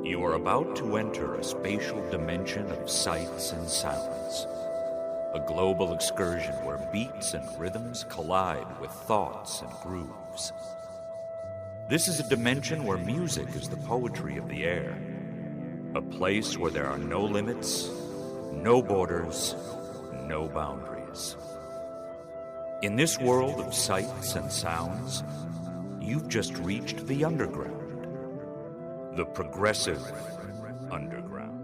You are about to enter a spatial dimension of sights and sounds. A global excursion where beats and rhythms collide with thoughts and grooves. This is a dimension where music is the poetry of the air. A place where there are no limits, no borders, no boundaries. In this world of sights and sounds, you've just reached the underground. The progressive underground.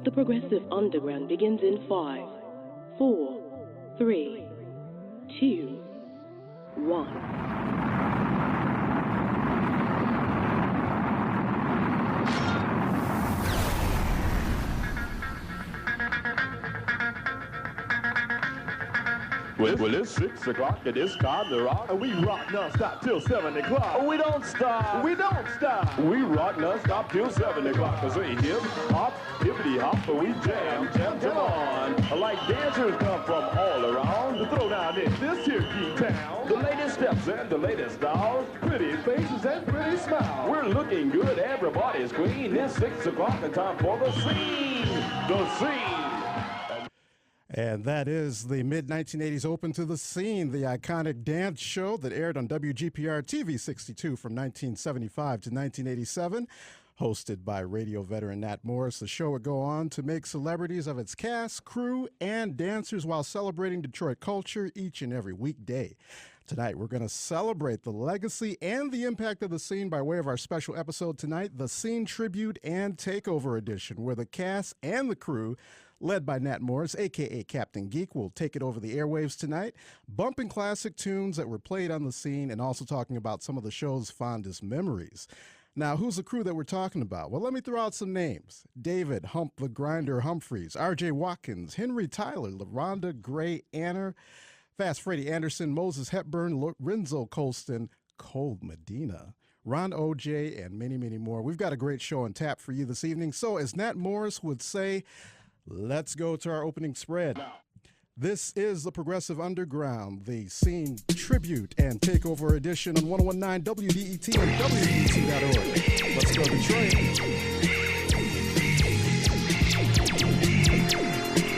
The progressive underground begins in 5, 4, 3, 2, 1. Well, it's 6 o'clock, it is time to rock, and we rock non-stop till 7 o'clock. We don't stop. We don't stop. We rock non-stop till 7 o'clock, cause we hip, hop, hippity hop, and we jam, jam on. Like dancers come from all around to throw down in this here geek town. The latest steps and the latest styles, pretty faces and pretty smiles. We're looking good, everybody's clean. It's 6 o'clock and time for the scene. The scene. And that is the mid-1980s Open to the Scene, the iconic dance show that aired on WGPR TV 62 from 1975 to 1987. Hosted by radio veteran Nat Morris, the show would go on to make celebrities of its cast, crew, and dancers while celebrating Detroit culture each and every weekday. Tonight, we're going to celebrate the legacy and the impact of the scene by way of our special episode tonight, the SCENE Tribute and Takeover edition, where the cast and the crew, led by Nat Morris, a.k.a. Captain Geek, will take it over the airwaves tonight, bumping classic tunes that were played on the scene and also talking about some of the show's fondest memories. Now, who's the crew that we're talking about? Well, let me throw out some names. David, Hump the Grinder Humphreys, R.J. Watkins, Henry Tyler, Lawanda, Gray Anner, Fast Freddy Anderson, Moses Hepburn, Lorenzo Colston, Cold Medina, Ron O.J., and many, many more. We've got a great show on tap for you this evening. So as Nat Morris would say, let's go to our opening spread. This is the Progressive Underground, the SCENE Tribute and Takeover edition on 101.9 WDET and WDET.org. Let's go, Detroit.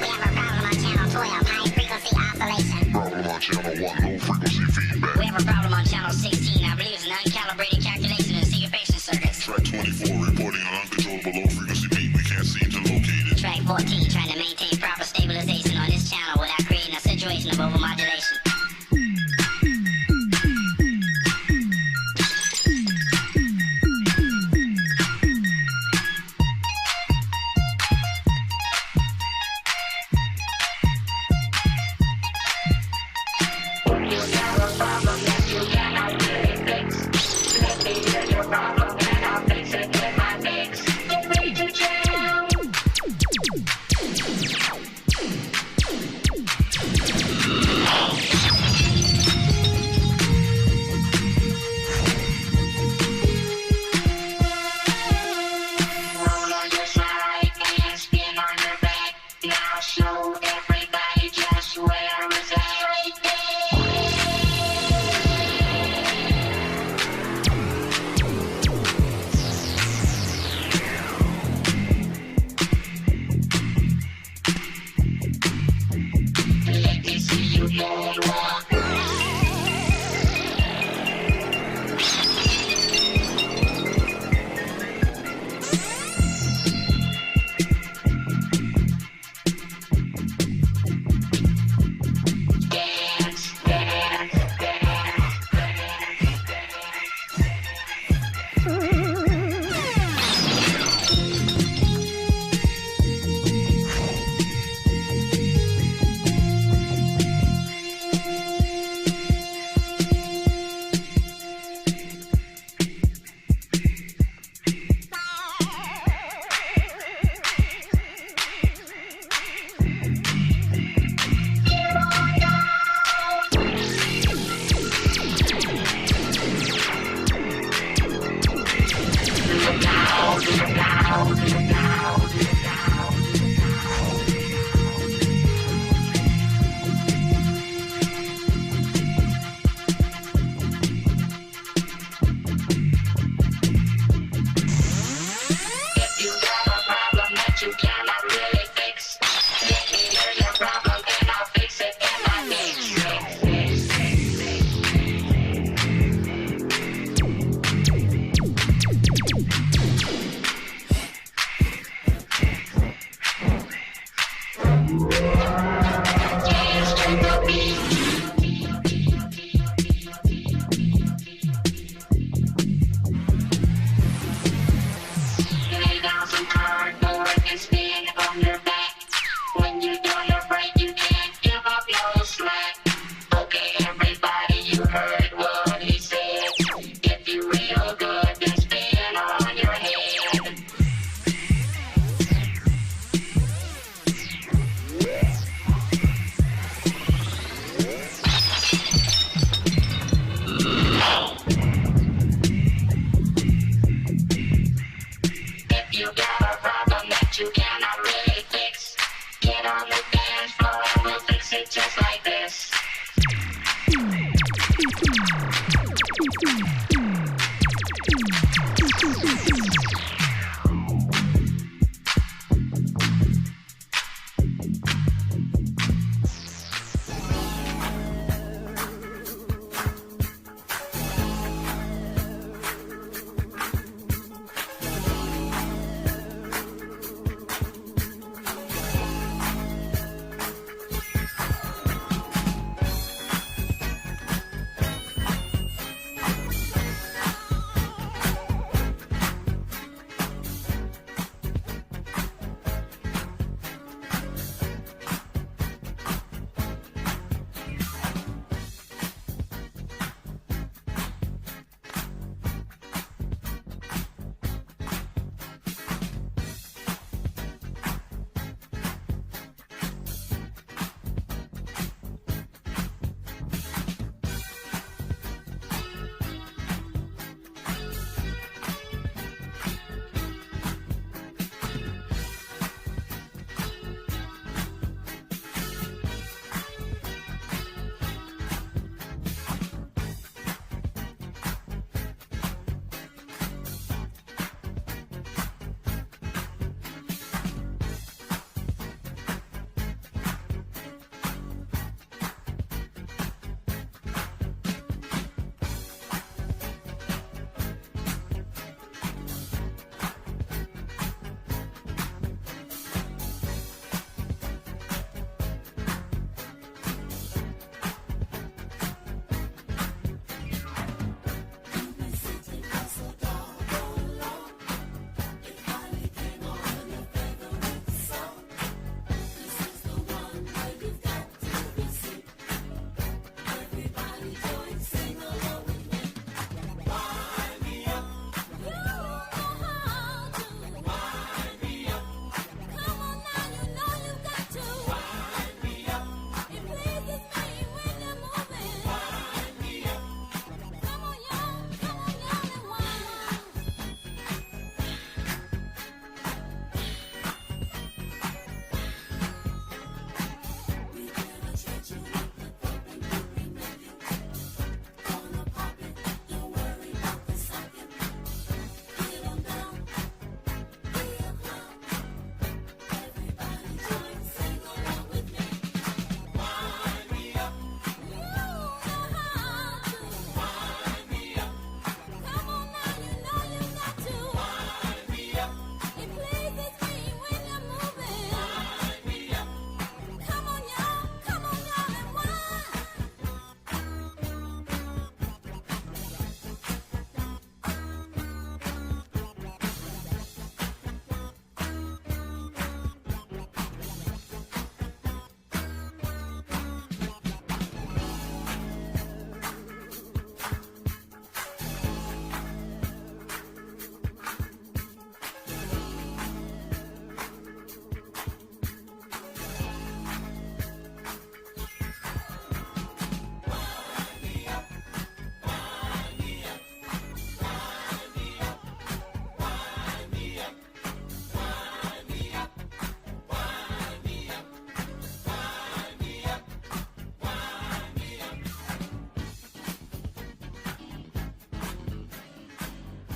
We have a problem on channel 12, high frequency oscillation. Problem on channel 1, low frequency feedback. We have a problem on channel 16, I believe it's an uncalibrated calculation and syncopation circuits. Track 24, reporting an uncontrollable low frequency beat. We can't seem to locate it. Track 14, trying to maintain proper stabilization on this channel without creating a situation of overmodulation.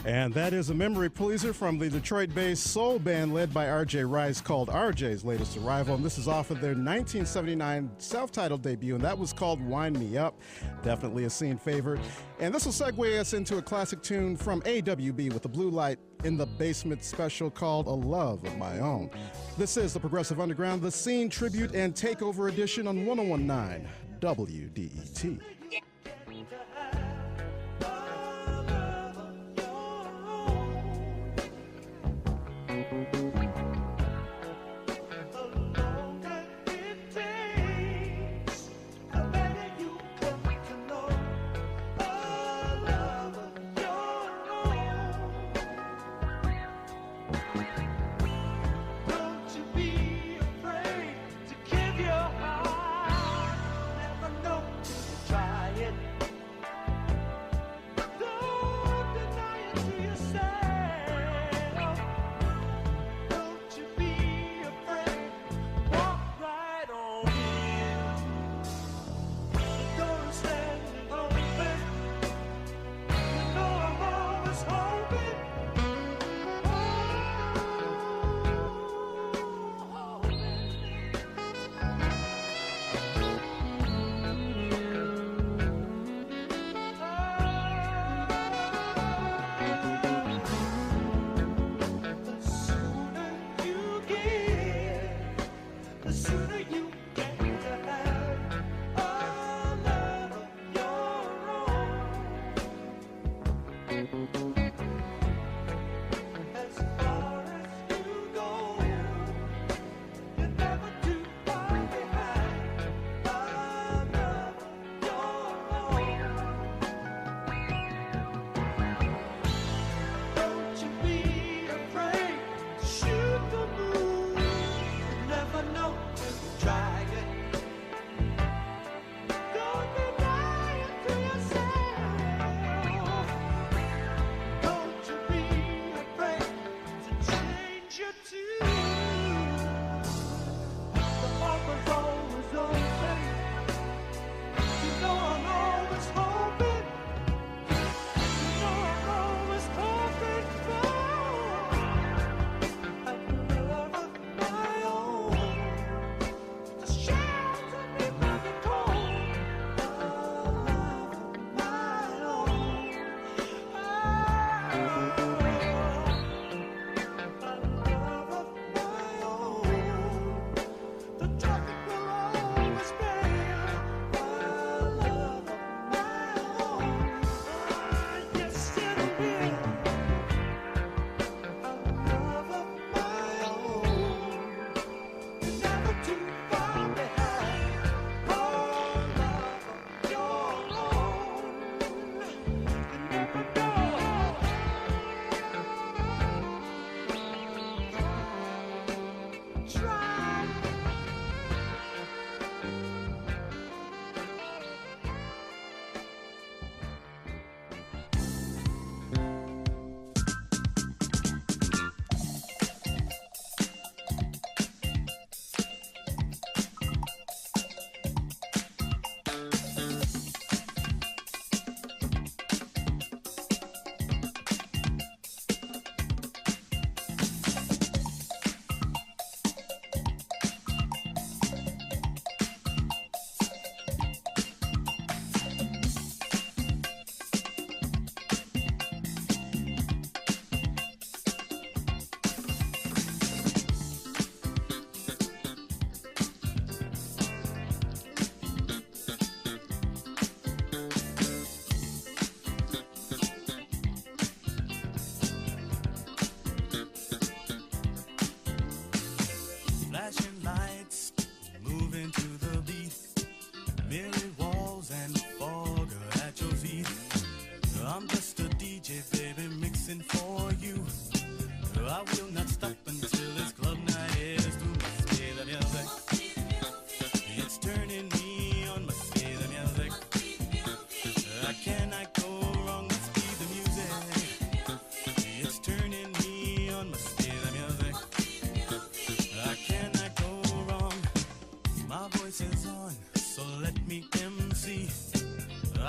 And that is a memory pleaser from the Detroit-based soul band led by R.J. Rice called RJ's latest arrival. And this is off of their 1979 self-titled debut, and that was called Wind Me Up. Definitely a scene favorite. And this will segue us into a classic tune from AWB with the Blue Light in the Basement special called A Love of My Own. This is the Progressive Underground, the SCENE Tribute and Takeover edition on 101.9 WDET.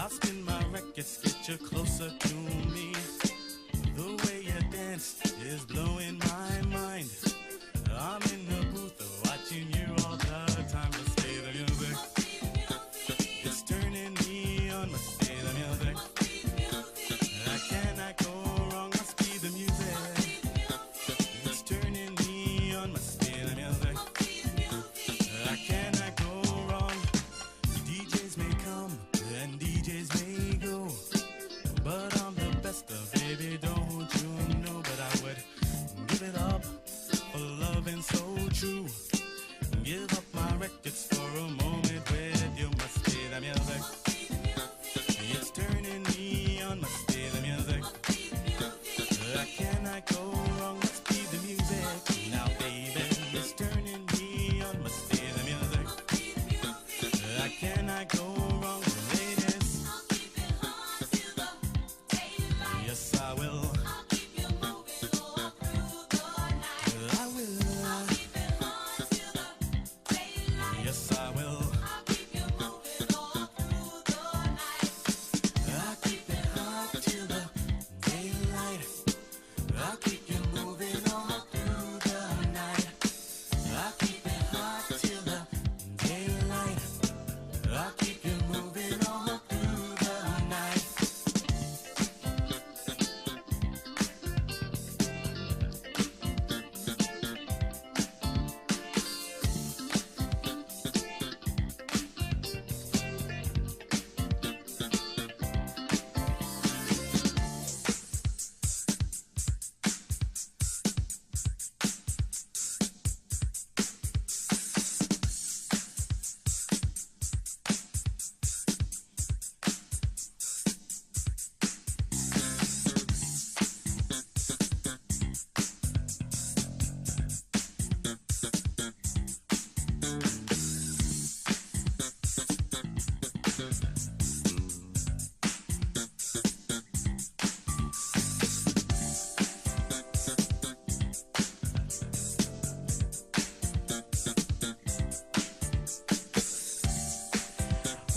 I'll spin my records, get you closer to me. The way you dance is blowing my mind. I'm in the booth watching you all the time. Must play the music. It's turning me on. Must play the music. I cannot go wrong. Must be the music. It's turning me on. Must play the music. I cannot go wrong. DJs may come and DJs may go, but I'm the best of, baby, don't you know? But I would give it up for loving so true. Give up my records for a moment with you. Must be the music. It's turning me on. Must be the music. I cannot go wrong. Must be the music. Now, baby, it's turning me on. Must be the music. I cannot go wrong, ladies. Yes, I will. I will. Yes, I will. I'll keep it hot till the daylight. I'll keep you moving all through the night. I'll keep it hot till the daylight. I'll keep you moving all through the night.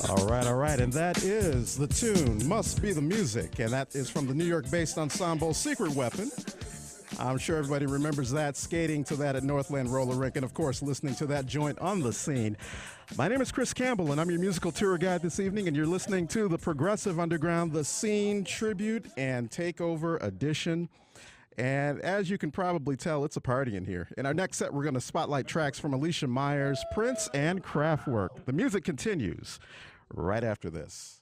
All right, and that is the tune, Must Be the Music, and that is from the New York-based ensemble Secret Weapon. I'm sure everybody remembers that, skating to that at Northland Roller Rink, and of course, listening to that joint on the scene. My name is Chris Campbell, and I'm your musical tour guide this evening, and you're listening to the Progressive Underground, the SCENE Tribute and Takeover edition. And as you can probably tell, it's a party in here. In our next set, we're going to spotlight tracks from Alicia Myers, Prince, and Kraftwerk. The music continues right after this.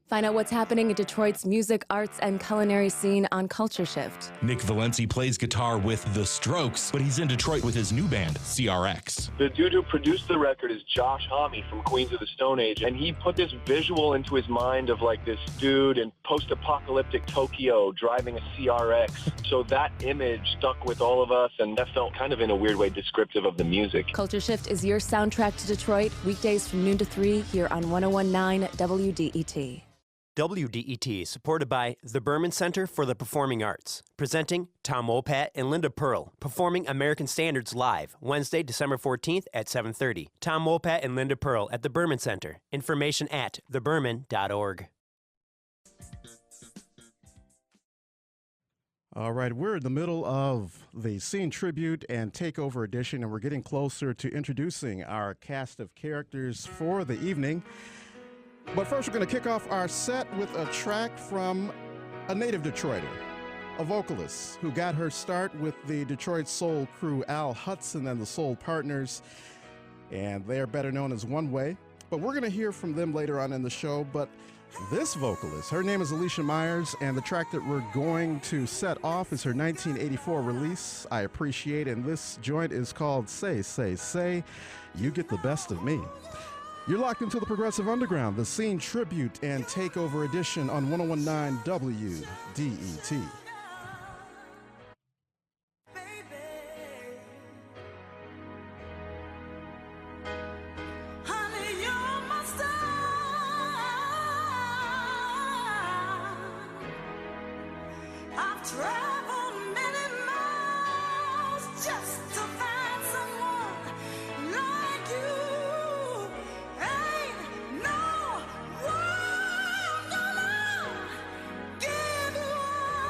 Find out what's happening in Detroit's music, arts, and culinary scene on Culture Shift. Nick Valenci plays guitar with The Strokes, but he's in Detroit with his new band, CRX. The dude who produced the record is Josh Homme from Queens of the Stone Age, and he put this visual into his mind of like this dude in post-apocalyptic Tokyo driving a CRX. So that image stuck with all of us, and that felt kind of in a weird way descriptive of the music. Culture Shift is your soundtrack to Detroit, weekdays from noon to 3 here on 101.9 WDET. WDET, supported by the Berman Center for the Performing Arts, presenting Tom Wopat and Linda Pearl, performing American Standards live, Wednesday, December 14th at 7:30. Tom Wopat and Linda Pearl at the Berman Center. Information at theberman.org. All right, we're in the middle of the SCENE Tribute and Takeover edition, and we're getting closer to introducing our cast of characters for the evening. But first, we're going to kick off our set with a track from a native Detroiter, a vocalist who got her start with the Detroit Soul crew, Al Hudson and the Soul Partners, and they are better known as One Way. But we're going to hear from them later on in the show. But this vocalist, her name is Alicia Myers, and the track that we're going to set off is her 1984 release, I Appreciate, and this joint is called Say, Say, Say, You Get the Best of Me. You're locked into the Progressive Underground, the SCENE Tribute and Takeover edition on 101.9 WDET. Give you all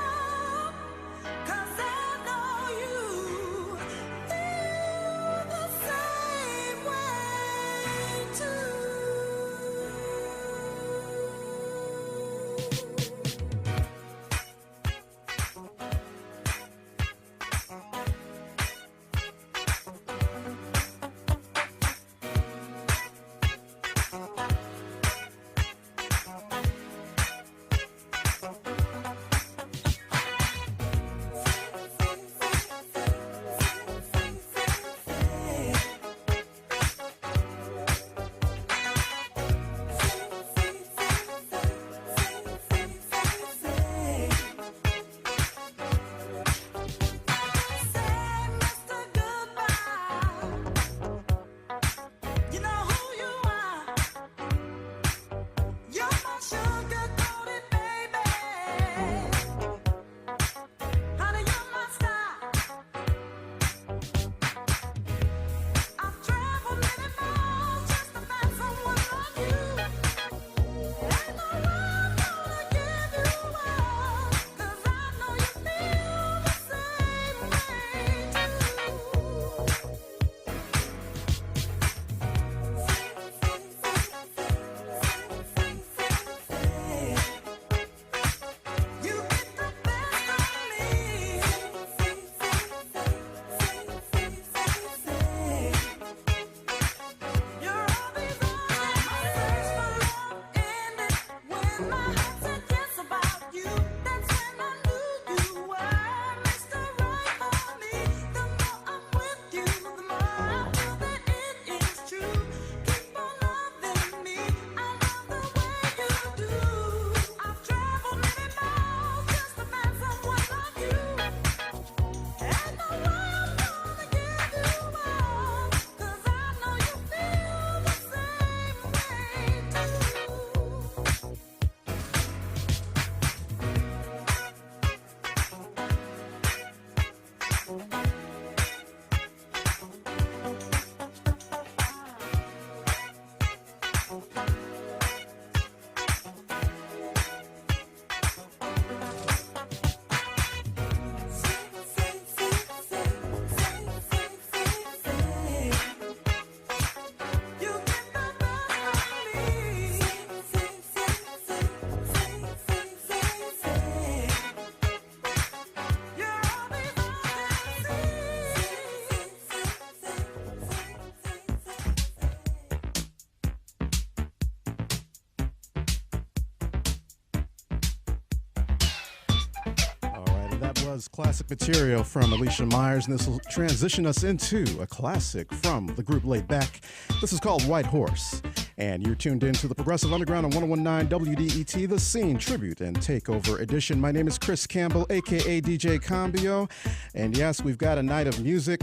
was classic material from Alicia Myers, and this will transition us into a classic from the group Laid Back. This is called White Horse, and you're tuned in to the Progressive Underground on 101.9 WDET, the SCENE Tribute and Takeover edition. My name is Chris Campbell, a.k.a. DJ Combio, and yes, we've got a night of music,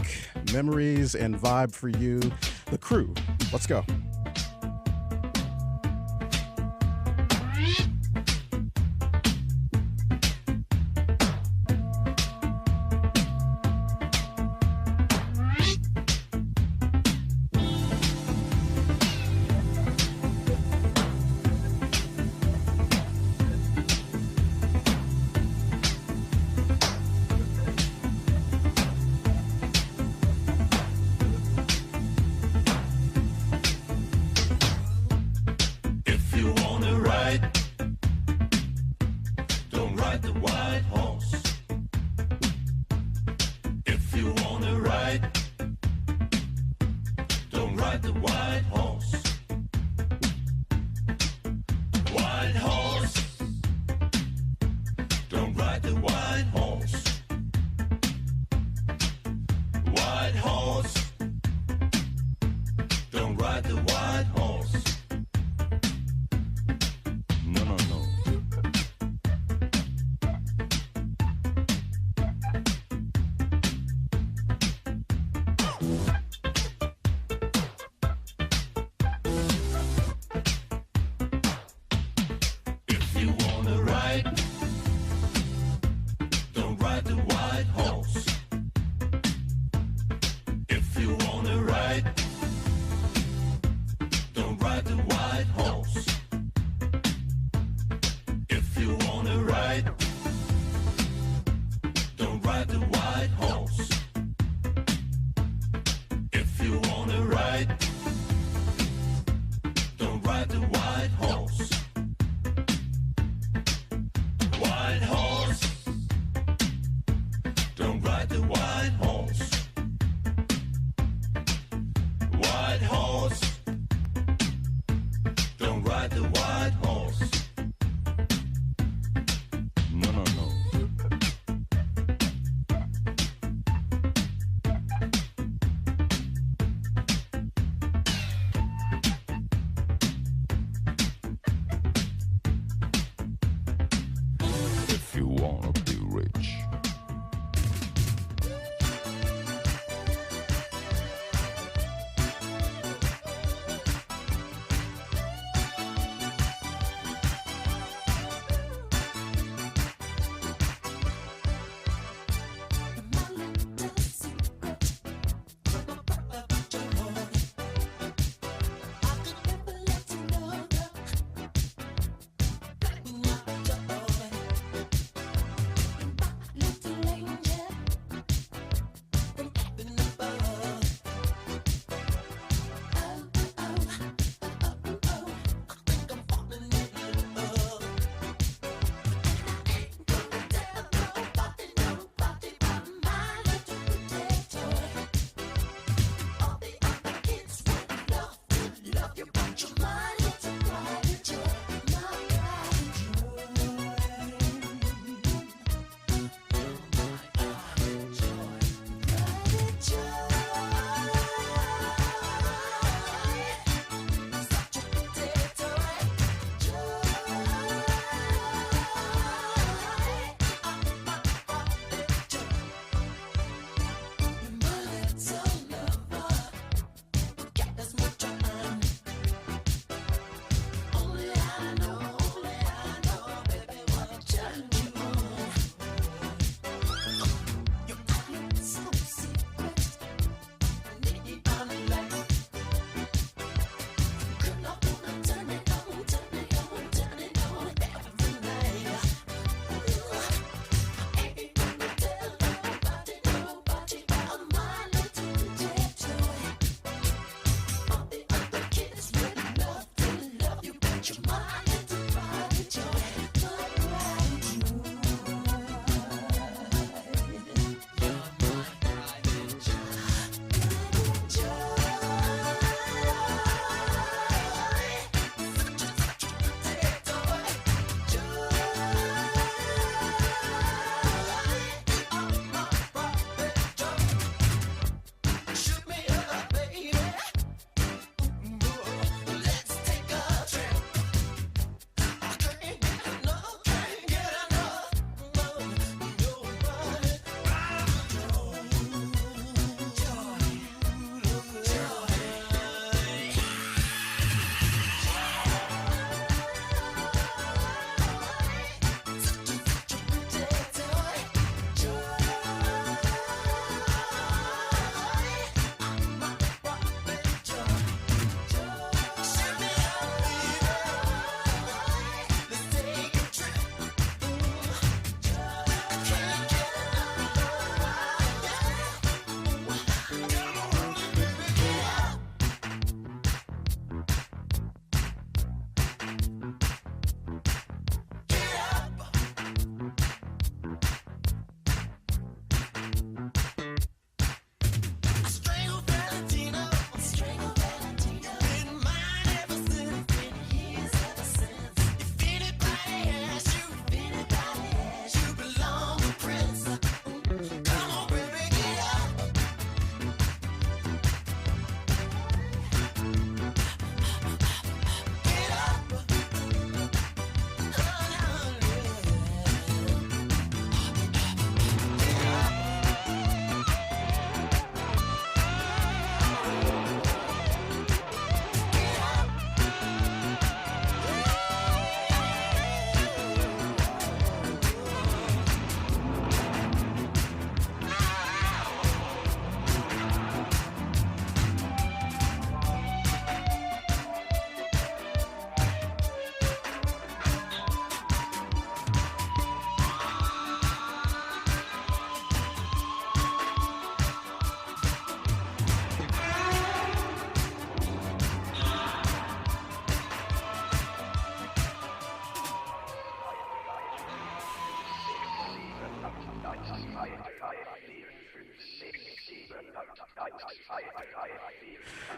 memories, and vibe for you. The crew, let's go.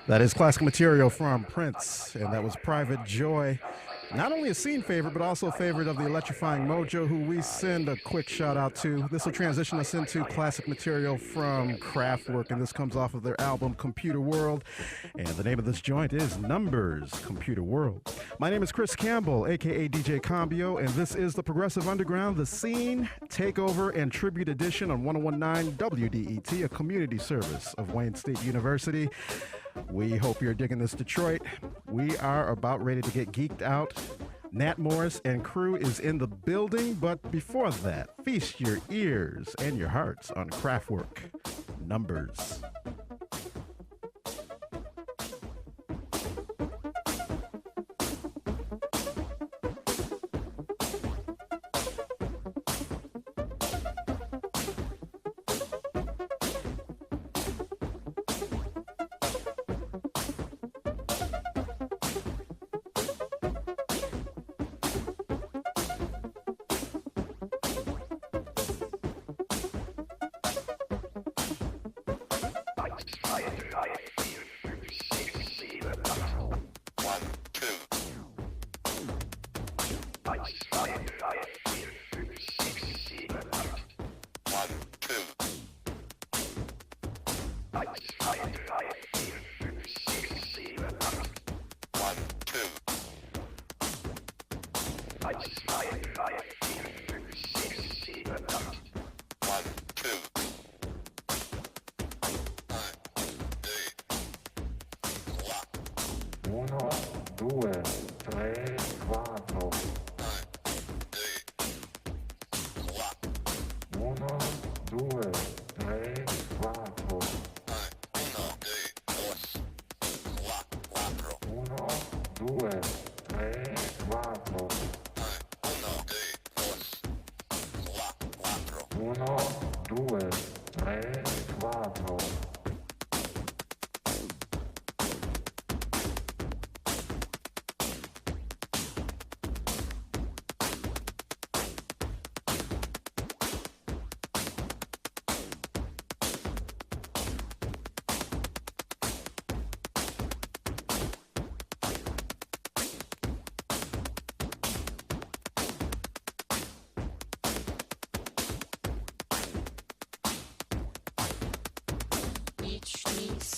That is classic material from Prince, and that was Private Joy. Not only a scene favorite, but also a favorite of the Electrifying Mojo, who we send a quick shout out to. This will transition us into classic material from Kraftwerk, and this comes off of their album Computer World. And the name of this joint is Numbers, Computer World. My name is Chris Campbell, aka DJ Combio, and this is the Progressive Underground, the Scene, Takeover, and Tribute Edition on 1019 WDET, a community service of Wayne State University. We hope you're digging this, Detroit. We are about ready to get geeked out. Nat Morris and crew is in the building, but before that, feast your ears and your hearts on Kraftwerk. Numbers.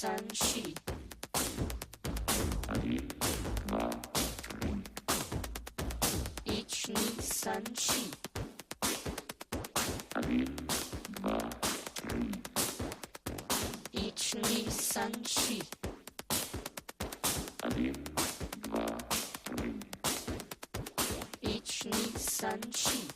Sanshi. Edtion Sanshi. Edtion Sanshi. Edtion Sanshi.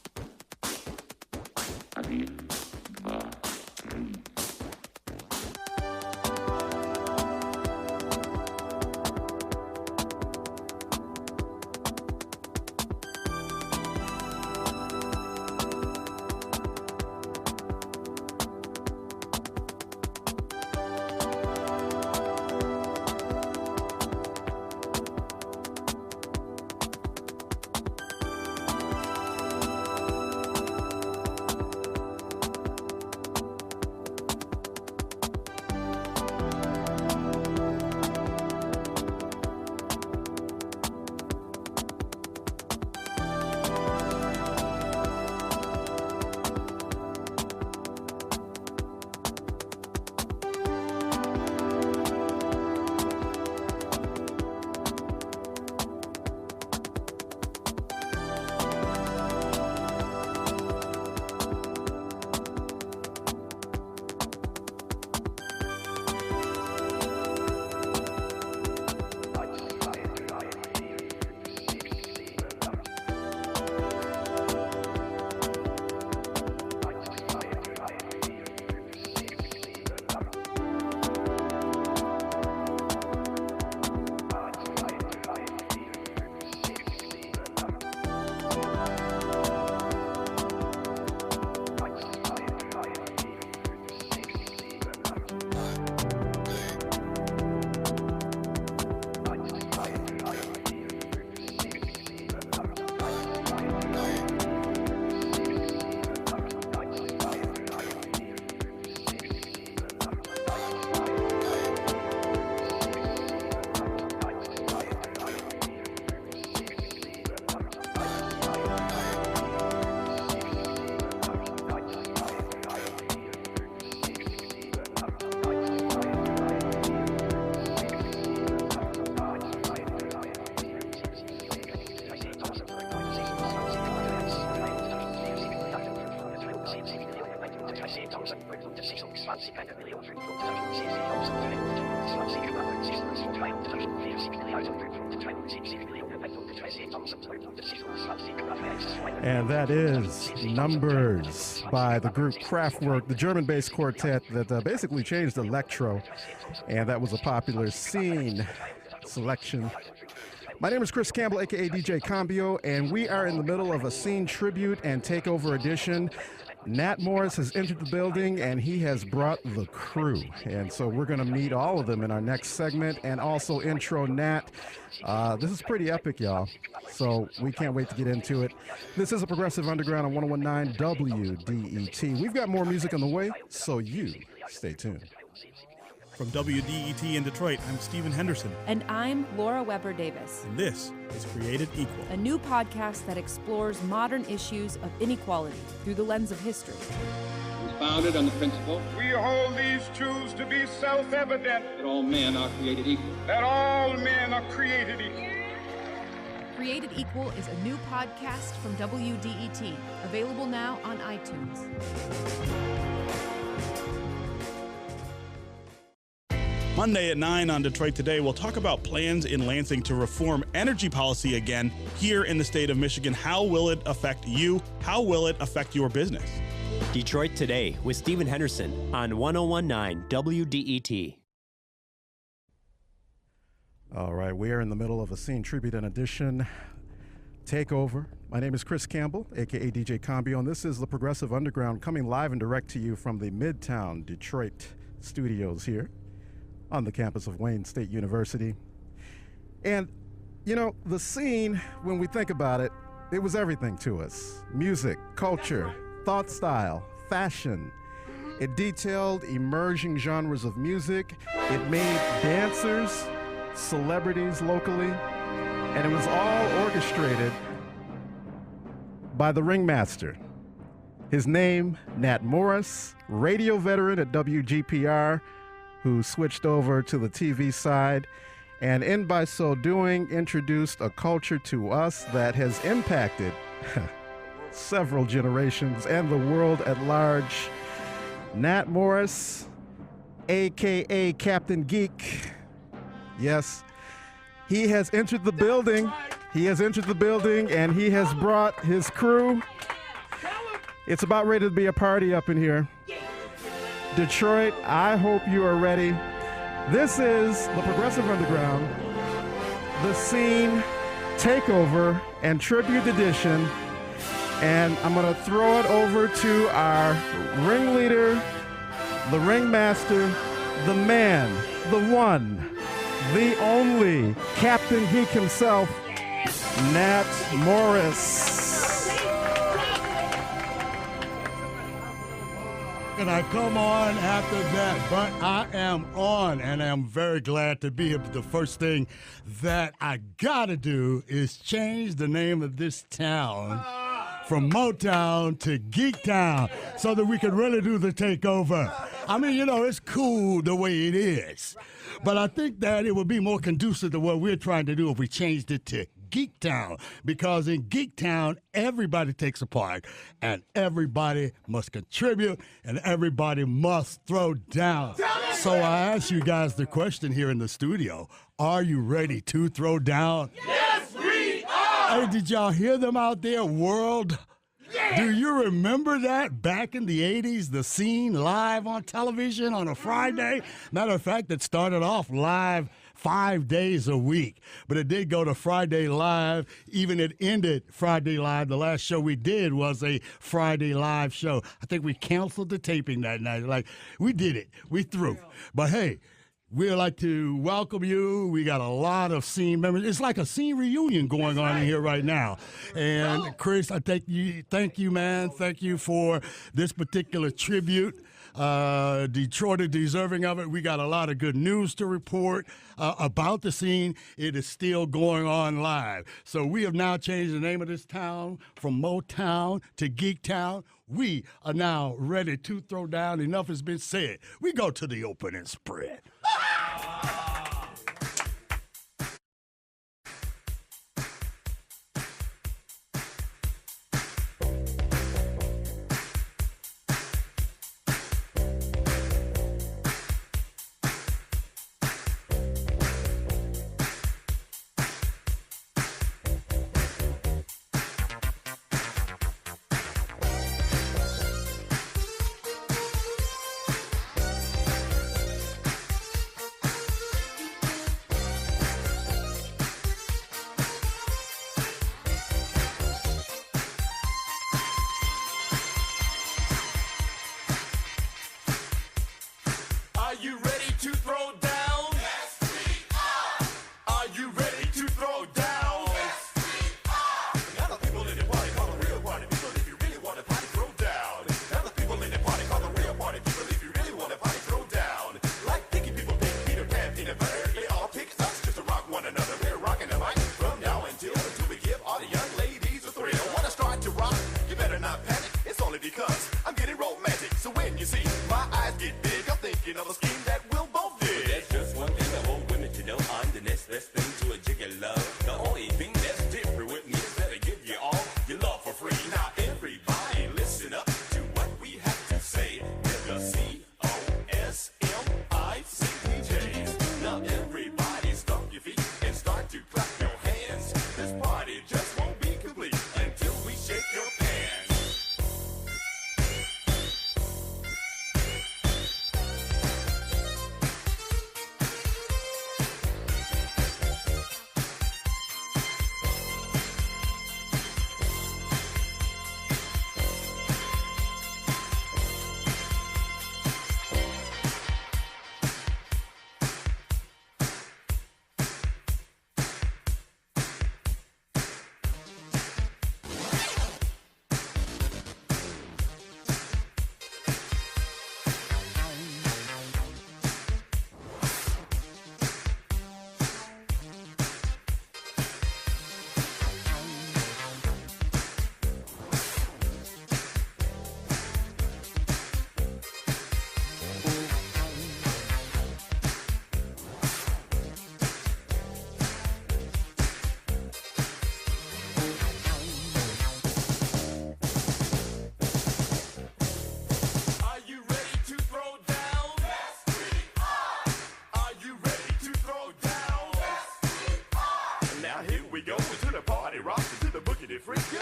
And that is Numbers by the group Kraftwerk, the German-based quartet that basically changed electro, and that was a popular scene selection. My name is Chris Campbell, aka DJ Cambio, and we are in the middle of a SCENE Tribute and Takeover edition. Nat Morris has entered the building, and he has brought the crew. And so we're going to meet all of them in our next segment and also intro Nat. This is pretty epic, y'all. So we can't wait to get into it. This is a Progressive Underground on 101.9 WDET. We've got more music on the way, so you stay tuned. From WDET in Detroit, I'm Stephen Henderson. And I'm Laura Weber Davis. And this is Created Equal, a new podcast that explores modern issues of inequality through the lens of history. It was founded on the principle, we hold these truths to be self-evident, that all men are created equal. That all men are created equal. Created Equal is a new podcast from WDET, available now on iTunes. Monday at 9 on Detroit Today, we'll talk about plans in Lansing to reform energy policy again here in the state of Michigan. How will it affect you? How will it affect your business? Detroit Today with Stephen Henderson on 101.9 WDET. All right, we are in the middle of a SCENE Tribute and Edition Takeover. My name is Chris Campbell, aka DJ Cambio, and this is the Progressive Underground coming live and direct to you from the Midtown Detroit studios here on the campus of Wayne State University. And, you know, the scene, when we think about it, it was everything to us. Music, culture, thought style, fashion. It detailed emerging genres of music. It made dancers, celebrities locally, and it was all orchestrated by the ringmaster. His name, Nat Morris, radio veteran at WGPR, who switched over to the TV side, and in by so doing introduced a culture to us that has impacted several generations and the world at large. Nat Morris, aka Captain Geek. Yes, he has entered the building. He has entered the building and he has brought his crew. It's about ready to be a party up in here. Detroit, I hope you are ready. This is the Progressive Underground, the SCENE Takeover and Tribute Edition. And I'm going to throw it over to our ringleader, the ringmaster, the man, the one, the only Captain Geek himself, Nat Morris. And I come on after that, but I am on, and I'm very glad to be here. But the first thing that I gotta do is change the name of this town from Motown to Geek Town so that we can really do the takeover. I mean, you know, it's cool the way it is, but I think that it would be more conducive to what we're trying to do if we changed it to Geek Town, because in Geek Town, everybody takes a part, and everybody must contribute, and everybody must throw down. So I ask you guys the question here in the studio, are you ready to throw down? Yes, we are! Hey, did y'all hear them out there, world? Yeah. Do you remember that back in the 80s, the scene live on television on a Friday? Matter of fact, it started off live 5 days a week, but it did go to Friday Live. Even it ended Friday Live. The last show we did was a Friday Live show. I think we canceled the taping that night. Like, we did it. We threw. But hey, we'd like to welcome you. We got a lot of SCENE members. It's like a SCENE reunion going on in here right now. And Chris, I thank you, man. Thank you for this particular tribute. Detroit is deserving of it. We got a lot of good news to report about the scene. It is still going on live. So we have now changed the name of this town from Motown to Geek Town. We are now ready to throw down. Enough has been said. We go to the opening spread. you ready to throw down? Yes, we are. Are you ready to throw down? Yes, we are. Now the people in the party call the real party people. If you really want to party, throw down. Now the people in the party call the real party people. If you really want to party, throw down. Like thinking people pick Peter Pan, peanut butter. They all pick us just to rock one another. We're rocking the mic from now until we give all the young ladies a thrill. Want to start to rock? You better not panic. It's only because I'm getting romantic. So when you see my eyes get big, I'm thinking of a scheme that will both dig. There's just one thing I want women to know. I'm the next best thing to a jigger love. The only thing that's different with me is that I give you all your love for free. Now everybody listen up to what we have to say. With the COSMICTJs. Now everybody stomp your feet and start to clap your hands. This party just won't be complete until we shake your pants.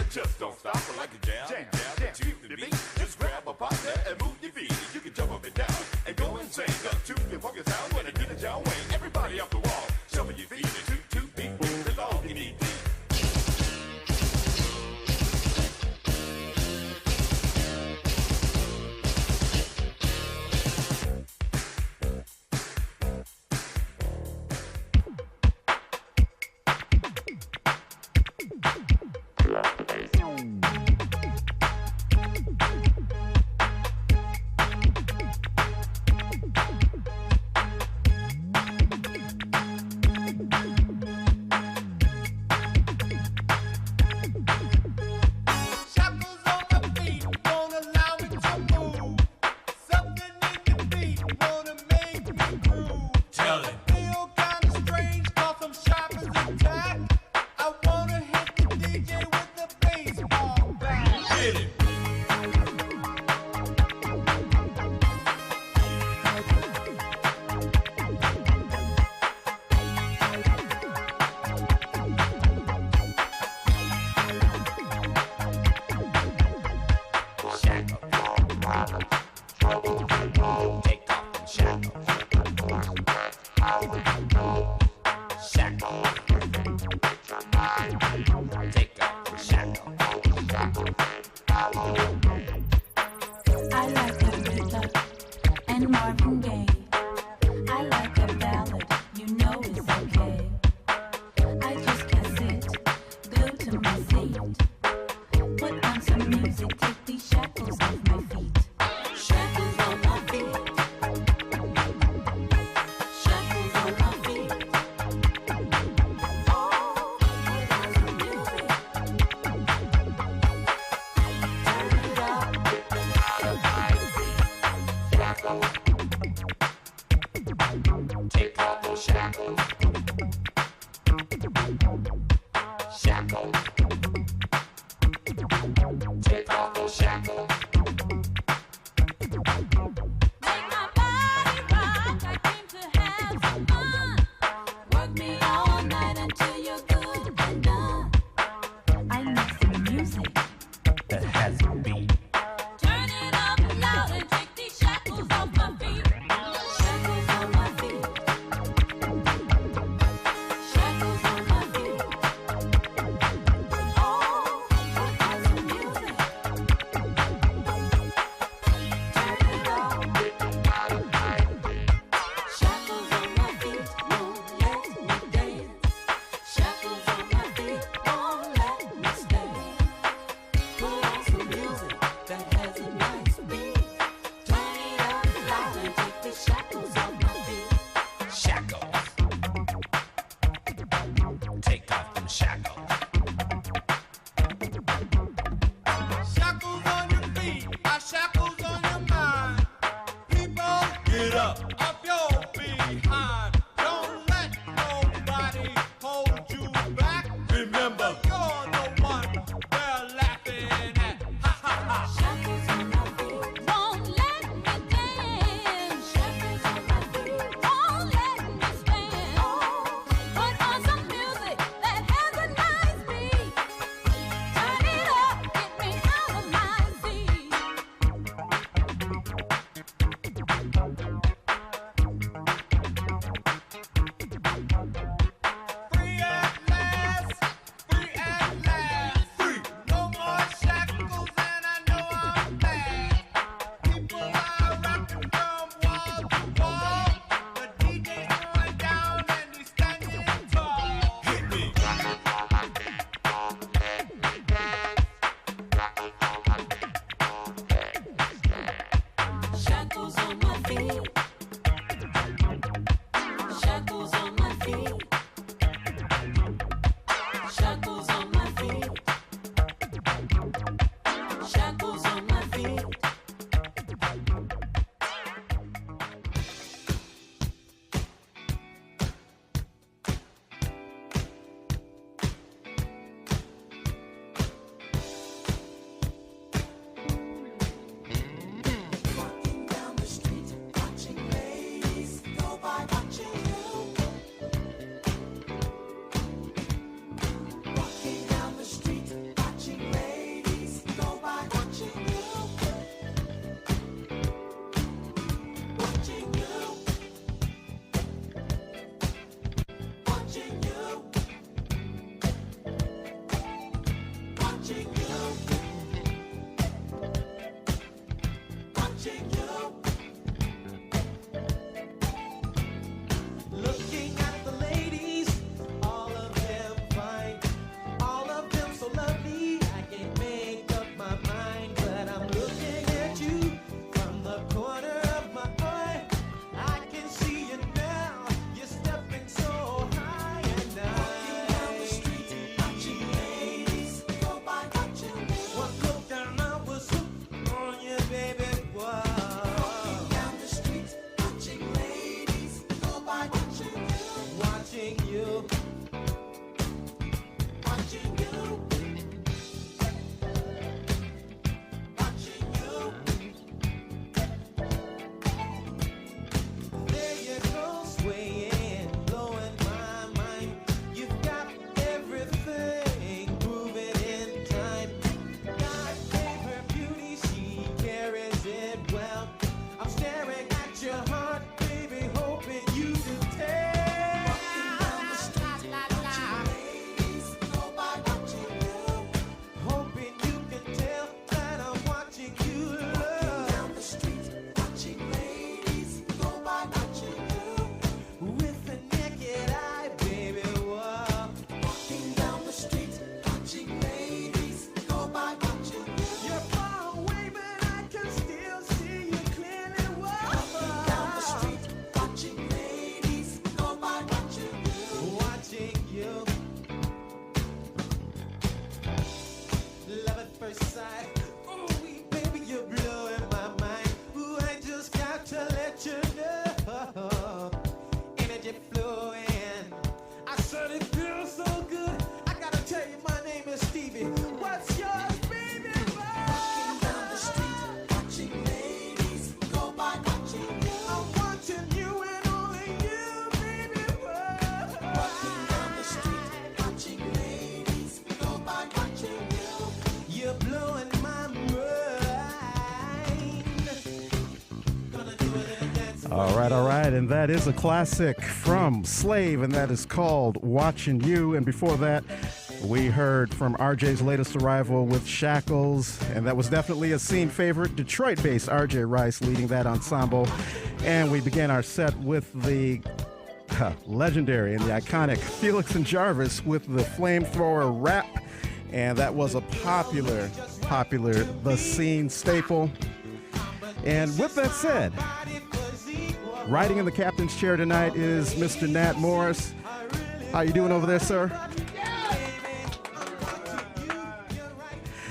Just don't stop like a jam to the beat. Just grab a partner and move your feet. You can jump up and down and go insane. Up to your funky sound when I do the John Wayne. Everybody off the wall, show me your feet. A 2-2 beat with the long and easy. All right, and that is a classic from Slave, and that is called Watching You. And before that, we heard from RJ's latest arrival with Shackles, and that was definitely a scene favorite, Detroit-based RJ Rice leading that ensemble. And we began our set with the legendary and the iconic Felix and Jarvis with the Flamethrower Rap, and that was a popular The Scene staple. And with that said, riding in the captain's chair tonight is Mr. Nat Morris. How you doing over there, sir?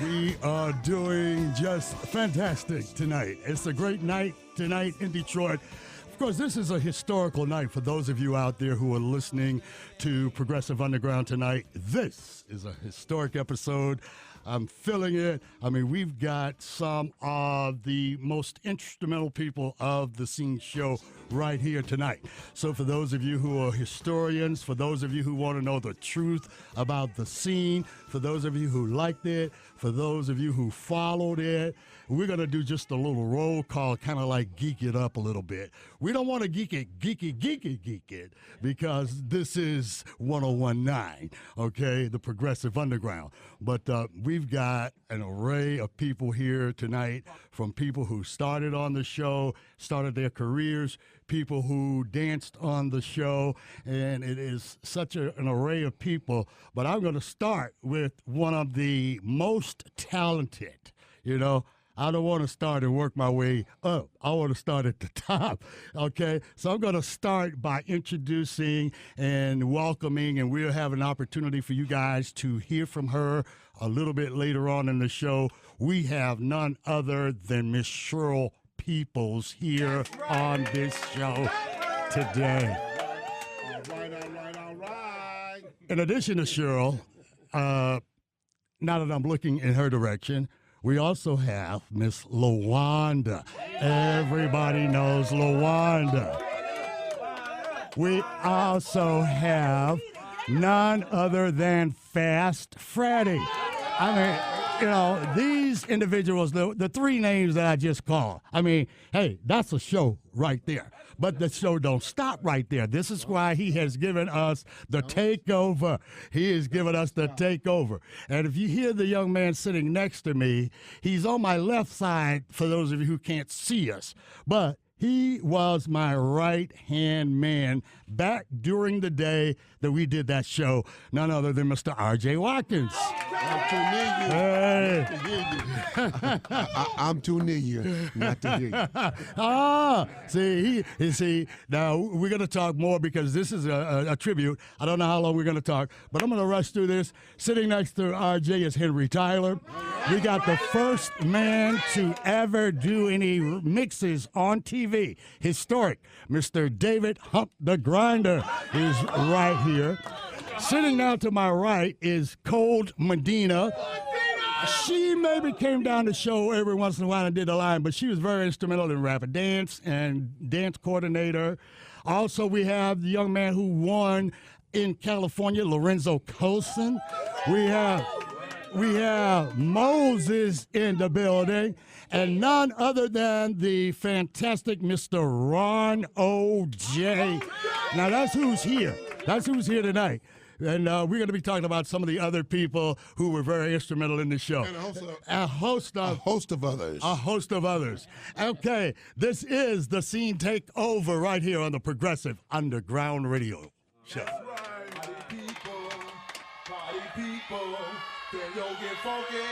We are doing just fantastic tonight. It's a great night tonight in Detroit. Of course, this is a historical night for those of you out there who are listening to Progressive Underground tonight. This is a historic episode. I'm feeling it. I mean, we've got some of the most instrumental people of the Scene show right here tonight. So for those of you who are historians, for those of you who want to know the truth about the Scene, for those of you who liked it, for those of you who followed it, we're going to do just a little roll call, kind of like geek it up a little bit. We don't want to geek it, because this is 101.9, okay, the Progressive Underground. But we've got an array of people here tonight, from people who started on the show, started their careers, people who danced on the show, and it is such an array of people. But I'm going to start with one of the most talented, you know. I don't want to start and work my way up. I want to start at the top, okay? So I'm going to start by introducing and welcoming, and we'll have an opportunity for you guys to hear from her a little bit later on in the show. We have none other than Miss Cheryl Peoples here on this show today. All right. In addition to Cheryl, now that I'm looking in her direction, we also have Miss Lawanda. Everybody knows Lawanda. We also have none other than Fast Freddy. I mean, you know, these individuals, the three names that I just called, I mean, hey, that's a show right there. But the show don't stop right there. This is why he has given us the takeover. He has given us the takeover. And if you hear the young man sitting next to me, he's on my left side for those of you who can't see us. But he was my right-hand man back during the day that we did that show, none other than Mr. R.J. Watkins. I'm too near you. Hey. I'm too near you not to hear you. See, now we're going to talk more because this is a tribute. I don't know how long we're going to talk, but I'm going to rush through this. Sitting next to R.J. is Henry Tyler. We got the first man to ever do any mixes on TV. Historic. Mr. David Hump the Grinder is right here. Sitting now to my right is Cold Medina. She maybe came down the show every once in a while and did a line, but she was very instrumental in rapid dance and dance coordinator. Also, we have the young man who won in California, Lorenzo Colston. We have Moses in the building, and none other than the fantastic Mr. Ron O.J. Now, that's who's here. That's who's here tonight. And we're going to be talking about some of the other people who were very instrumental in the show. And also a host of others. A host of others. Okay, this is the Scene Takeover right here on the Progressive Underground Radio Show. Party people, can yo get funky?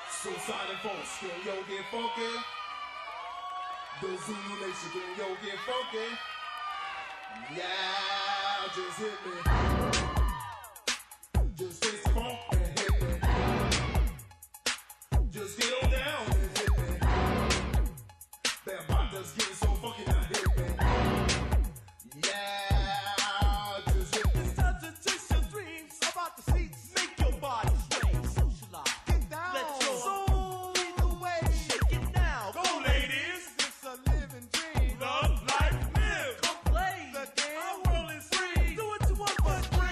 Suicide and folks, can yo get funky? The Zulu Nation, can yo get funky? Yeah, just hit me. Just fist bump and hit me. Just get on down and hit me. That bot just getting so funky now, hit me. Yeah, just hit me. It's time to chase your dreams about the seats. Make your body swing, socialize. Get down. Let your soul lead the way. Shake it down. Go, ladies. It's a living dream. Love, life, live. Come play the game. Our world is free. Do it to 1, 2, 3.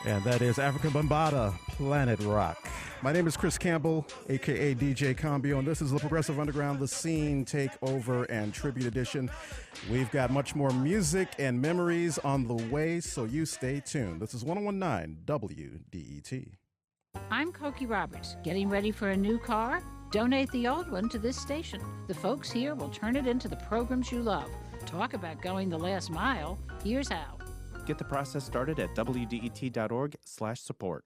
And that is African Bambaataa, Planet Rock. My name is Chris Campbell, a.k.a. DJ Combio, and this is the Progressive Underground, the Scene Takeover and Tribute Edition. We've got much more music and memories on the way, so you stay tuned. This is 1019 WDET. I'm Cokie Roberts. Getting ready for a new car? Donate the old one to this station. The folks here will turn it into the programs you love. Talk about going the last mile. Here's how. Get the process started at wdet.org/support.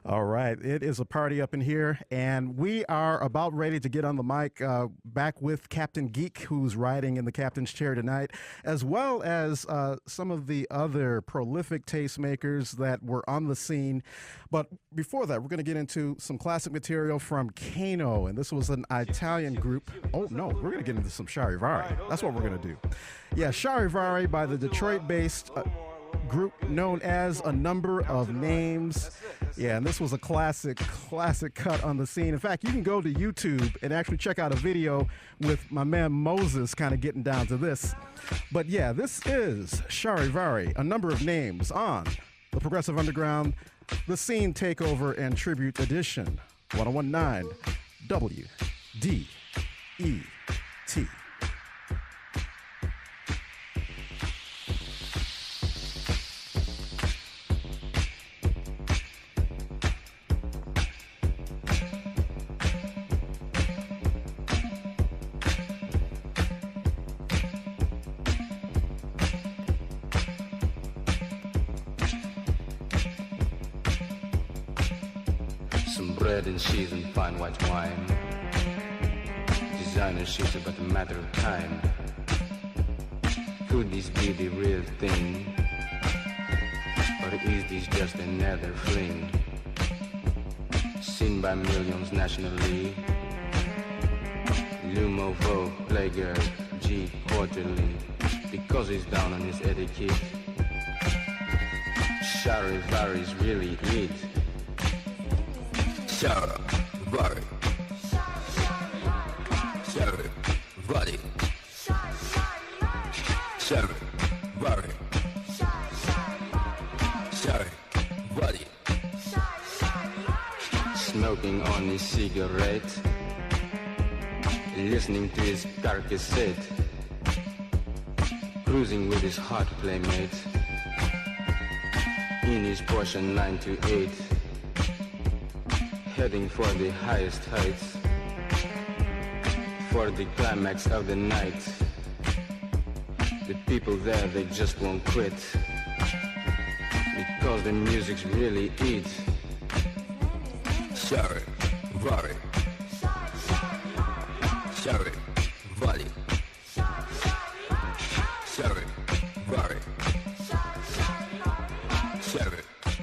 All right, it is a party up in here, and we are about ready to get on the mic back with Captain Geek, who's riding in the captain's chair tonight, as well as some of the other prolific tastemakers that were on the scene. But before that, we're going to get into some classic material from Kano, and this was an Italian group. Oh, no, we're going to get into some Charivari. That's what we're going to do. Yeah, Charivari by the Detroit-based group known as A Number of Names. Yeah, and this was a classic cut on the scene. In fact, you can go to YouTube and actually check out a video with my man Moses kind of getting down to this. But yeah, this is Charivari, A Number of Names on the Progressive Underground, the Scene Takeover and Tribute Edition, 1019 WDET. Bread and cheese and fine white wine. Designer shoes about a matter of time. Could this be the real thing? Or is this just another fling? Seen by millions nationally. Lumovo, Playgirl, G, quarterly. Because he's down on his etiquette. Charivari's really it. Charivari. Charivari. Charivari. Charivari. Smoking on his cigarette, listening to his car cassette, cruising with his hot playmate, in his Porsche 928. Heading for the highest heights, for the climax of the night. The people there, they just won't quit, because the music's really it. Charivari. Charivari. Charivari. Charivari. Charivari.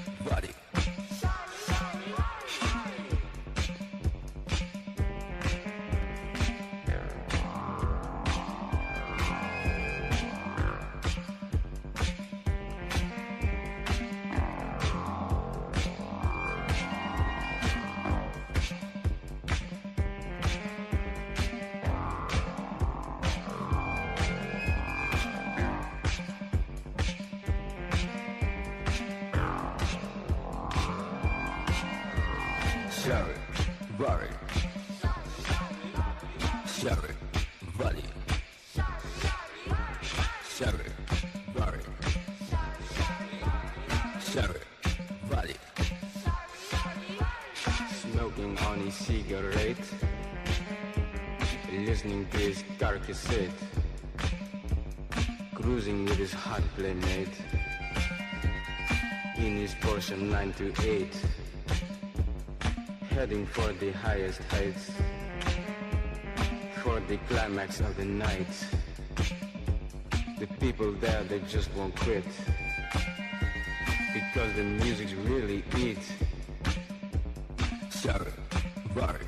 Charivari. Charivari. Charivari. Smoking on his cigarette, listening to his car cassette, cruising with his hot playmate, in his Porsche 928. Heading for the highest heights, for the climax of the night. The people there, they just won't quit, because the music's really it. Charivari.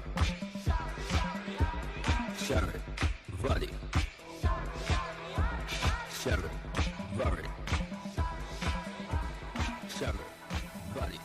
Charivari. Charivari. Charivari.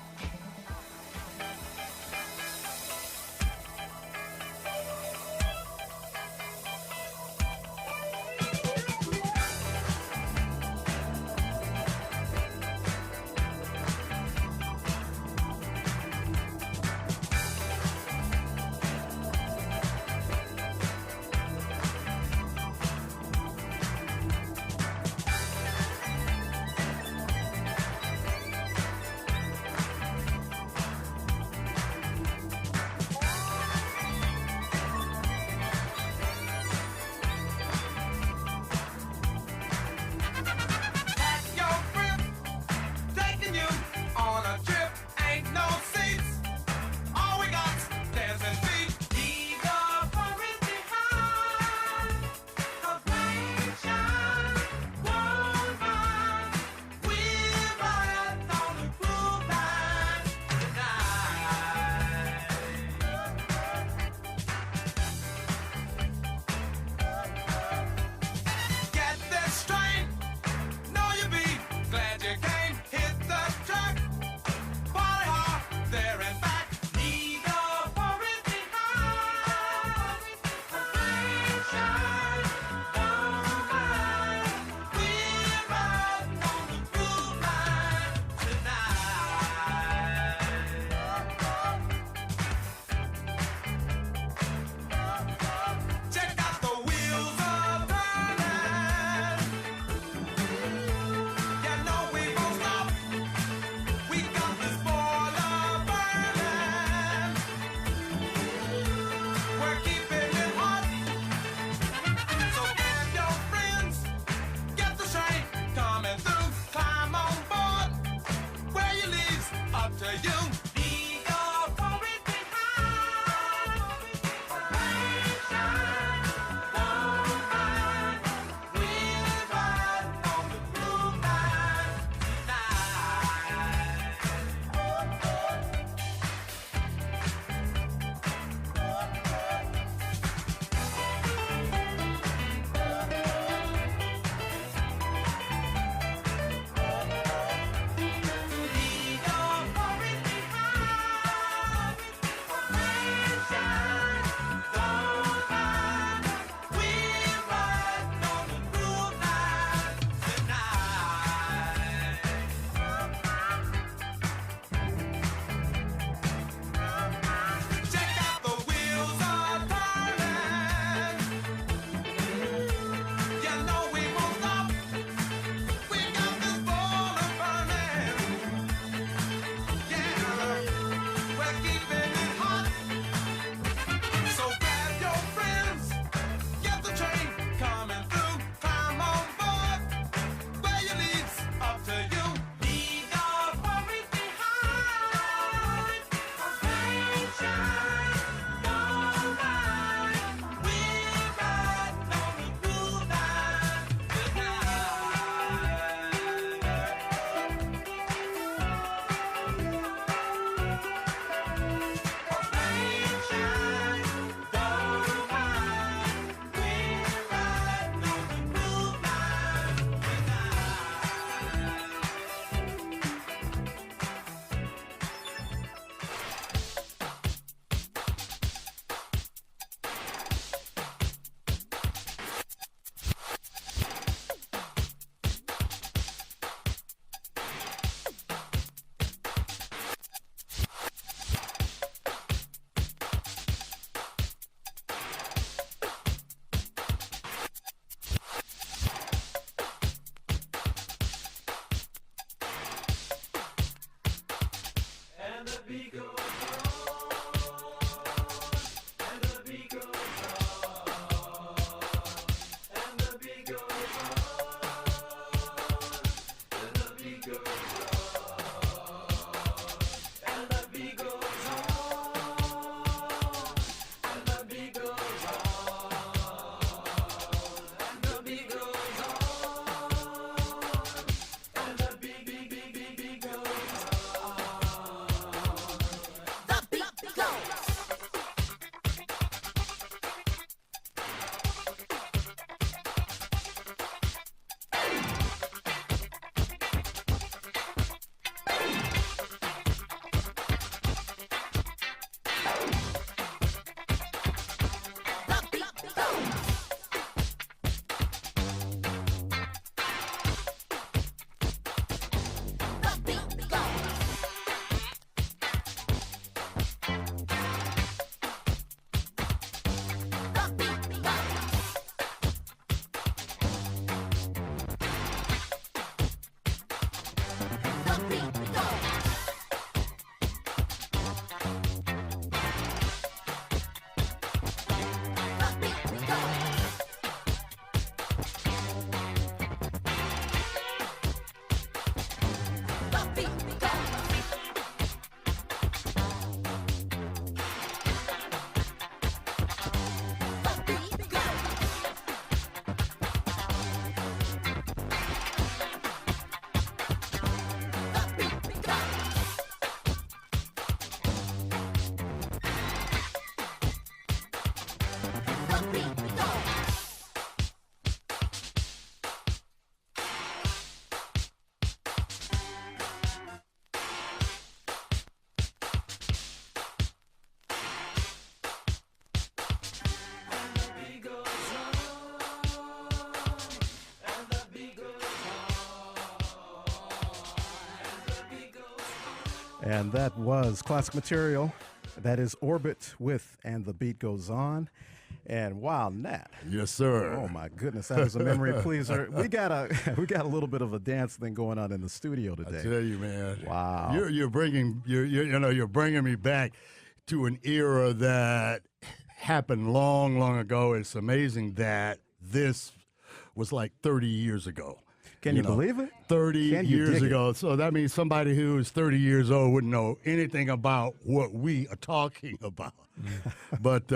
And that was classic material. That is Orbit with And the Beat Goes On. And wow, Nat. Yes, sir. Oh my goodness, that was a memory pleaser. We got a little bit of a dance thing going on in the studio today. I tell you, man. Wow. You're bringing me back to an era that happened long, long ago. It's amazing that this was like 30 years ago. Can you believe it? 30 years ago. So that means somebody who is 30 years old wouldn't know anything about what we are talking about. But,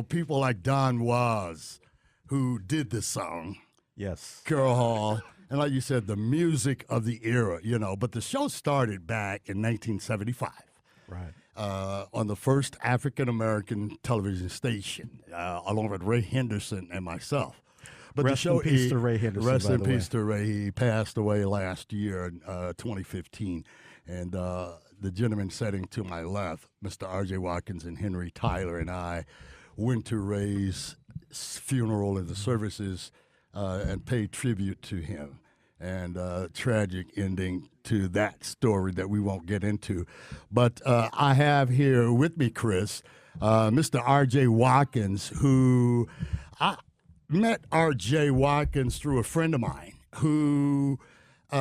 people like Don Was, who did this song. Yes. Carol Hall. And like you said, the music of the era, But the show started back in 1975. Right. On the first African-American television station, along with Ray Henderson and myself. But rest the show in peace to Ray Henderson. Rest by in the peace way. to Ray. He passed away last year in 2015. And the gentleman sitting to my left, Mr. R.J. Watkins and Henry Tyler, and I went to Ray's funeral and the services and paid tribute to him. And tragic ending to that story that we won't get into. But I have here with me, Chris, Mr. R.J. Watkins, who I met R.J. Watkins through a friend of mine who, he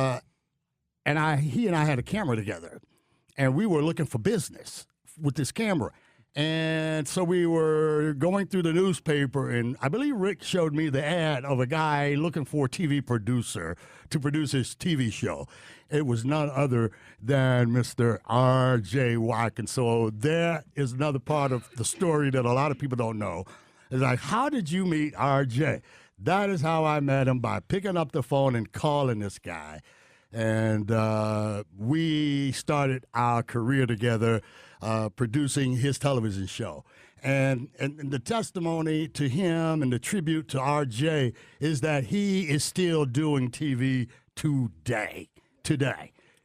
and I had a camera together, and we were looking for business with this camera. And so we were going through the newspaper, and I believe Rick showed me the ad of a guy looking for a TV producer to produce his TV show. It was none other than Mr. R.J. Watkins. So that is another part of the story that a lot of people don't know. It's like, how did you meet R.J.? That is how I met him, by picking up the phone and calling this guy. And we started our career together producing his television show. And the testimony to him and the tribute to R.J. is that he is still doing TV today.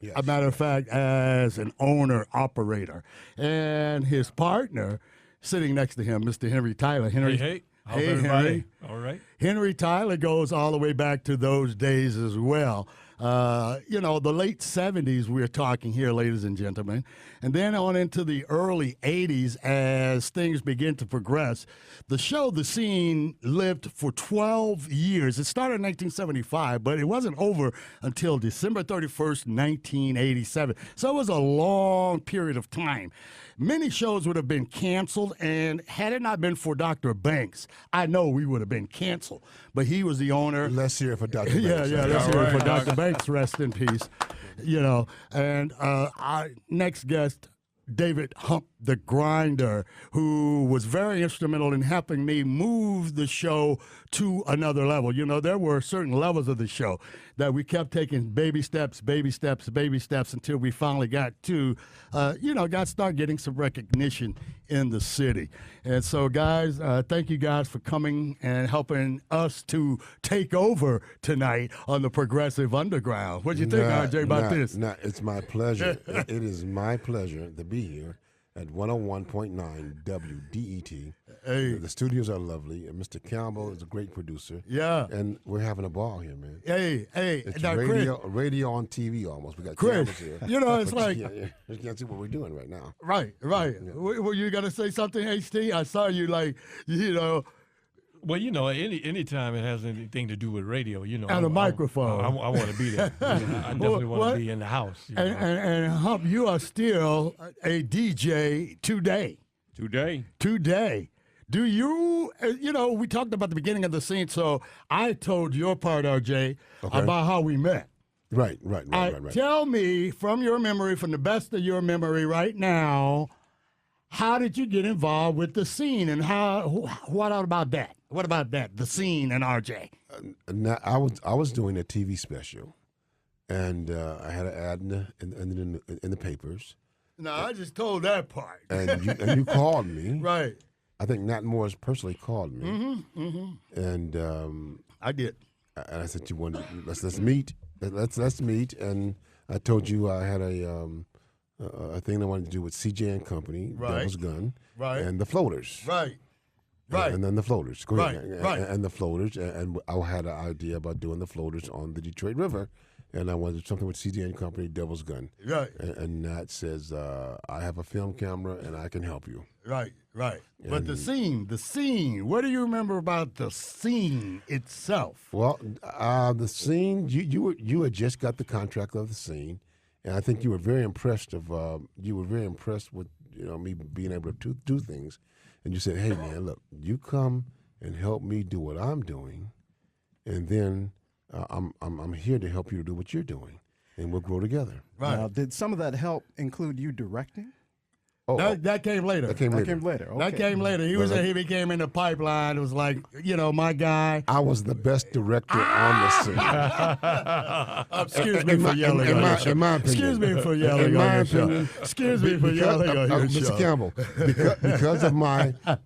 Yes. A matter of fact, as an owner-operator. And his partner sitting next to him, Mr. Henry Tyler. Henry, Hey. How's hey, everybody? Henry. All right. Henry Tyler goes all the way back to those days as well. The late 70s we're talking here, ladies and gentlemen, and then on into the early 80s as things begin to progress. The show, The Scene, lived for 12 years. It started in 1975, but it wasn't over until December 31st, 1987. So it was a long period of time. Many shows would have been canceled, and had it not been for Dr. Banks, I know we would have been canceled. But he was the owner. Let's hear it for Dr. Banks. Let's hear it for Dr. Banks. Rest in peace. And our next guest, David Hump the Grinder, who was very instrumental in helping me move the show to another level. There were certain levels of the show that we kept taking baby steps until we finally got to, start getting some recognition in the city. And so, guys, thank you guys for coming and helping us to take over tonight on the Progressive Underground. What do you think, RJ, about this? It's my pleasure. It is my pleasure to be here at 101.9 WDET. Hey. The studios are lovely, and Mr. Campbell is a great producer. Yeah. And we're having a ball here, man. Hey. It's now, radio on TV almost. We got Chris, cameras here. It's But like... You can't see what we're doing right now. Right. Yeah. Were you going to say something, HT? I saw you Well, any time it has anything to do with radio, And a microphone. I want to be there. I definitely want to be in the house. And Hump, you are still a DJ today. Today. Do you, we talked about the beginning of the scene, so I told your part, RJ, about how we met. Right. Tell me, from your memory, from the best of your memory right now, how did you get involved with the scene, and what about that? What about that, the scene and RJ? I was doing a TV special, and I had an ad in the papers. No, I just told that part. And you called me. Right. I think Nat Morris personally called me, and I did. And I said, "You want to let's meet? Let's meet." And I told you I had a thing I wanted to do with CJ and Company, Devil's Gun, and the Floaters, right. And then the Floaters, go ahead, Right. and the Floaters, and I had an idea about doing the Floaters on the Detroit River, and I wanted something with CJ and Company, Devil's Gun, right. And Nat says, "I have a film camera and I can help you." Right. But the scene. What do you remember about the scene itself? Well, the scene. You had just got the contract of the scene, and I think you were very impressed with me being able to do things, and you said, "Hey man, look, you come and help me do what I'm doing, and then I'm here to help you to do what you're doing, and we'll grow together." Right. Now, did some of that help include you directing? That came later. That came later. Okay. That came later. He became in the pipeline. It was like, my guy. I was the best director on the scene. Excuse me for yelling on your show. In my opinion. Excuse me for yelling on your show. Excuse me for yelling on your show. Mr. Campbell,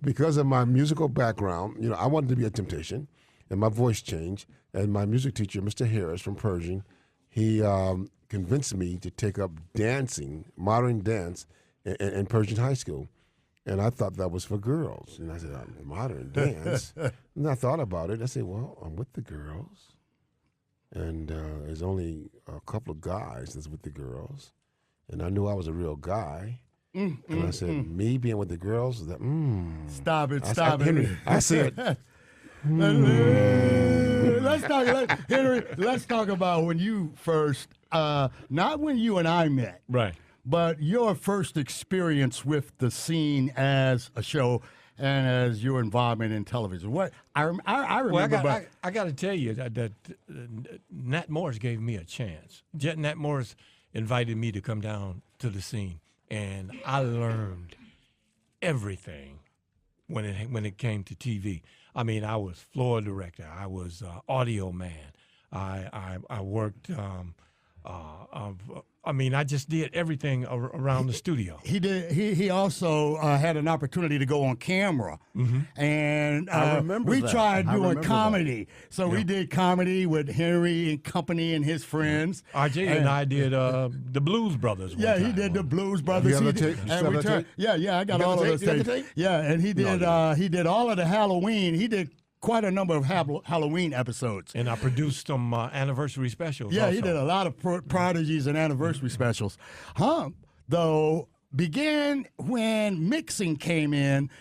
because of my musical background, I wanted to be a Temptation, and my voice changed. And my music teacher, Mr. Harris from Pershing, he convinced me to take up dancing, modern dance, in Pershing High School. And I thought that was for girls. And I said, modern dance? And I thought about it. I said, well, I'm with the girls. And there's only a couple of guys that's with the girls. And I knew I was a real guy. And I said, me being with the girls, Stop it. Henry, I said, Let's talk about when you first, not when you and I met. Right. But your first experience with the scene as a show and as your involvement in television. What I remember. Well, I got to tell you that Nat Morris gave me a chance. Nat Morris invited me to come down to the scene, and I learned everything when it came to TV. I mean, I was floor director. I was audio man. I worked. I just did everything around the studio. He did. He also had an opportunity to go on camera, and I remember we that. tried I doing remember comedy. So we did comedy with Henry and Company and his friends. RJ and I did the Blues Brothers. Yeah, he did the Blues Brothers. You have the tape? Yeah, I got all of those tapes. Yeah, and he did all of the Halloween. He did quite a number of Halloween episodes. And I produced some anniversary specials. Yeah, also. he did a lot of prodigies and anniversary specials. Hump, though, began when mixing came in.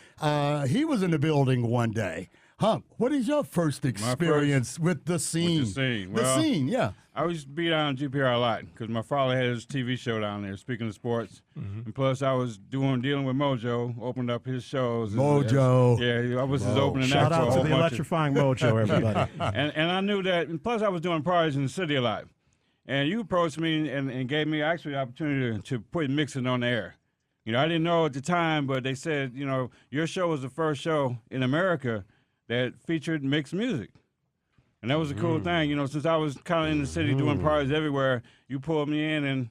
He was in the building one day. Hump, what is your first experience with the scene? With the scene. The Well, scene, yeah. I used to be down GPR a lot because my father had his TV show down there, speaking of sports. And plus, I was dealing with Mojo, opened up his shows. Mojo. I was his opening Shout act for a out to whole the bunch electrifying Mojo, everybody. and I knew that, and plus I was doing parties in the city a lot. And you approached me and gave me actually the opportunity to put mixing on the air. I didn't know at the time, but they said, your show was the first show in America that featured mixed music. And that was a cool thing. Since I was kind of in the city doing parties everywhere, you pulled me in and,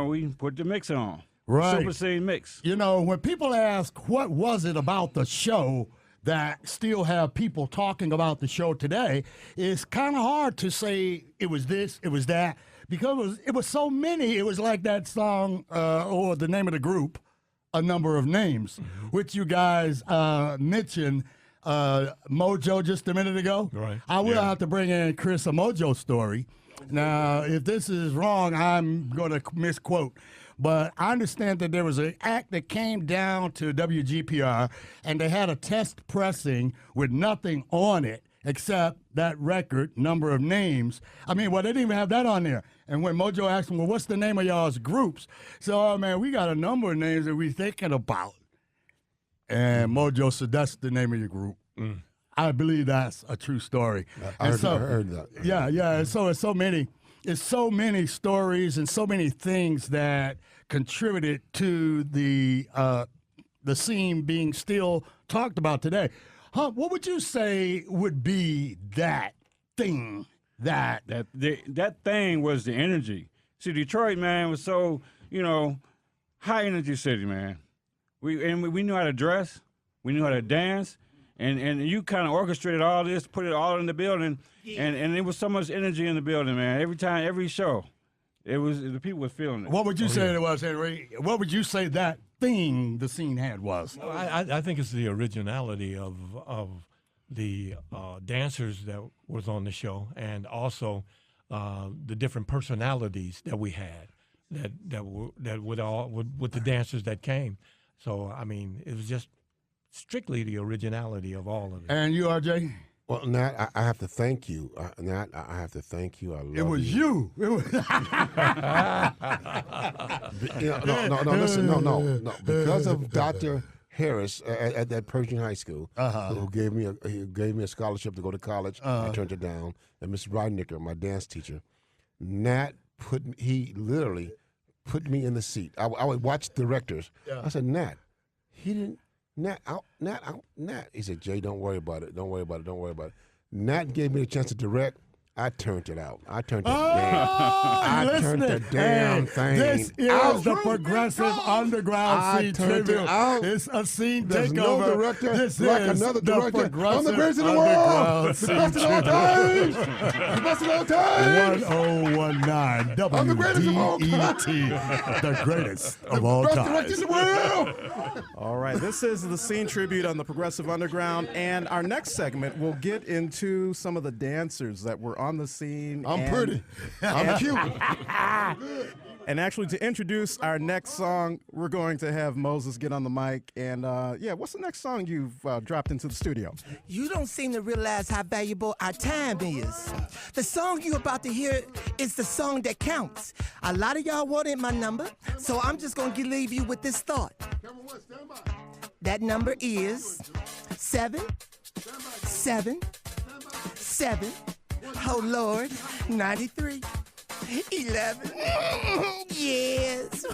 we put the mix on. Right. Super Scene Mix. When people ask what was it about the show that still have people talking about the show today, it's kind of hard to say it was this, it was that, because it was so many. It was like that song or the name of the group, A Number of Names, which you guys mentioned Mojo just a minute ago. Right. I will have to bring in Chris a Mojo story. Now, if this is wrong, I'm going to misquote. But I understand that there was an act that came down to WGPR, and they had a test pressing with nothing on it except that record, Number of Names. They didn't even have that on there. And when Mojo asked him, well, what's the name of y'all's groups? So, we got a number of names that we're thinking about. And Mojo said, that's the name of your group. I believe that's a true story. I heard that. Yeah. And so it's so many stories and so many things that contributed to the scene being still talked about today. Hump, what would you say would be that thing? That thing was the energy. See, Detroit, man, was so, high energy city, man. We knew how to dress. We knew how to dance. And you kind of orchestrated all this, put it all in the building, and there was so much energy in the building, man. Every time, every show, the people were feeling it. What would you say it was, Henry? What would you say that thing the scene had was? I think it's the originality of the dancers that was on the show, and also the different personalities that we had with the dancers that came. So I mean, it was just strictly the originality of all of it. And you, RJ? Well, Nat, I have to thank you. Nat, I have to thank you. I love you. It was you. It was no, listen, no. Because of Dr. Harris at that Pershing High School, who gave me a scholarship to go to college. I turned it down. And Miss Rodnicker, my dance teacher, Nat he literally put me in the seat. I would watch directors. Yeah. I said, Nat, he didn't. Nat. He said, Jay, don't worry about it. Don't worry about it. Nat gave me the chance to direct. I turned it out. I turned the damn thing This is out. the Progressive Underground Scene Tribute. It's a scene There's takeover. no director This like is another the director. Progressive I'm the greatest in the world. The best of all times. The best of all times. 1019 I'm the greatest of all WDET. The greatest of all Best times. director in the world. All right, this is the Scene Tribute on the Progressive Underground, and our next segment will get into some of the dancers that were on the scene. I'm pretty. I'm cute. And actually, to introduce our next song, we're going to have Moses get on the mic. And what's the next song you've dropped into the studio? You don't seem to realize how valuable our time is. The song you're about to hear is the song that counts. A lot of y'all wanted my number, so I'm just going to leave you with this thought. That number is 777. Oh, Lord, 93. 11. Yes.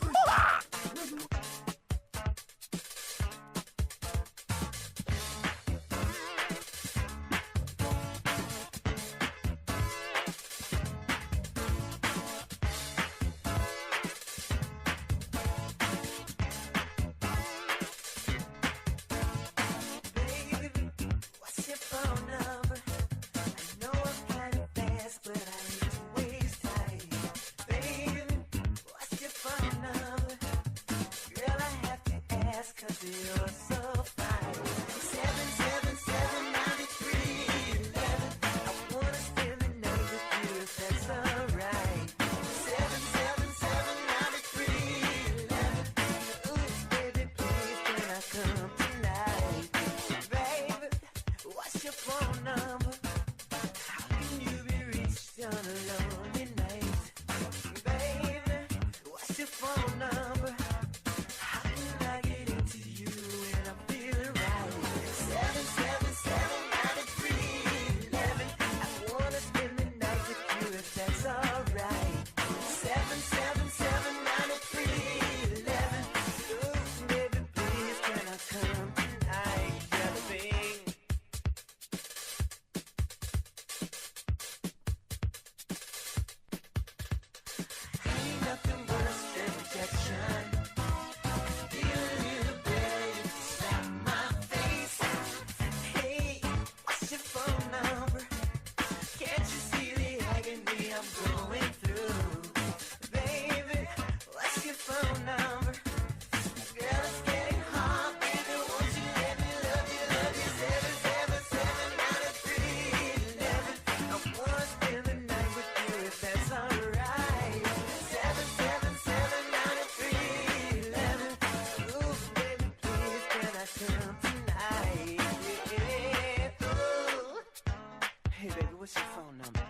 What's your phone number?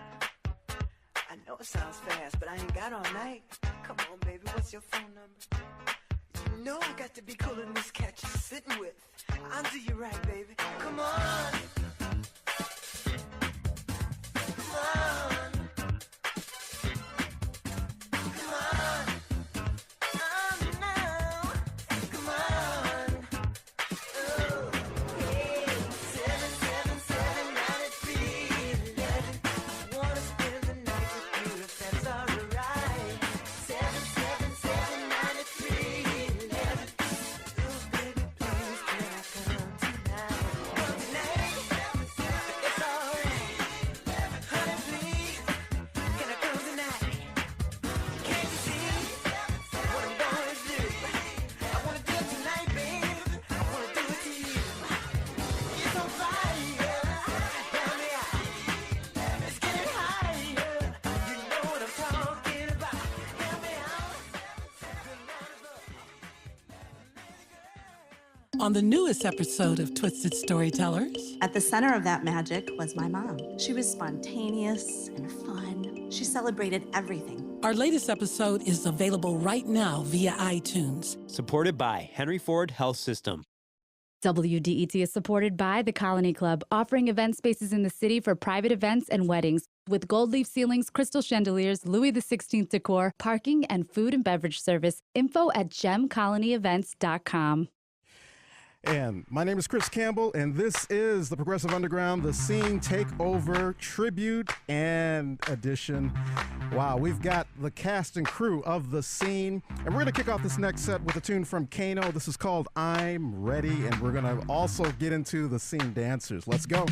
I know it sounds fast, but I ain't got all night. Come on, baby, what's your phone number? You know I got to be cooler than this cat you're sitting with. I'll do you right, baby. Come on. Come on. Come on. Oh, no. Come on. Oh, hey. 777-9311. I wanna spend the night with you if that's alright. 777-9311. Oh, baby, please, can I come tonight? on the newest episode of Twisted Storytellers. At the center of that magic was my mom. She was spontaneous and fun. She celebrated everything. Our latest episode is available right now via iTunes. Supported by Henry Ford Health System. WDET is supported by the Colony Club, offering event spaces in the city for private events and weddings with gold leaf ceilings, crystal chandeliers, Louis XVI decor, parking, and food and beverage service. Info at gemcolonyevents.com. And my name is Chris Campbell, and this is the Progressive Underground, the SCENE Takeover Tribute and Edition. Wow, we've got the cast and crew of the SCENE, and we're going to kick off this next set with a tune from Kano. This is called I'm Ready, and we're going to also get into the SCENE dancers. Let's go.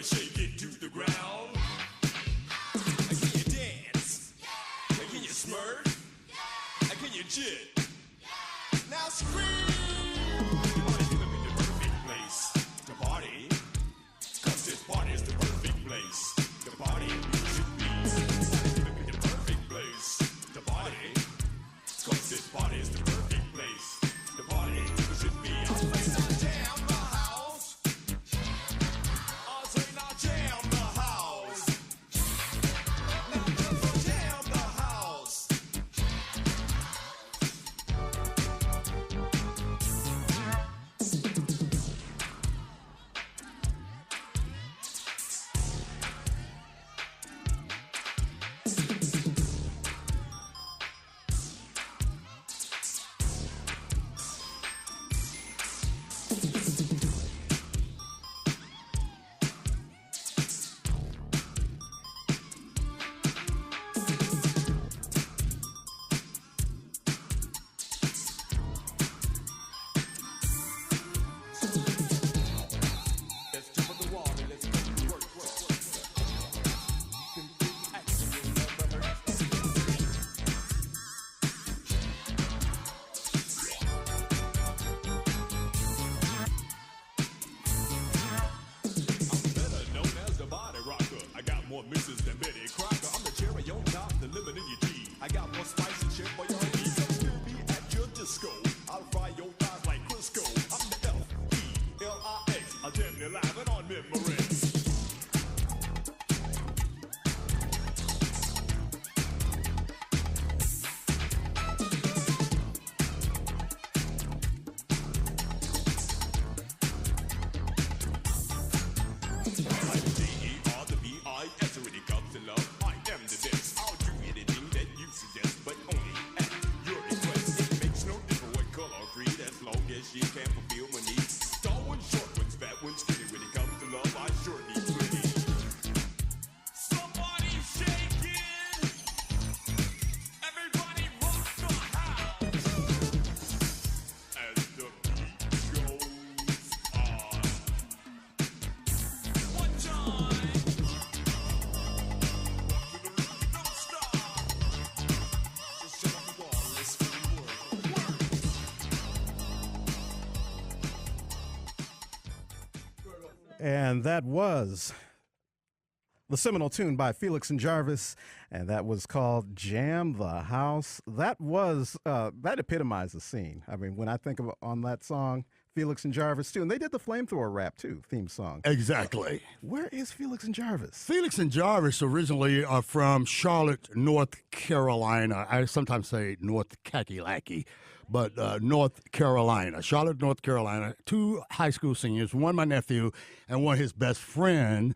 shake it to the ground? Can you dance? Can you smirk? Can you jig? Now scream! You wanna get up in the perfect place to party? 'Cause this party is the perfect place to party. You should be. You wanna get up in the perfect place to party? 'Cause this party is the perfect place to party. You should be. I'll say now jam the house. I'll say now jam the house. Now just jam the house. Let's jump on the wall and let's go to work. Action you'll never hurt. I'm better known as the body rocker. I got more misses than Betty Crocker. I'm the cherry on top, the lemon in your tea. I got more spice and shit for your tea. Come still be at your disco. I'll fry your thighs like Crisco. I'm the F-E-L-I-X. I'll jam you live and on memory. D-E-R-the-B-I-S. When it comes to love, I am the best. I'll do anything that you suggest, but only at your request. It makes no difference what color or creed, as long as you can fulfill my needs. Tall ones, short ones, fat ones, skinny. When it comes to love, I sure need pretty. Somebody shake it. Everybody rock the house. As the beat goes on. One time. Don't stop. Just jump on the wall. Let's go to work. And that was the seminal tune by Felix and Jarvis, and that was called Jam the House. That was, that epitomized the scene. I mean, when I think of on that song, Felix and Jarvis too, and they did the flamethrower rap too, theme song. Exactly. Where is Felix and Jarvis? Felix and Jarvis originally are from Charlotte, North Carolina. I sometimes say North Kakalaki, but North Carolina. Charlotte, North Carolina. Two high school seniors, one my nephew and one his best friend,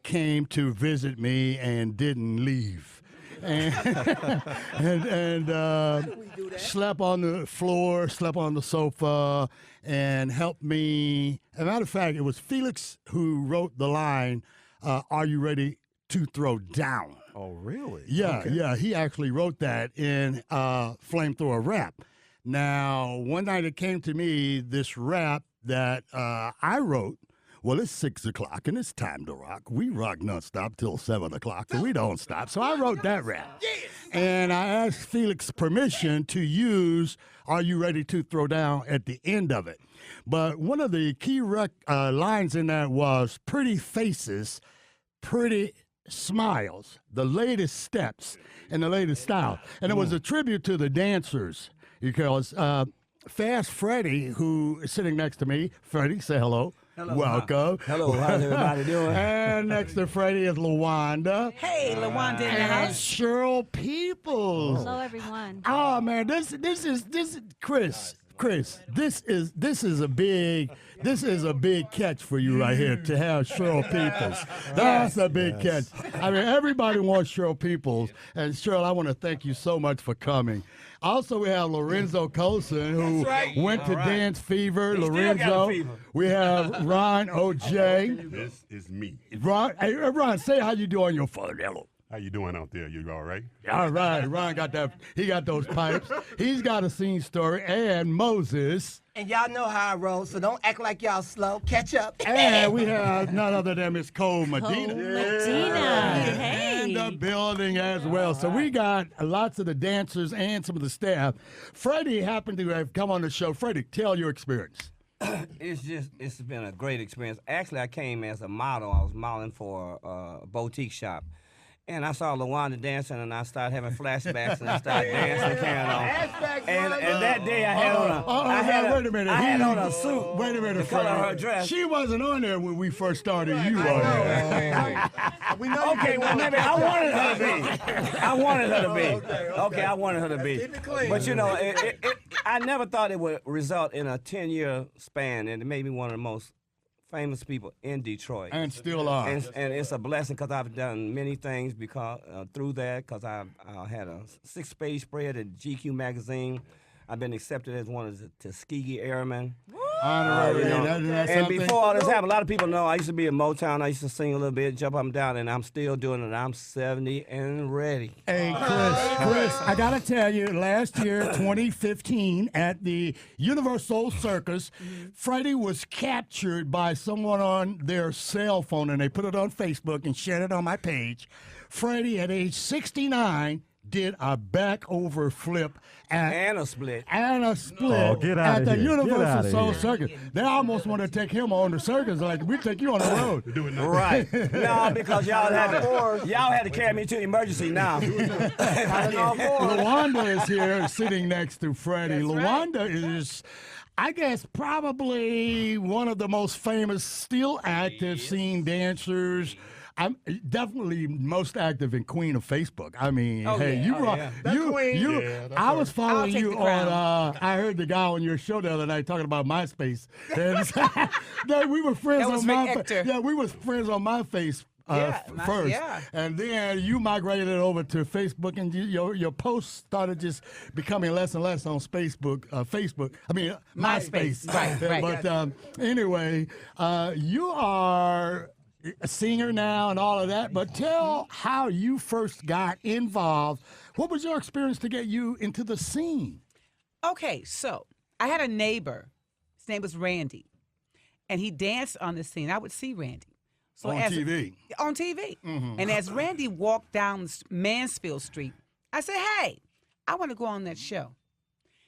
came to visit me and didn't leave. And, slept on the floor, slept on the sofa, and helped me. As a matter of fact, it was Felix who wrote the line, "Are you ready to throw down?" Oh, really? Yeah, Okay. yeah. He actually wrote that in Flamethrower Rap. Now, one night it came to me, this rap that I wrote. Well, it's 6 o'clock and it's time to rock. We rock nonstop till 7 o'clock, and we don't stop. So I wrote that rap. And I asked Felix permission to use "Are You Ready to Throw Down" at the end of it. But one of the key lines in that was "Pretty faces, pretty smiles, the latest steps and the latest style." And it was a tribute to the dancers because Fast Freddy, who is sitting next to me, Freddy, say hello. Hello. Welcome. Hello. How's everybody doing? And next to Freddy is Lawanda. Hey, Lawanda in the And house. Cheryl Peoples. Hello, everyone. Oh man, this is Chris. This is a big catch for you right here to have Cheryl Peoples. That's a big catch. I mean, everybody wants Cheryl Peoples, and Cheryl, I want to thank you so much for coming. Also, we have Lorenzo Colston, who went to Dance Fever. Lorenzo. We have Ron O.J. This is me. Ron, hey, Ron, say how you do on your phone. Hello. How you doing out there? You all right? All right, Ron got that. He got those pipes. He's got a scene story, and Moses. And y'all know how I roll, so don't act like y'all slow. Catch up. And we have none other than Miss Cole Medina. Hey. In the building as well. So we got lots of the dancers and some of the staff. Freddie happened to have come on the show. Freddie, tell your experience. It's been a great experience. Actually, I came as a model. I was modeling for a boutique shop. And I saw Lawanda dancing, and I started having flashbacks, and I started dancing, carrying on. And that day, I had on a suit. Wait a minute, the color of her dress. She wasn't on there when we first started. You were there. We know Okay, well, maybe I wanted her to be. I wanted her to be. Okay, I wanted her to be. But, you know, I never thought it would result in a 10-year span, and it made me one of the most famous people in Detroit. And still are. And it's a blessing because I've done many things because through that, because I had a 6-page spread at GQ magazine. I've been accepted as one of the Tuskegee Airmen. Honorary. And before all this happened, a lot of people know I used to be in Motown. I used to sing a little bit, jump up and down, and I'm still doing it. I'm 70 and ready. Hey, Chris, I got to tell you, last year, 2015, at the Universal Circus, Freddie was captured by someone on their cell phone, and they put it on Facebook and shared it on my page. Freddie, at age 69, did a back-over flip and a split at the Universal Soul Circus. They almost want to take him on the circus, like we take you on the road. Right? No, because y'all had to carry me to emergency now. Lawanda is here, sitting next to Freddie. Lawanda is, I guess, probably one of the most famous, still active scene dancers. I'm definitely most active in Queen of Facebook. I mean, I was following you on. I heard the guy on your show the other night talking about MySpace. And we were friends on my. Yeah, we were friends on my face. First, and then you migrated over to Facebook, and your posts started just becoming less and less on Facebook. MySpace. Right. But anyway, you are a singer now and all of that, but tell how you first got involved. What was your experience to get you into the scene? Okay, so I had a neighbor. His name was Randy, and he danced on the scene. I would see Randy. So on TV. On TV. Mm-hmm. And as Randy walked down Mansfield Street, I said, hey, I want to go on that show.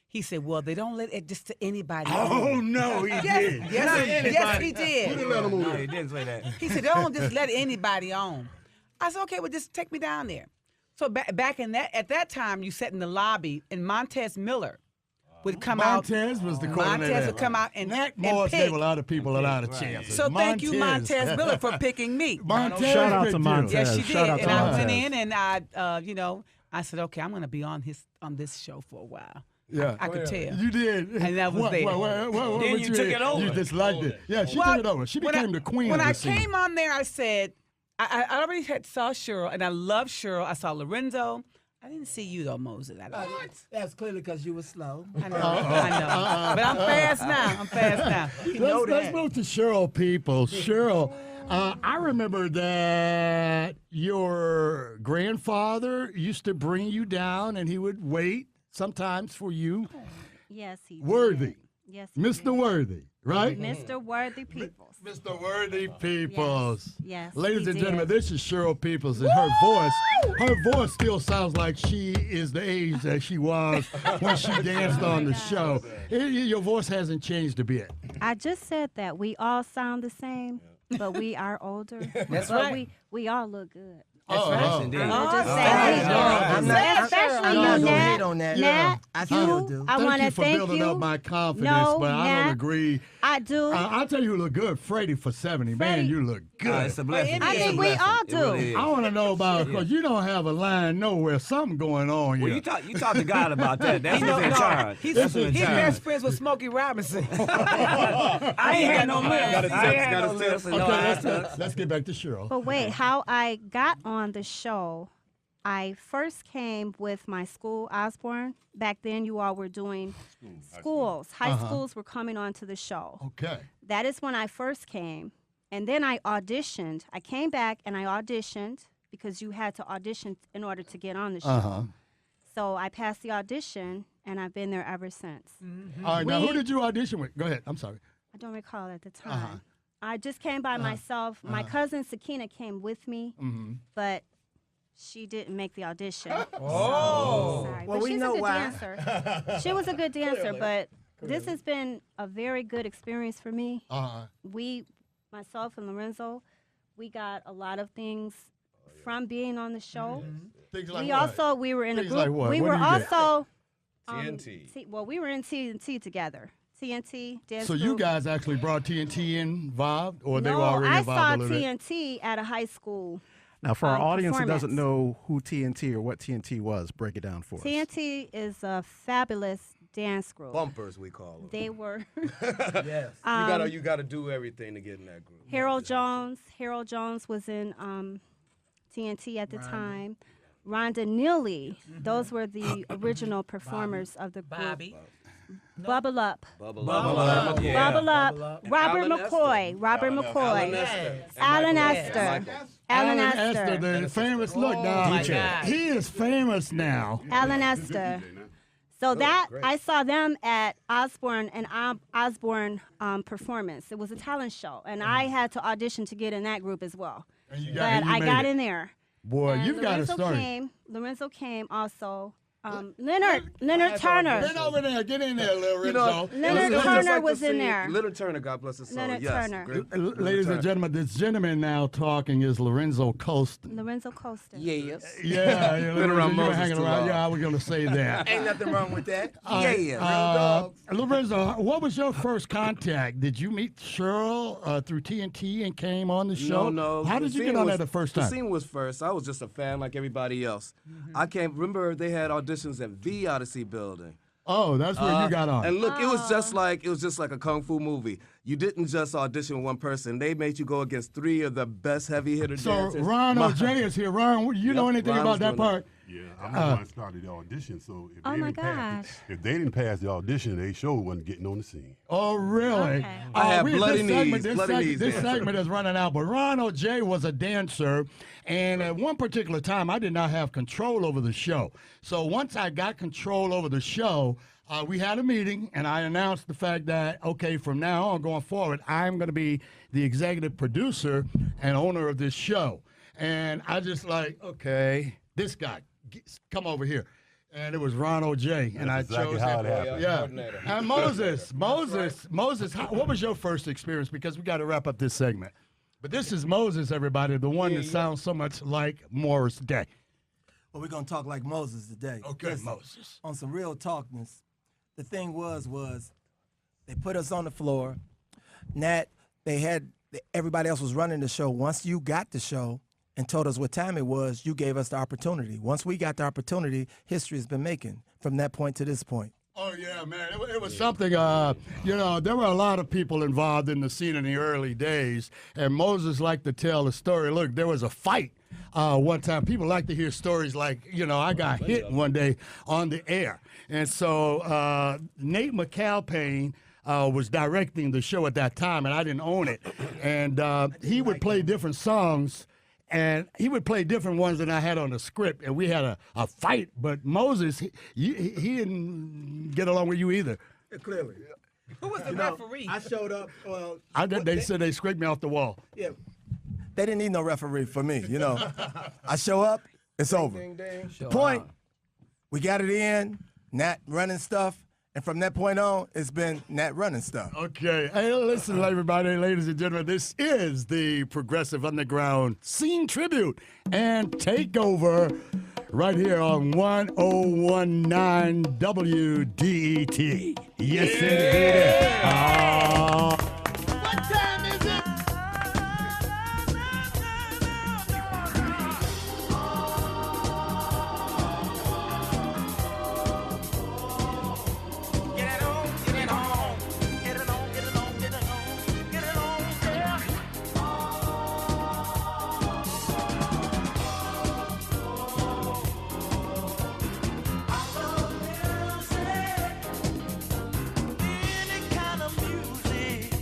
He said, well, they don't let it just to anybody. Oh, no, he did. Yes, he did. He didn't let him on. No, he didn't say that. He said, don't just let anybody on. I said, okay, well, just take me down there. So back in at that time, you sat in the lobby, and Montez Miller would come out. Montez was the coordinator. Montez would come out and Nat Morris gave a lot of people a lot of chances. So thank you, Montez Miller, for picking me. Shout out to Montez. Yes, she did. Shout out to I Montez. went in and I said, okay, I'm going to be on this show for a while. Yeah, I could tell. You did. And that was there. Then you took it over. You disliked it. Yeah, she took it over. She became the queen of the scene. When I came on there, I said, I already saw Cheryl, and I love Cheryl. I saw Lorenzo. I didn't see you, though, Moses. That's clearly because you were slow. I know. But I'm fast now. Let's move to Cheryl Peoples. Cheryl, I remember that your grandfather used to bring you down, and he would wait sometimes for you. Yes, he Worthy. did. Yes, Mr. Worthy, right? Mr. Worthy Peoples. Mr. Worthy Peoples. Yes. Ladies he and did. gentlemen, this is Cheryl Peoples, and her voice still sounds like she is the age that she was when she danced on the show. Your voice hasn't changed a bit. I just said that we all sound the same, but we are older. That's but right. We all look good. That's right. Indeed. I'm not gonna hate on that. Nat, I still do. I want to Thank you for building up my confidence, but I don't agree. I do. I'll tell you who look good. Freddie for 70. Man, you look good. It's a blessing. I think we all do. Really I want to know about, because you don't have a line nowhere. Something going on here. Well, you talk to God about that. That's who's in charge. He's best friends with Smokey Robinson. I ain't had no list. Okay, let's get back to Cheryl. But wait, how I got on the show, I first came with my school, Osborne. Back then, you all were doing schools. High schools were coming onto the show. Okay. That is when I first came. And then I auditioned. I came back and I auditioned because you had to audition in order to get on the show. So I passed the audition, and I've been there ever since. All right, now who did you audition with? Go ahead. I'm sorry. I don't recall at the time. I just came by myself. My cousin Sakina came with me, but she didn't make the audition. Oh. Sorry. Well, but we she's know a good why. dancer. She was a good dancer, but this has been a very good experience for me. Myself and Lorenzo, we got a lot of things from being on the show. Things like We were in a Things group. like what? We What were do you get? also TNT. we were in TNT together. TNT dance So you group. guys actually brought TNT involved, or they were No, already I involved saw a little bit? TNT at a high school. Now, for our audience that doesn't performance. know who TNT or what TNT was, break it down for us. TNT is a fabulous dance group. Bumpers, we call them. They were. Yes. You gotta do everything to get in that group. Harold Jones was in TNT at the time. Rhonda Neely. Those were the original performers of the group. Bobby. Bubble Up. Bubble Up. Yeah. Bubble Up. Robert Alan McCoy. Esther. Robert McCoy. Alan Esther. Alan And Esther. Michael. Alan Esther, Esther. the famous look now. my God. He is famous now. Alan Esther. So that I saw them at Osborne and Osborne performance. It was a talent show, and I had to audition to get in that group as well. And you But and you I made got it. in there. Boy, And you've got a story. Lorenzo came also. Leonard Turner. Get over there. Get in there, Lorenzo. Leonard Turner was in there. Leonard Turner, God bless his soul. Leonard Yes. Turner. Great. Ladies and gentlemen, this gentleman now talking is Lorenzo Colston. Lorenzo Colston. Yes. Yeah, Been around you were Moses hanging too around. long. Yeah, I was going to say that. Ain't nothing wrong with that. Lorenzo, what was your first contact? Did you meet Cheryl through TNT and came on the show? No. How did you get on that the first time? The scene was first. I was just a fan like everybody else. I can't remember they had auditions at the Odyssey Building. Oh, that's where you got on. And look, it was just like a kung fu movie. You didn't just audition with one person. They made you go against three of the best heavy hitter So dancers. Ron O'J is here. Ron, you know anything Ron about was that doing part? Yeah, I'm the one that started the audition. So if Oh they my didn't pass, gosh. if they didn't pass the audition, they sure wasn't getting on the scene. Oh, really? Okay. I have bloody this segment, knees, This, bloody knees this dancer. segment is running out, but Ron O'J was a dancer, and at one particular time, I did not have control over the show. So once I got control over the show, we had a meeting, and I announced the fact that, okay, from now on going forward, I'm going to be the executive producer and owner of this show. And I just like, okay, this guy, come over here. And it was Ron O'J, and I exactly chose how him. it happened. Yeah. And Moses, what was your first experience? Because we got to wrap up this segment. But this is Moses, everybody, the one that sounds so much like Morris Day. Well, we're going to talk like Moses today. Okay, Listen, Moses. On some real talkness, the thing was they put us on the floor. Nat, everybody else was running the show. Once you got the show and told us what time it was, you gave us the opportunity. Once we got the opportunity, history has been making from that point to this point. Oh, yeah, man. It was something, there were a lot of people involved in the scene in the early days, and Moses liked to tell the story. Look, there was a fight one time. People like to hear stories like, I got hit one day on the air. And so Nate McAlpine was directing the show at that time, and I didn't own it. And he would play different songs, and he would play different ones than I had on the script, and we had a fight. But Moses, he didn't get along with you either. Yeah, clearly. Who was the referee? I showed up. Well, They said they scraped me off the wall. Yeah, they didn't need no referee for me. I show up, it's over. The point, we got it in. Nat running stuff. And from that point on, it's been Nat running stuff. Okay. Hey, listen, everybody, ladies and gentlemen, this is the Progressive Underground Scene Tribute and Takeover right here on 1019 WDET. Yes, indeed. What time is it? Any kind of music.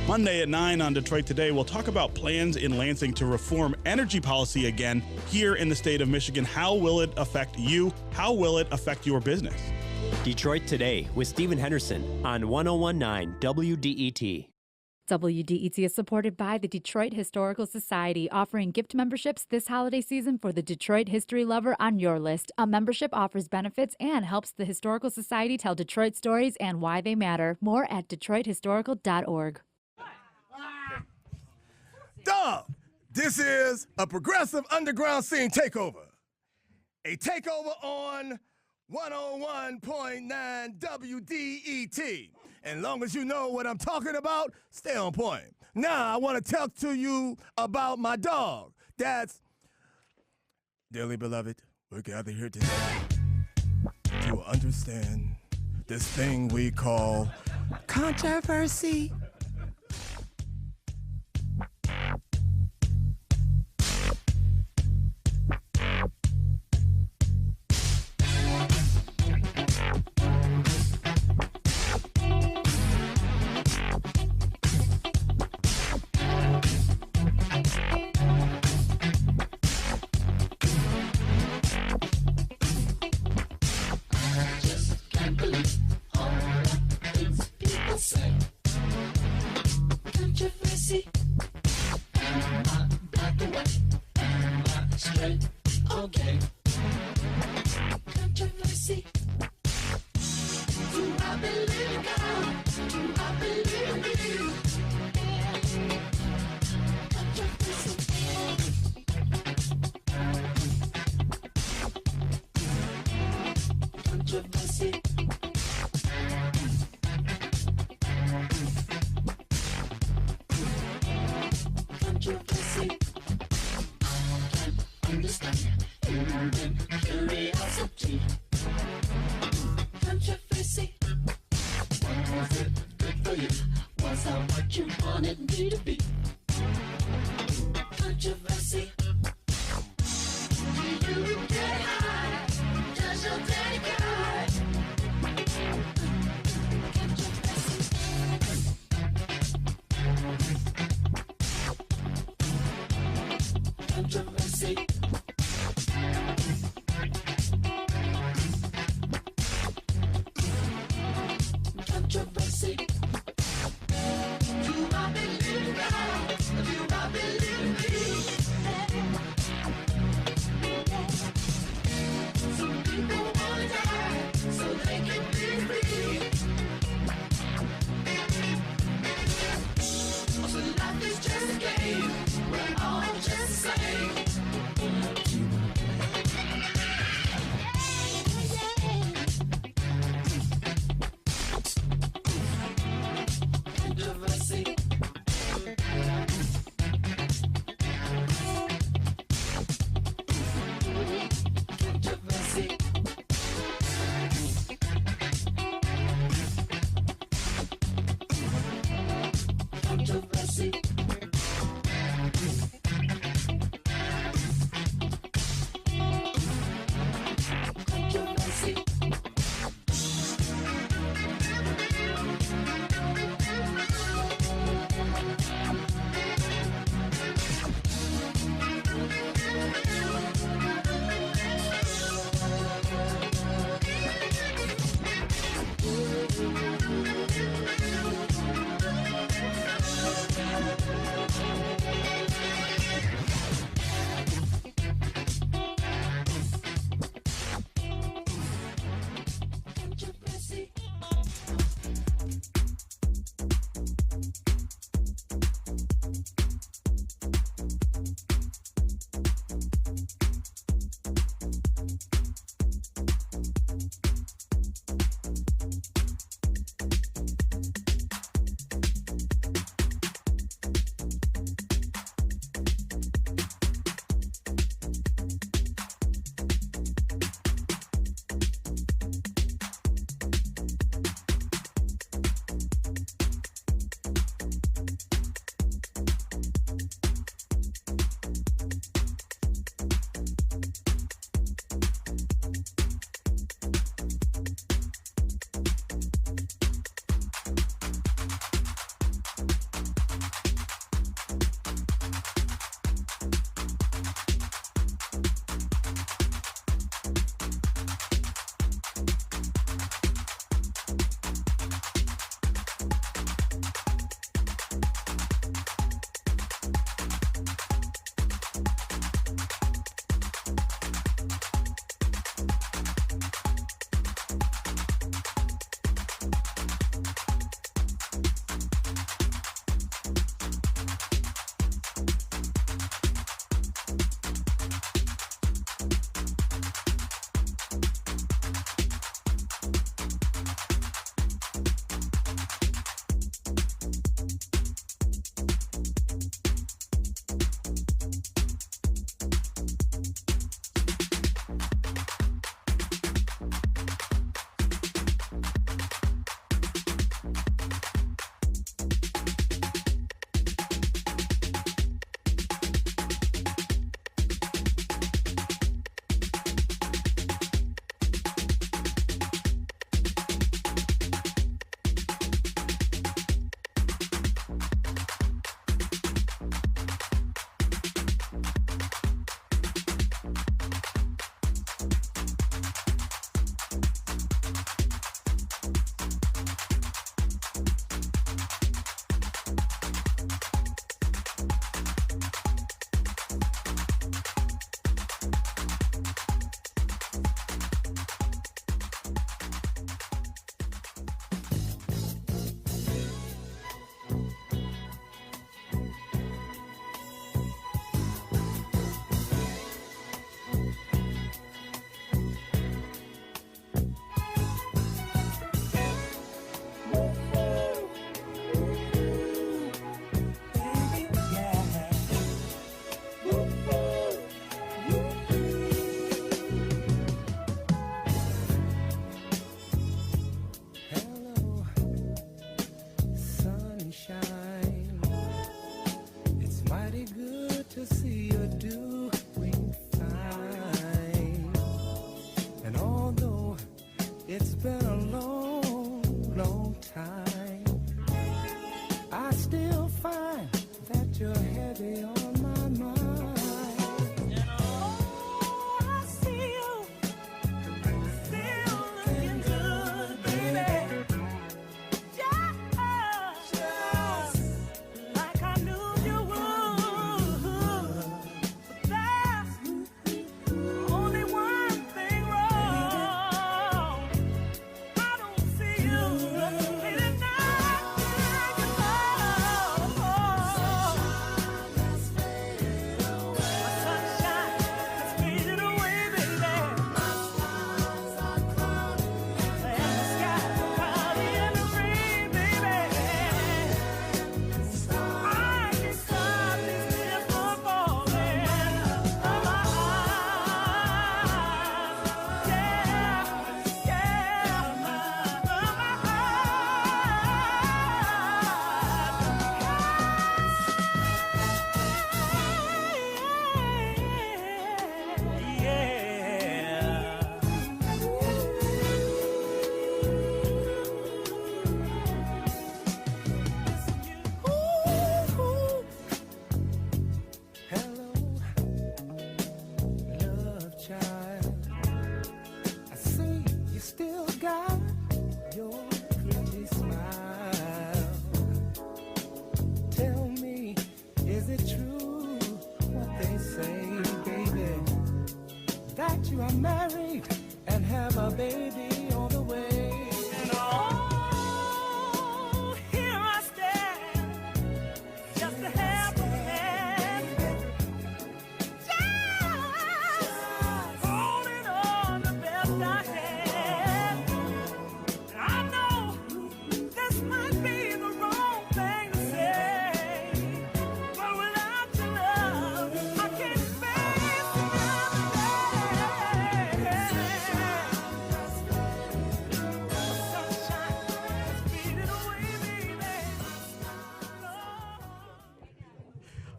Monday at 9 on Detroit Today, we'll talk about plans in Lansing to reform energy policy again here in the state of Michigan. How will it affect you? How will it affect your business? Detroit Today with Stephen Henderson on 1019 WDET. WDET is supported by the Detroit Historical Society, offering gift memberships this holiday season for the Detroit history lover on your list. A membership offers benefits and helps the Historical Society tell Detroit stories and why they matter. More at detroithistorical.org. Dog, this is a progressive underground scene takeover. A takeover on 101.9 WDET. And long as you know what I'm talking about, stay on point. Now, I want to talk to you about my dog. That's, dearly beloved, we're gathered here today to understand this thing we call controversy.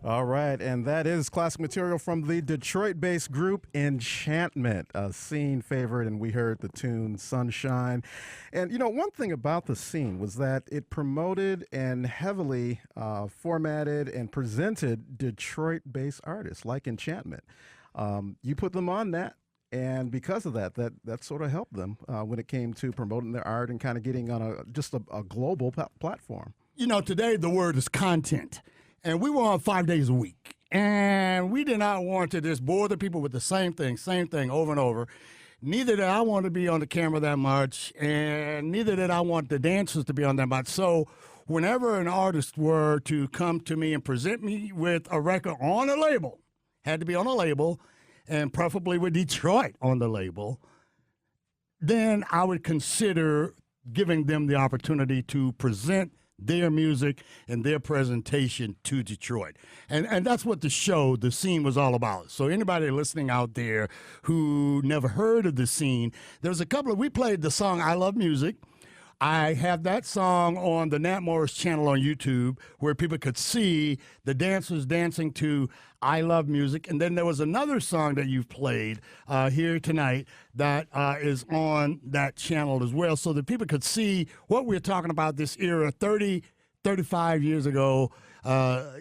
All right, and that is classic material from the Detroit-based group Enchantment, a Scene favorite, and we heard the tune Sunshine. And, you know, one thing about the Scene was that it promoted and heavily formatted and presented Detroit-based artists like Enchantment. You put them on that, and because of that sort of helped them when it came to promoting their art and kind of getting on just a global platform. You know, today the word is content. And we were on 5 days a week. And we did not want to just bore the people with the same thing over and over. Neither did I want to be on the camera that much, and neither did I want the dancers to be on that much. So whenever an artist were to come to me and present me with a record on a label, had to be on a label, and preferably with Detroit on the label, then I would consider giving them the opportunity to present their music and their presentation to Detroit. And that's what the show, The Scene, was all about. So anybody listening out there who never heard of The Scene, there's a couple we played the song I Love Music. I have that song on the Nat Morris channel on YouTube where people could see the dancers dancing to I Love Music. And then there was another song that you've played here tonight that is on that channel as well, so that people could see what we're talking about this era 35 years ago.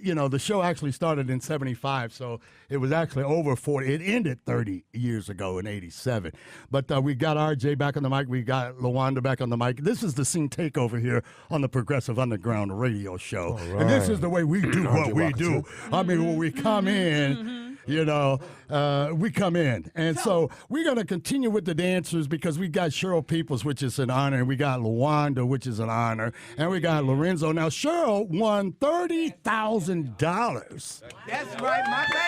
You know, the show actually started in 75, so it was actually over 40. It ended 30 years ago in 87. But we got RJ back on the mic. We got Lawanda back on the mic. This is the Scene Takeover here on the Progressive Underground Radio Show. Right. And this is the way we do what we do. I mean, when we come in, you know, we come in. And so we're going to continue with the dancers because we got Cheryl Peoples, which is an honor, and we got Lawanda, which is an honor, and we got Lorenzo. Now, Cheryl won $30,000. That's right, my baby.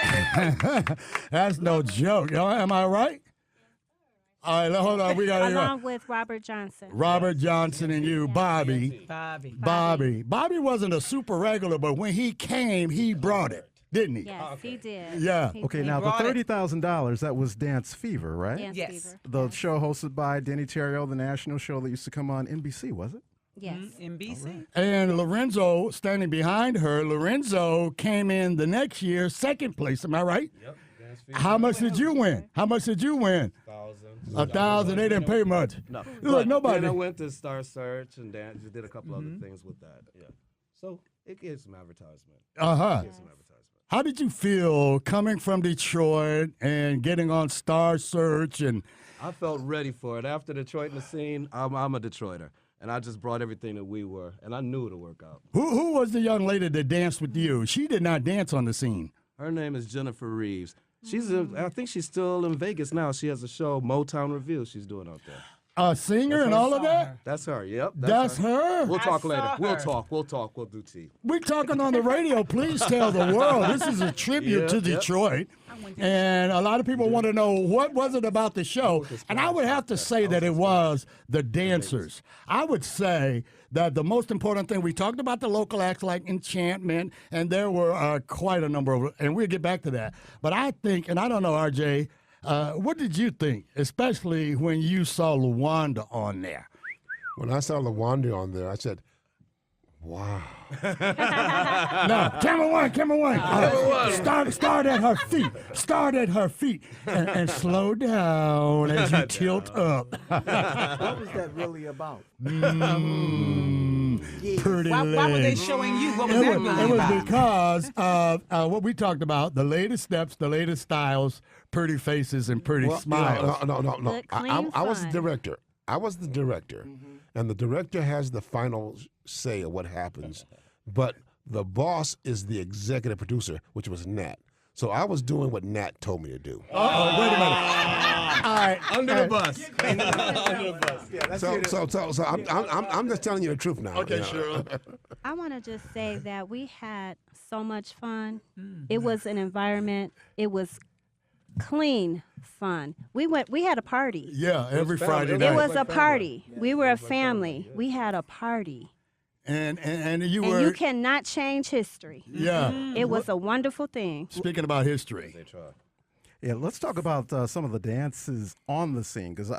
That's no joke. Am I right? All right, hold on. We got along with Robert Johnson. Robert Johnson and you, Bobby. Bobby wasn't a super regular, but when he came, he brought it, didn't he? Yes, he did. Yeah. Okay, now the $30,000, that was Dance Fever, right? Dance Fever. The show hosted by Denny Terrio, the national show that used to come on NBC, was it? Yes. NBC. And Lorenzo, standing behind her, Lorenzo came in the next year, second place. Am I right? Yep. How much did you win? How much did you win? $1,000. They didn't pay much. No. Look, nobody. Then I went to Star Search and did a couple other things with that. Yeah. So it gives some advertisement. How did you feel coming from Detroit and getting on Star Search? And I felt ready for it. After Detroit and The Scene, I'm a Detroiter. And I just brought everything that we were, and I knew it would work out. Who was the young lady that danced with you? She did not dance on The Scene. Her name is Jennifer Reeves. I think she's still in Vegas now. She has a show, Motown Review, she's doing out there. A singer and all of that? That's her, yep. That's her? We'll talk later. We'll talk. We'll do tea. We're talking on the radio. Please tell the world. This is a tribute to Detroit. And a lot of people want to know, what was it about the show? And I would have to say that it was the dancers. I would say that the most important thing, we talked about the local acts like Enchantment, and there were quite a number of, and we'll get back to that. But I think, and I don't know, RJ, what did you think, especially when you saw Lawanda on there? When I saw Lawanda on there, I said, wow. No, camera one. Start at her feet. Start at her feet. And slow down as you tilt up. What was that really about? Pretty Why were they showing you? What was that really It was about? because of what we talked about, the latest steps, the latest styles, pretty faces, and pretty smiles. No. I was the director. And the director has the final say of what happens. But the boss is the executive producer, which was Nat. So I was doing what Nat told me to do. Oh, wait a minute. All right. Under the bus. So I'm just telling you the truth now. Okay, sure. I want to just say that we had so much fun. It was an environment. It was clean fun. We had a party. Yeah, every Friday night. It was a party. We were a family. We had a party. And you And were. you cannot change history. Yeah. It was a wonderful thing. Speaking about history. Yeah, let's talk about some of the dances on the scene, because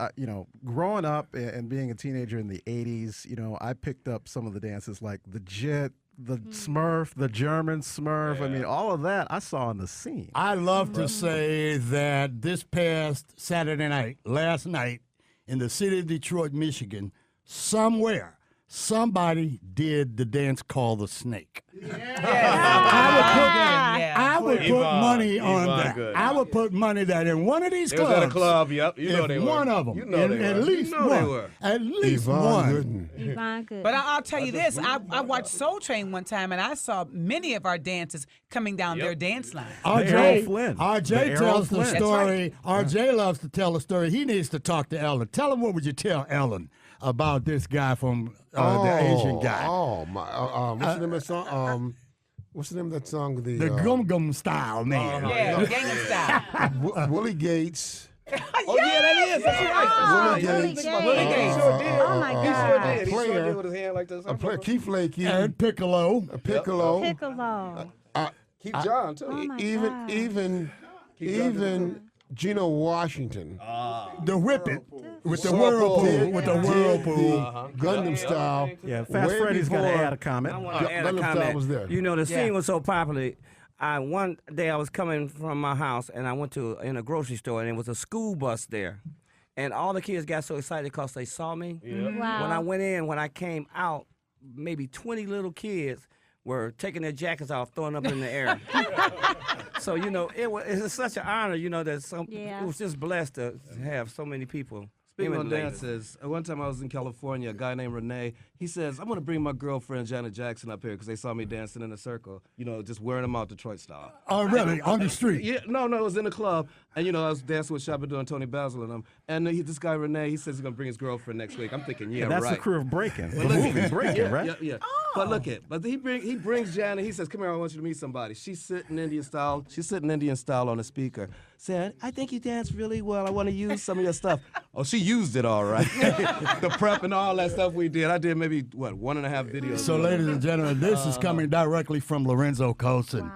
growing up and being a teenager in the '80s, I picked up some of the dances like the Jit, the Smurf, the German Smurf. I mean, all of that I saw in the scene. I love to say that this past Saturday night, last night, in the city of Detroit, Michigan, somewhere, somebody did the dance called the Snake. I would put money on that. Good. I would put money that in one of these They was clubs. at a club, yep. You know if they were. one of them, You know they at were. least You know one, they were. at least Yvonne one. Gooden. Yvonne Good. But I'll tell you this: I watched Soul Train one time, and I saw many of our dancers coming down their dance line. RJ tells the Flynn. story. RJ loves to tell the story. He needs to talk to Ellen. Tell him what would you tell Ellen about this guy from the Asian guy? Oh my! What's the name of that song? What's the name of that song? The Gum Gum Style man. Yeah, Gangnam Style. Willie Gates. Oh yeah, that is. That's right. Willie Gates. Willie Gates. He sure did. Oh, my He sure did. He sure player. did with his hand like this. A player, Keith Lakey. And Piccolo. Piccolo. Piccolo. Keith John too. Oh, my God. Even Gino Washington. The Whip It. With the whirlpool. With the whirlpool. Gundam Style. Yeah, Fast Way Freddy's going to before add a comment. I want to add a Gundam Style comment. was there. You know, the scene was so popular. One day I was coming from my house and I went to in a grocery store and there was a school bus there, and all the kids got so excited because they saw me. Wow. When I went in, when I came out, maybe 20 little kids were taking their jackets off, throwing up in the air. So you know, it's such an honor. You know that it was just blessed to have so many people. Speaking of emulate it. dances, one time I was in California, a guy named Renee, he says, I'm going to bring my girlfriend Janet Jackson up here because they saw me dancing in a circle, you know, just wearing them out Detroit style. Oh, really? On the street? Yeah, no, it was in the club. And, you know, I was dancing with Shabba and Tony Basil and them. And this guy, Renee, he says he's going to bring his girlfriend next week. I'm thinking, yeah, that's right. the crew of Breaking. Well, The look, movie Breaking, yeah, right? Yeah. But look but he brings Janet. He says, "Come here, I want you to meet somebody." She's sitting Indian style. She's sitting Indian style on the speaker, saying, "I think you dance really well. I want to use some of your stuff." Oh, she used it all right. The prep and all that stuff we did. I did maybe 1.5 videos. So, ladies and gentlemen, this is coming directly from Lorenzo Colston.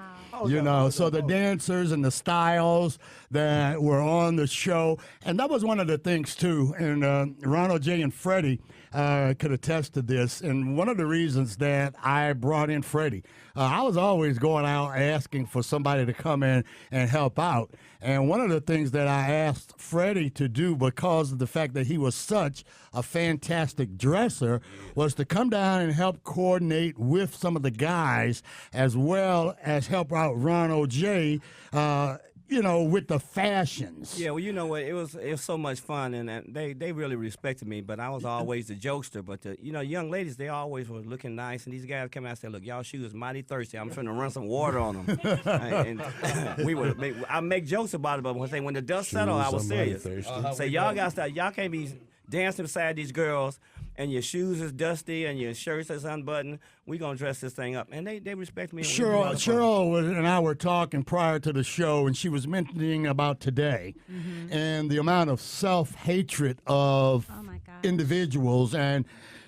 You know, so the dancers and the styles that were on the show, and that was one of the things too. And Ronald J. and Freddy could attest to this. And one of the reasons that I brought in Freddy, I was always going out asking for somebody to come in and help out. And one of the things that I asked Freddy to do, because of the fact that he was such a fantastic dresser, was to come down and help coordinate with some of the guys, as well as help out Ronald J. You know, with the fashions. Yeah, well, you know what? It was so much fun, and they really respected me. But I was always the jokester. But the young ladies, they always were looking nice. And these guys come out and said, "Look, y'all shoes mighty thirsty. I'm trying to run some water on them." And I make jokes about it, but when the dust settled, I was serious. Say y'all got to stop. Y'all can't be dancing beside these girls, and your shoes is dusty and your shirts is unbuttoned. We gonna dress this thing up, and they respect me. Cheryl and I were talking prior to the show, and she was mentioning about today and the amount of self-hatred of individuals. And,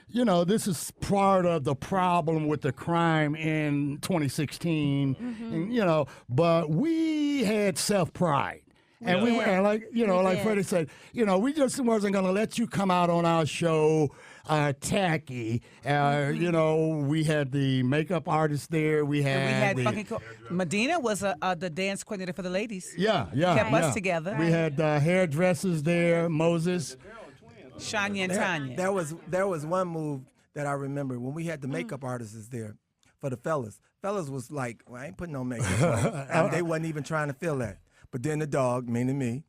you know, this is part of the problem with the crime in 2016, and, you know, but we had self-pride. And we were like, you know, like Freddie said, you know, we just wasn't going to let you come out on our show tacky. You know, we had the makeup artist there. We had fucking Medina was the dance coordinator for the ladies. Yeah. Kept us together. We had hairdressers there, Moses. Shania and Tanya. There was one move that I remember when we had the makeup artists there for the fellas. Fellas was like, well, I ain't putting no makeup on. And they wasn't even trying to feel that. But then the dog, meaning me,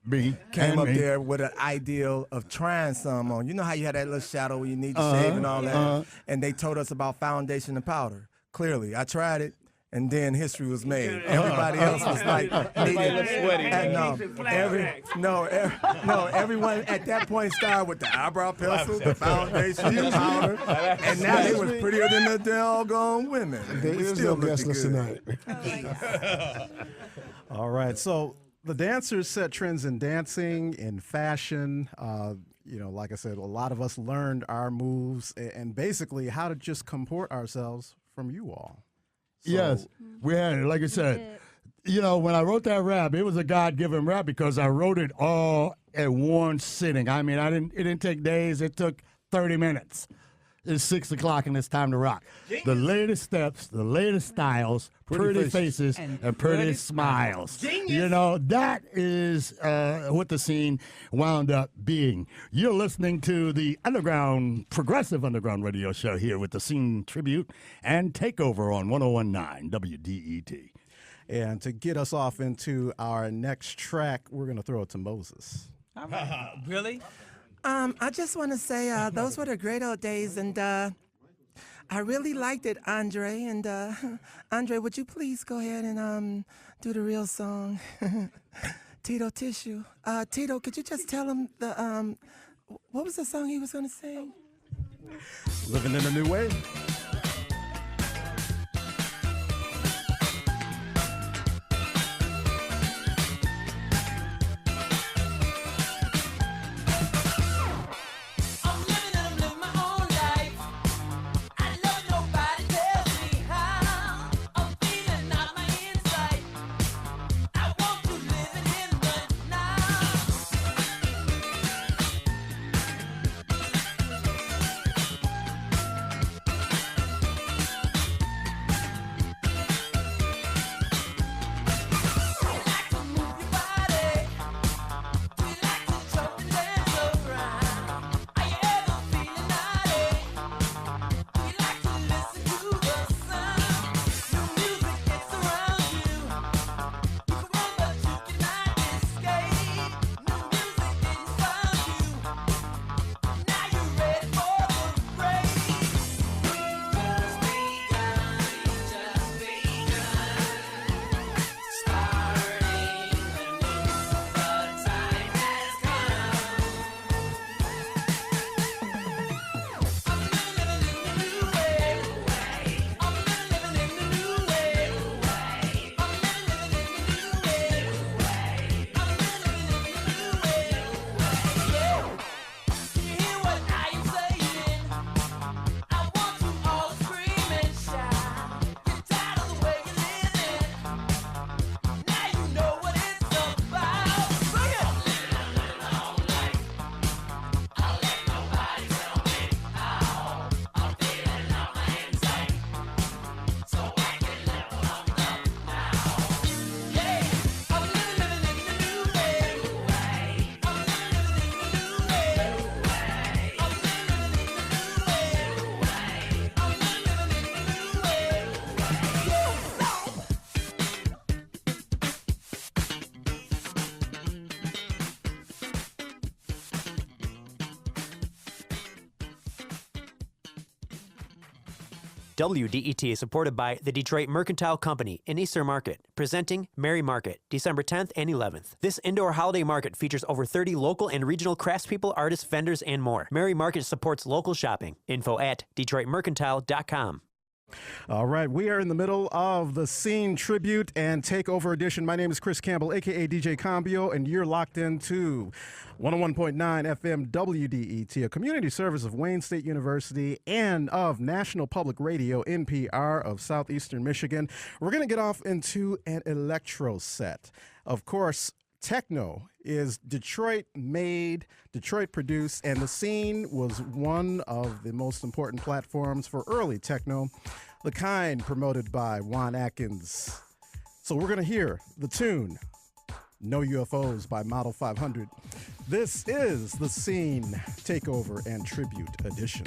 came up there with an ideal of trying some on. You know how you had that little shadow where you need to shave and all that? And they told us about foundation and powder. Clearly, I tried it, and then history was made. Everybody else was like, everyone at that point started with the eyebrow pencil, the foundation, the powder, and now they was prettier than the doggone women. There is no guest list tonight. All right, so the dancers set trends in dancing, in fashion. You know, like I said, a lot of us learned our moves and basically how to just comport ourselves from you all. So, yes, we had it. Like I said, you know, when I wrote that rap, it was a God-given rap because I wrote it all at one sitting. I mean, it didn't take days. It took 30 minutes. it's 6 o'clock and it's time to rock. The latest steps, the latest styles, pretty faces, and pretty smiles. Genius. You know, that is what the scene wound up being. You're listening to the progressive underground radio show here with the SCENE Tribute and Takeover on 101.9 WDET. And to get us off into our next track, we're going to throw it to Moses. All right. Really? I just want to say those were the great old days, and I really liked it, Andre. And Andre, would you please go ahead and do the real song, Tito Tissue? Tito, could you just tell him the what was the song he was going to sing? Living in a New Way. WDET is supported by the Detroit Mercantile Company in Eastern Market, presenting Merry Market, December 10th and 11th. This indoor holiday market features over 30 local and regional craftspeople, artists, vendors, and more. Merry Market supports local shopping. Info at DetroitMercantile.com. All right, we are in the middle of the SCENE Tribute and Takeover edition. My name is Chris Campbell, a.k.a. DJ Combio, and you're locked into 101.9 FM WDET, a community service of Wayne State University and of National Public Radio, NPR, of Southeastern Michigan. We're going to get off into an electro set. Of course, techno is Detroit-made, Detroit-produced, and the SCENE was one of the most important platforms for early techno, the kind promoted by Watkins. So we're going to hear the tune, No UFOs by Model 500. This is the SCENE Takeover and Tribute edition.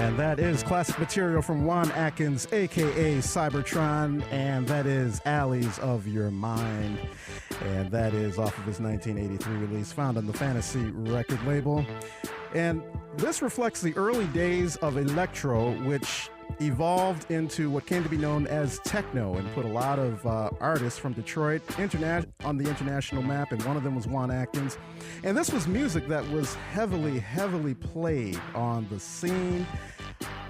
And that is classic material from Juan Atkins, a.k.a. Cybertron, and that is Alleys of Your Mind. And that is off of his 1983 release, found on the Fantasy record label. And this reflects the early days of electro, which evolved into what came to be known as techno and put a lot of artists from Detroit on the international map, and one of them was Juan Atkins. And this was music that was heavily, heavily played on the scene.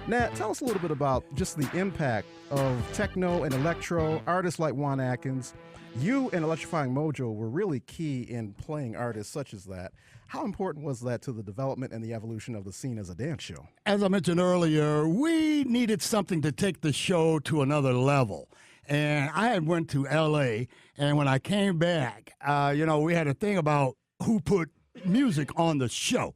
Nat, tell us a little bit about just the impact of techno and electro. Artists like Juan Atkins, you and Electrifying Mojo were really key in playing artists such as that. How important was that to the development and the evolution of the scene as a dance show? As I mentioned earlier, we needed something to take the show to another level. And I had went to L.A., and when I came back, we had a thing about who put music on the show.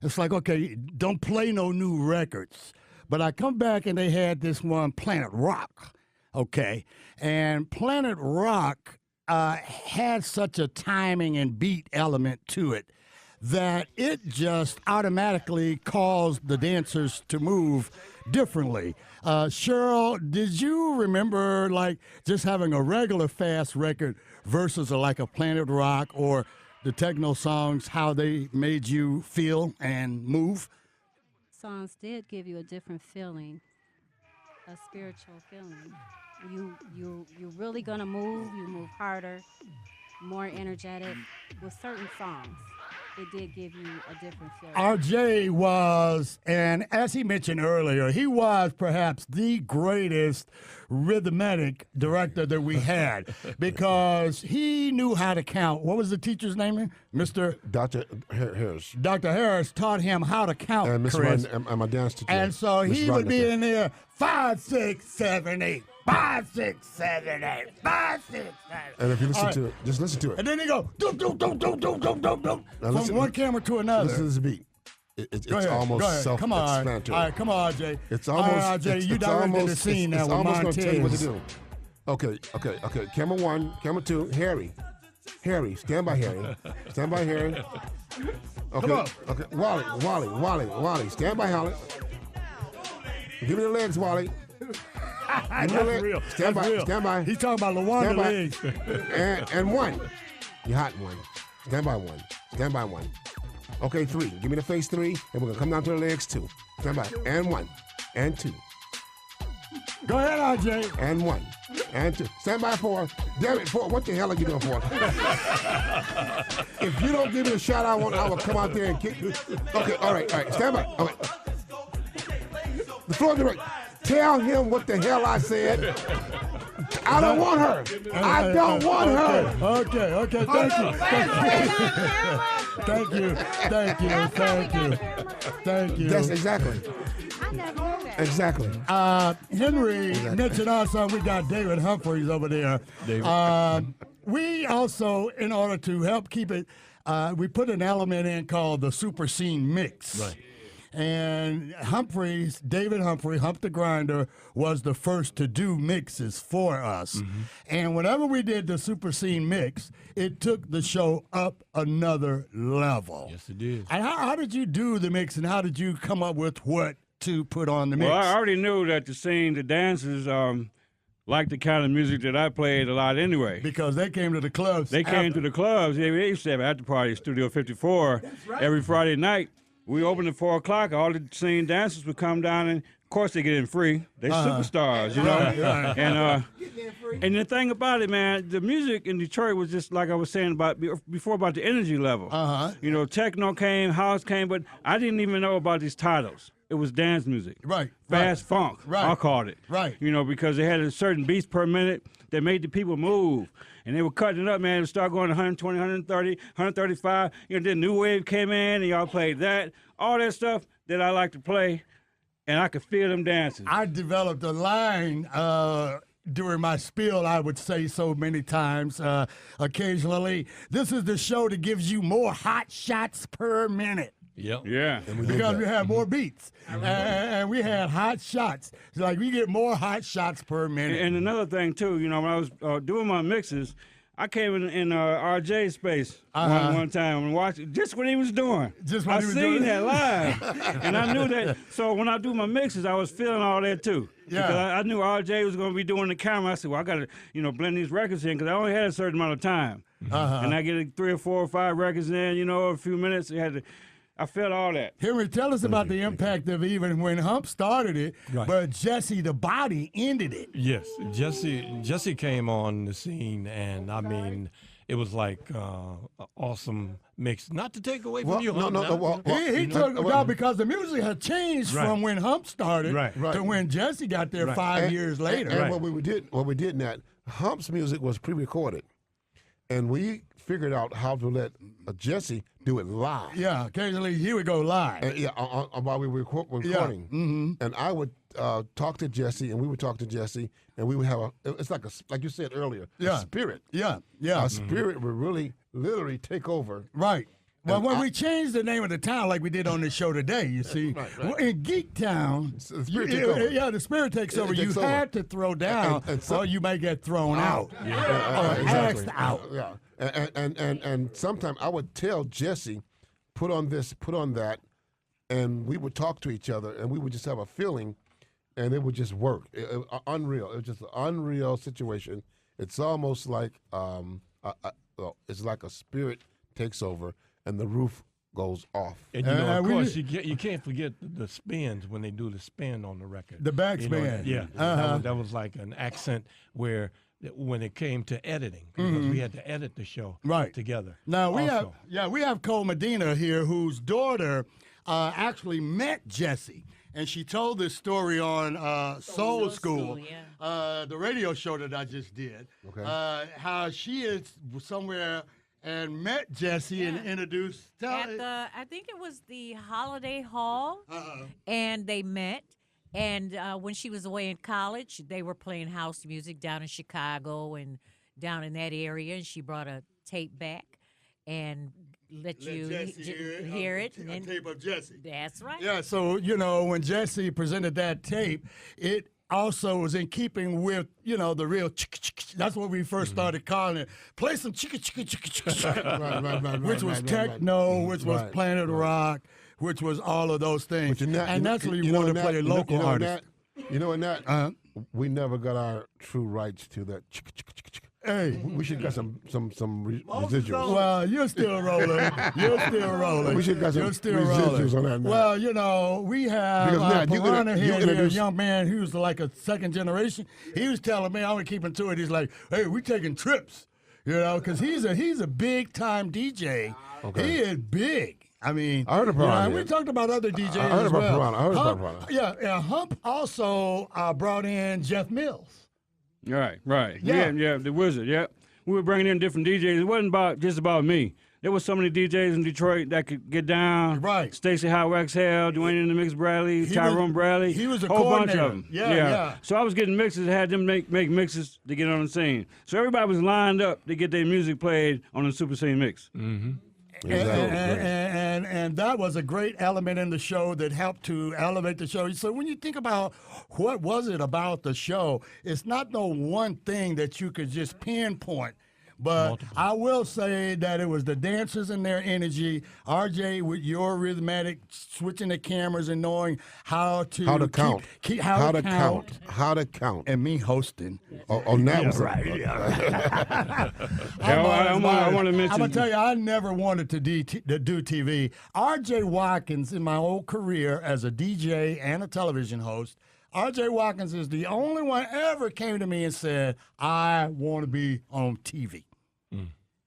It's like, okay, don't play no new records. But I come back, and they had this one, Planet Rock, okay? And Planet Rock had such a timing and beat element to it that it just automatically caused the dancers to move differently. Cheryl, did you remember just having a regular fast record versus like a Planet Rock or the techno songs, how they made you feel and move? Songs did give you a different feeling, a spiritual feeling. You're really gonna move. You move harder, more energetic with certain songs. It did give you a different feeling. RJ was, and as he mentioned earlier, he was perhaps the greatest rhythmic director that we had because he knew how to count. What was the teacher's name? Mr. Dr. Harris. Dr. Harris taught him how to count, and Miss Chris. And my dance teacher. And so he would be in there, 5, 6, 7, 8. 5, 6, 7, 8. 5, 6, 7. And if you listen to it, just listen to it. And then he go, do, do, do, do, do, do, do, do, from one camera to another. Listen to this beat. It's Go ahead, almost self-explanatory. All right, come on, RJ. It's almost. All right, RJ, you directed the scene now with Montez. Going to tell you what to do. Okay. Camera 1, camera 2. Harry, stand by Harry. Stand by Harry. Okay. Come on. Okay. Wally, stand by Holly. Give me the legs, Wally. That's real. Stand by. He's talking about Lawanda legs. and 1. You hot 1. Stand by 1. Okay, 3. Give me the face 3, and we're gonna come down to the legs 2. Stand by. And 1. And 2. Go ahead, RJ. And 1. And 2. Stand by 4. Damn it, 4. What the hell are you doing for? If you don't give me a shot, I will come out there and kick you. Okay, all right. Stand by. Okay. The floor direct. Tell him what the hell I said. I don't want her. I don't want her. Okay. Thank you. That's exactly. Exactly. Henry mentioned also we got David Humphreys over there. We also, in order to help keep it, we put an element in called the Super Scene Mix. Right. And David Humphrey, Hump the Grinder, was the first to do mixes for us. Mm-hmm. And whenever we did the Super Scene Mix, it took the show up another level. Yes, it did. And how did you do the mix, and how did you come up with what to put on the mix? Well, I already knew that the dancers, liked the kind of music that I played a lot anyway. Because they came to the clubs. They came to the clubs. They used to have after party at Studio 54 every Friday night. We opened at 4 o'clock. All the scene dancers would come down, and of course they get in free. They superstars, you know. Right. And the thing about it, man, the music in Detroit was just like I was saying before about the energy level. You know, techno came, house came, but I didn't even know about these titles. It was dance music. Right. Fast funk, I called it. Right. You know, because they had a certain beats per minute that made the people move. And they were cutting it up, man. It would start going 120, 130, 135. You know, then New Wave came in, and y'all played that. All that stuff that I like to play, and I could feel them dancing. I developed a line during my spiel, I would say so many times, occasionally. This is the show that gives you more hot shots per minute. Yep. Yeah. Because we had more beats. And we had hot shots. It's like we get more hot shots per minute. And another thing, too, you know, when I was doing my mixes, I came in RJ's space one time and watched just what he was doing. Just what I he was seen doing? that live, and I knew that. So when I do my mixes, I was feeling all that too. Yeah. Because I knew RJ was going to be doing the camera. I said, well, I got to blend these records in because I only had a certain amount of time. And I get 3 or 4 or 5 records in, a few minutes. I felt all that. Henry, tell us about the impact of even when Hump started it, but Jesse the Body ended it. Yes, Jesse came on the scene, and I mean, it was like an awesome mix. Not to take away from you, Hump. He took about because the music had changed from when Hump started to when Jesse got there 5 years later. And what we did, Nat, Hump's music was pre-recorded, and we figured out how to let Jesse do it live. Yeah, occasionally he would go live. While we were recording. Yeah. And I would talk to Jesse, and we would talk to Jesse, and we would have it's like you said earlier, a spirit. Yeah. A spirit would really, literally take over. Right. Well, when we changed the name of the town like we did on this show today, you see, in Geek Town, the spirit takes over. The spirit takes over. You had to throw down, or you may get thrown out. Or Exactly. axed out. Yeah. And sometimes I would tell Jesse, put on this, put on that, and we would talk to each other, and we would just have a feeling, and it would just work. Unreal. It was just an unreal situation. It's almost like it's like a spirit takes over, and the roof goes off. And of course, you can't forget the spins when they do the spin on the record. The backspin. That was like an accent where when it came to editing, because we had to edit the show together. Now we have Cole Medina here, whose daughter actually met Jesse, and she told this story on Soul School, the radio show that I just did. Okay. How she is somewhere and met Jesse and introduced. I think it was the Holiday Hall, and they met. And when she was away in college, they were playing house music down in Chicago and down in that area. And she brought a tape back and let you hear it. A tape of Jesse. That's right. Yeah, so, when Jesse presented that tape, it also was in keeping with, the real that's what we first started calling it. Play some which was techno, which was Planet Rock, which was all of those things. And that's what you want to play local artists. You know what, Nat? We never got our true rights to that. Hey, we should got some residuals. Well, you're still rolling. You're still rolling. We should got some residuals on that. Now. Well, we have Piranha here, a young man who's like a second generation. He was telling me, I was keeping to it. He's like, "Hey, we taking trips," because he's a big time DJ. Okay. He is big. I mean, I heard about Piranha. We talked about other DJs I heard as about well. Piranha. I heard about Piranha. Yeah. Hump also brought in Jeff Mills. Right. Yeah, the Wizard, yeah. We were bringing in different DJs. It wasn't just about me. There was so many DJs in Detroit that could get down. Right. Stacey Howell, Dwayne in the Mix Bradley, Tyrone Bradley. He was a whole bunch coordinator. of them. Yeah. So I was getting mixes, had them make mixes to get on the scene. So everybody was lined up to get their music played on the Super Scene Mix. Mm-hmm. And that was a great element in the show that helped to elevate the show. So when you think about what was it about the show, it's not no one thing that you could just pinpoint. But I will say that it was the dancers and their energy. RJ, with your rhythmic, switching the cameras and knowing how to count. How to count. And me hosting. Nat was right. I want to mention. I'm going to tell you, I never wanted to do TV. RJ Watkins, in my whole career as a DJ and a television host, RJ Watkins is the only one ever came to me and said, I want to be on TV.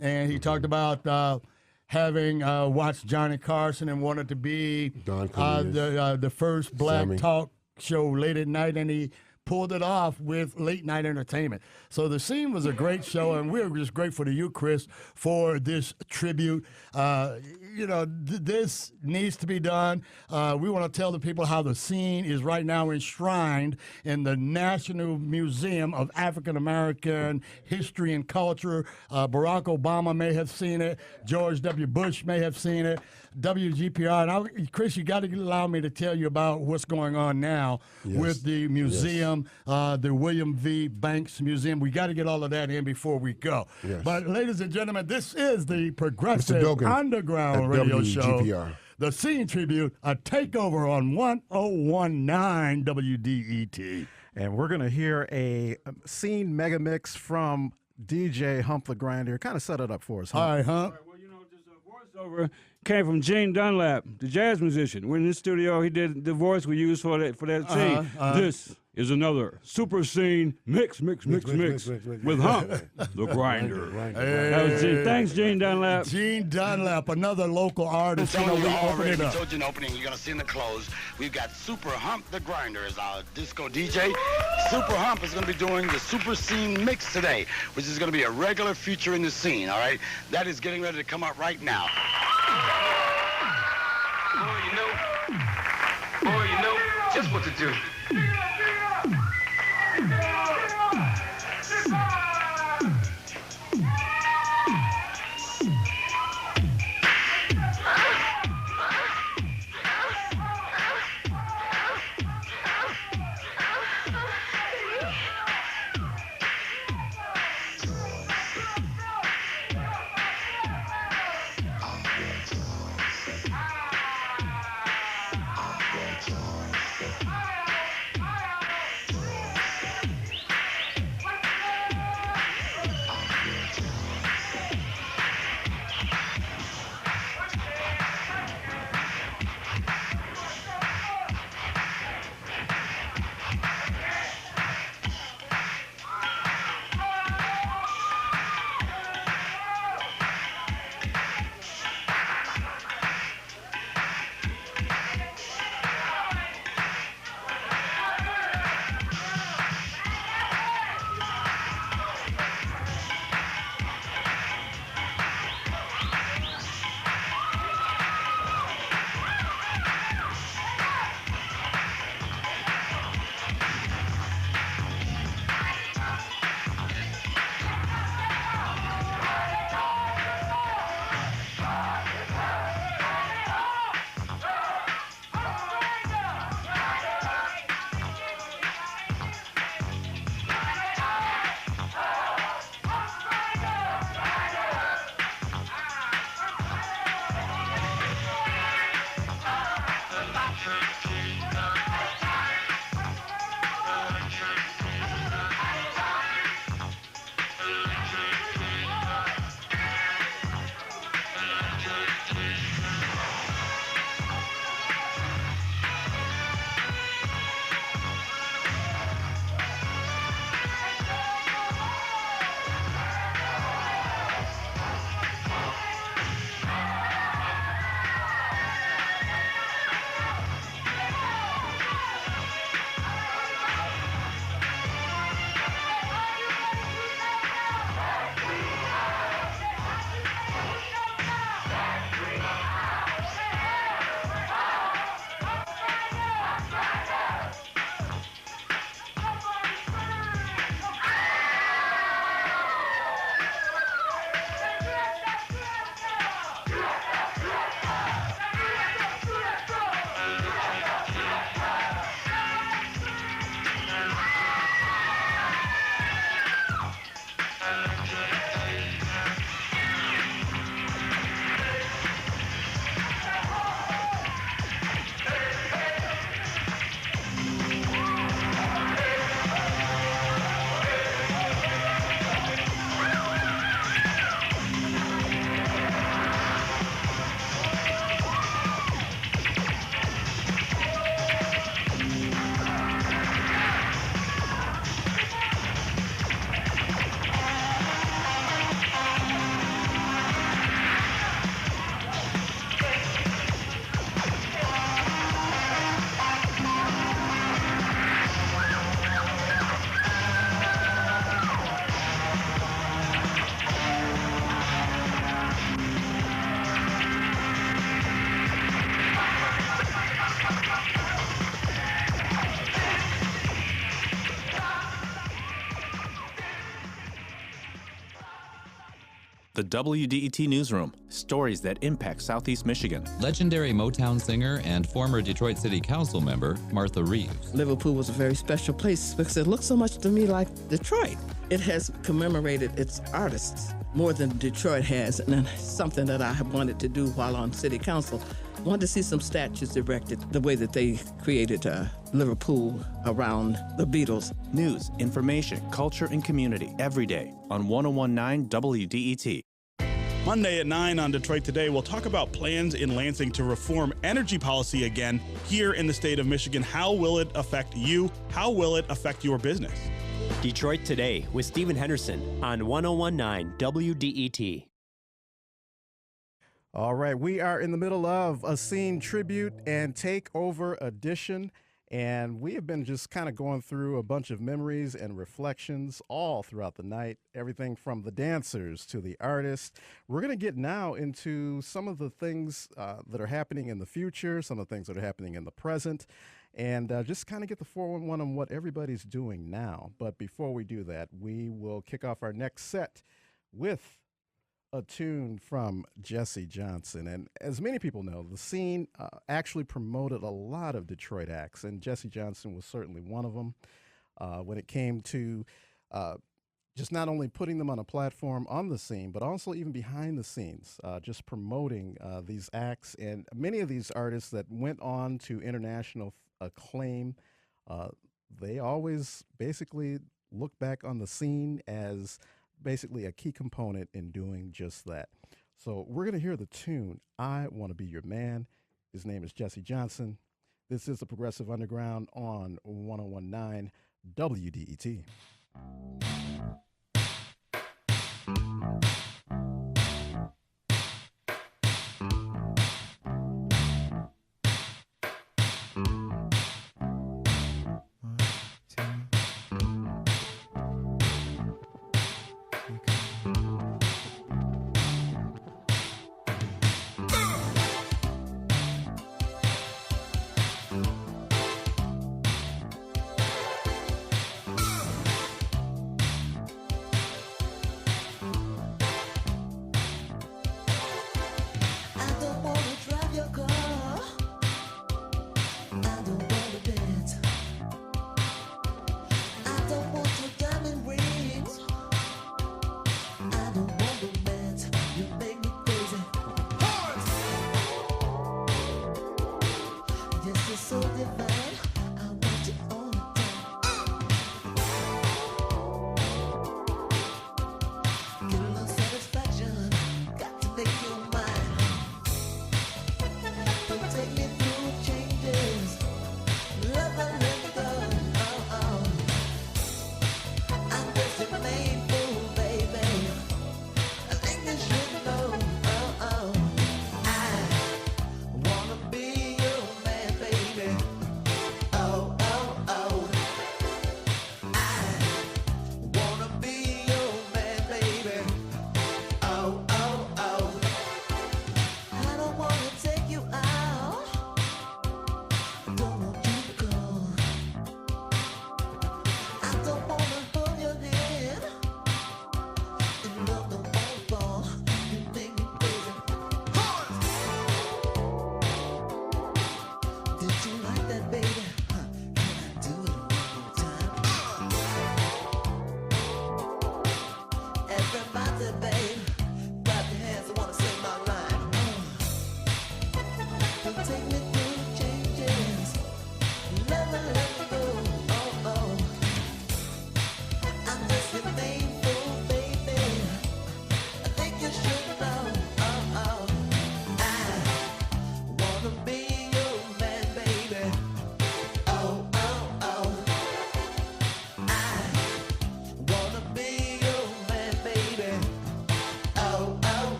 And he talked about having watched Johnny Carson and wanted to be the first black talk show late at night, and he pulled it off with Late Night Entertainment. So the scene was a great show, and we're just grateful to you, Chris, for this tribute. This needs to be done. We want to tell the people how the scene is right now enshrined in the National Museum of African American History and Culture. Barack Obama may have seen it. George W. Bush may have seen it. WGPR. And Chris, you got to allow me to tell you about what's going on now with the museum Museum, the William V. Banks Museum. We got to get all of that in before we go. Yes. But, ladies and gentlemen, this is the Progressive Dogan Underground at Radio Show. WGPR. The Scene Tribute, a takeover on 1019 WDET. And we're going to hear a Scene mega mix from DJ Hump the Grinder. Kind of set it up for us. Hi, Hump. Well, you know, this voiceover came from Gene Dunlap, the jazz musician. We're in the studio. He did the voice we used for that scene. This is another super scene mix with Hump the Grinder. That was Gene. Thanks, Gene Dunlap. Gene Dunlap, another local artist. You know, we open it up. Told you in the opening, you're gonna see in the close. We've got Super Hump the Grinder as our disco DJ. Super Hump is gonna be doing the Super Scene mix today, which is gonna be a regular feature in the scene. All right, that is getting ready to come up right now. Boy, you know just what to do. The WDET Newsroom, stories that impact Southeast Michigan. Legendary Motown singer and former Detroit City Council member Martha Reeves. Liverpool was a very special place because it looks so much to me like Detroit. It has commemorated its artists more than Detroit has, and something that I have wanted to do while on City Council. I wanted to see some statues erected the way that they created Liverpool around the Beatles. News, information, culture, and community every day on 1019 WDET. Monday at 9 on Detroit Today, we'll talk about plans in Lansing to reform energy policy again here in the state of Michigan. How will it affect you? How will it affect your business? Detroit Today with Stephen Henderson on 1019 WDET. All right, we are in the middle of a SCENE Tribute and Takeover edition, and we have been just kind of going through a bunch of memories and reflections all throughout the night, everything from the dancers to the artists. We're going to get now into some of the things that are happening in the future, some of the things that are happening in the present, and just kind of get the 411 on what everybody's doing now. But before we do that, we will kick off our next set with a tune from Jesse Johnson. And as many people know, the SCENE actually promoted a lot of Detroit acts, and Jesse Johnson was certainly one of them when it came to just not only putting them on a platform on the SCENE, but also even behind the scenes, just promoting these acts. And many of these artists that went on to international acclaim, they always basically look back on the SCENE as basically a key component in doing just that. So we're going to hear the tune, I Want to Be Your Man. His name is Jesse Johnson. This is the Progressive Underground on 1019 WDET.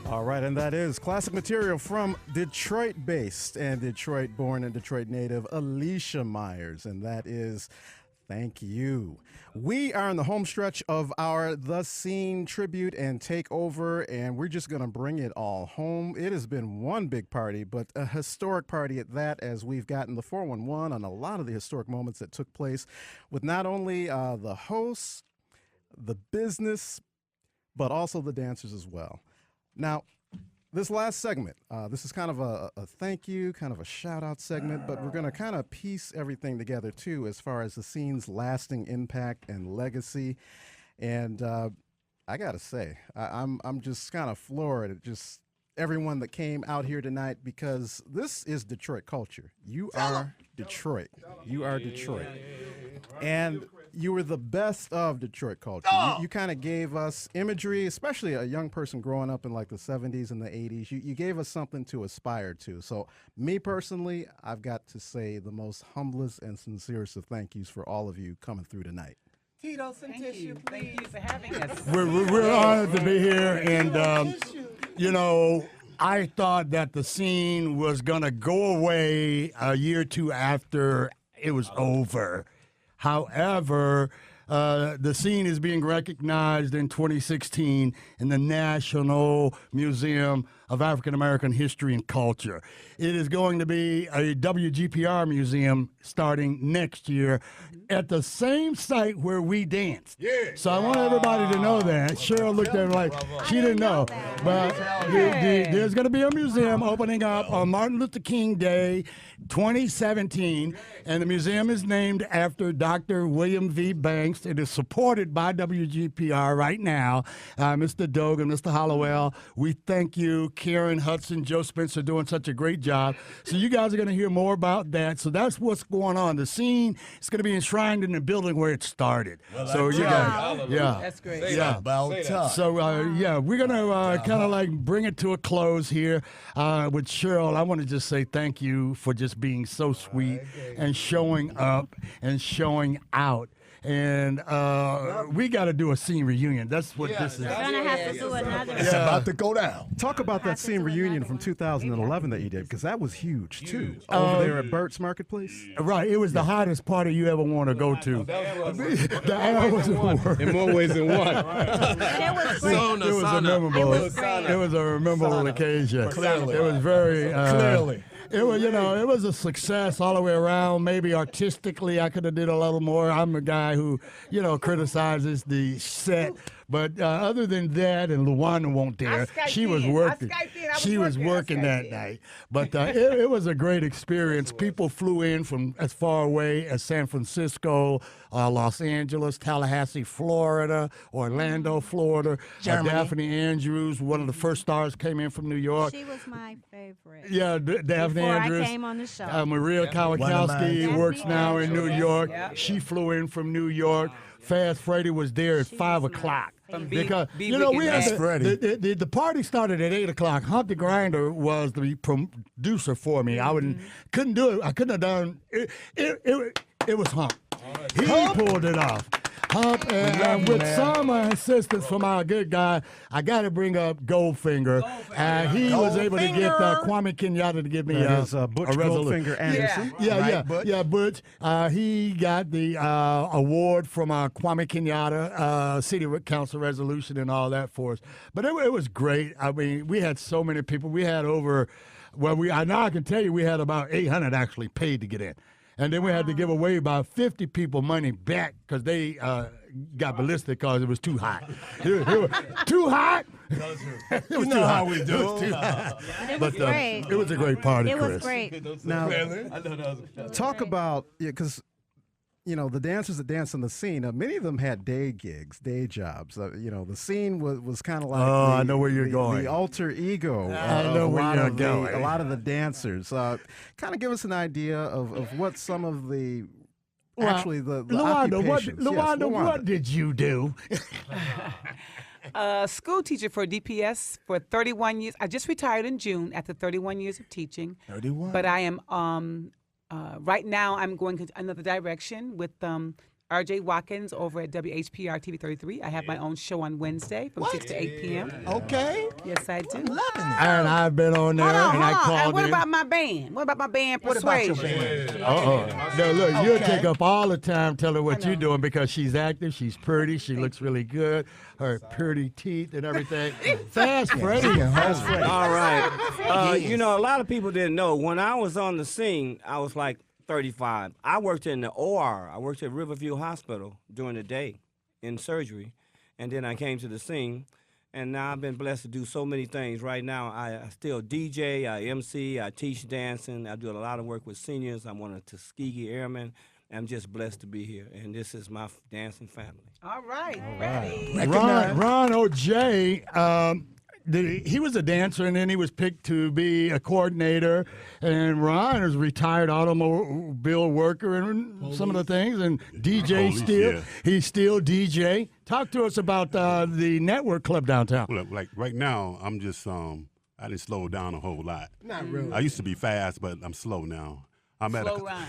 All right, and that is classic material from Detroit-based and Detroit-born and Detroit native Alicia Myers, and that is Thank You. We are in the home stretch of our The Scene Tribute and Takeover, and we're just going to bring it all home. It has been one big party, but a historic party at that, as we've gotten the 411 on a lot of the historic moments that took place with not only the hosts, the business, but also the dancers as well. Now, this last segment, this is kind of a thank you, kind of a shout-out segment, but we're going to kind of piece everything together, too, as far as the scene's lasting impact and legacy. And I got to say, I'm just kind of floored at just everyone that came out here tonight, because this is Detroit culture. You are Detroit. You are Detroit. And you were the best of Detroit culture. You kind of gave us imagery, especially a young person growing up in like the 70s and the 80s. You gave us something to aspire to. So me personally, I've got to say the most humblest and sincerest of thank yous for all of you coming through tonight. Tito, some tissue, please. Thank you for having us. We're honored to be here, and you know, I thought that the scene was gonna go away a year or two after it was over. However, the scene is being recognized in 2016 in the National Museum of African American History and Culture. It is going to be a WGPR museum starting next year at the same site where we danced. Yeah. So I want everybody to know that. Cheryl looked at me like she didn't know. But there's going to be a museum opening up on Martin Luther King Day 2017, and the museum is named after Dr. William V. Banks. It is supported by WGPR right now. Mr. Dogan, Mr. Hollowell, we thank you. Karen Hudson, Joe Spencer doing such a great job. So you guys are going to hear more about that. So that's what's going on. The scene is going to be enshrined in the building where it started. Well, so you guys, yeah, that's great. Yeah, about time. So yeah, we're going to kind of like bring it to a close here with Cheryl. I want to just say thank you for just being so sweet and showing up and showing out. And we got to do a scene reunion. That's what this is. We're going to have to do another. It's about to go down. Talk about that scene reunion from 2011 that you did, because that was huge, too. Over there at Burt's Marketplace. Right. It was the hottest party you ever want to go to. That was the worst. In more ways than one. It was great. It was a memorable. It was a memorable occasion. Clearly. It was very Clearly. It was, you know, it was a success all the way around. Maybe artistically, I could have did a little more. I'm a guy who, you know, criticizes the set. But other than that, and Lawanda won't dare. She was working. She was working that night. But it was a great experience. People flew in from as far away as San Francisco, Los Angeles, Tallahassee, Florida, Orlando, Florida. Daphne Andrews, one of the first stars, came in from New York. She was my favorite. Yeah, Daphne Before Andrews. I came on the show. Maria Kawakowski works now in New York. She flew in from New York. Fast Freddy was there at 5 o'clock. Because you know we had the party started at 8 o'clock. Hump the Grinder was the producer for me. I couldn't do it. I couldn't have done it. It was Hump. He pulled it off. Hump, and with some assistance from our good guy, I got to bring up Goldfinger. He was able to get Kwame Kenyatta to give me a Butch Goldfinger Anderson. Yeah, Butch. He got the award from Kwame Kenyatta, City Council resolution and all that for us. But it was great. I mean, we had so many people. We had over, now I can tell you we had about 800 actually paid to get in. And then we had to give away about 50 people money back because they got ballistic because it was too hot. It was too hot? It was too hot. We do. It was too hot. It was great. It was a great party, It Chris. was great. Now, talk about, because, you know, the dancers that dance on the scene, many of them had day gigs, day jobs. You know, the scene was kind of like I know where you're going. The alter ego. I know where you're going. A lot of the dancers. Kind of give us an idea of what some of the, actually the occupations. Lawanda, what did you do? School teacher for DPS for 31 years. I just retired in June after 31 years of teaching. 31. But I am right now I'm going another direction with RJ Watkins over at WHPR TV 33. I have my own show on Wednesday from 6 to 8 p.m. Okay. Yes, I do. Loving it. And I've been on there, and I called And what in. about my band? What about my band Persuasion? Now, look, you'll take up all the time telling her what you're doing because she's active, she's pretty, she looks really good, her pretty teeth and everything. Fast Freddy. Fast Freddy. All right. You know, a lot of people didn't know. When I was on the scene, I was like 35. I worked in the OR. I worked at Riverview Hospital during the day in surgery. And then I came to the scene. And now I've been blessed to do so many things. Right now, I still DJ, I MC, I teach dancing. I do a lot of work with seniors. I'm one of the Tuskegee Airmen. I'm just blessed to be here. And this is my dancing family. All right. Ready. Ron O'J, he was a dancer, and then he was picked to be a coordinator. And Ron is a retired automobile worker and some of the things, and DJ Police, still. yeah. He's still DJ. Talk to us about the Network Club downtown. Well, like right now, I'm just I didn't slow down a whole lot. Not really. I used to be fast, but I'm slow now. I'm at Slow Ron.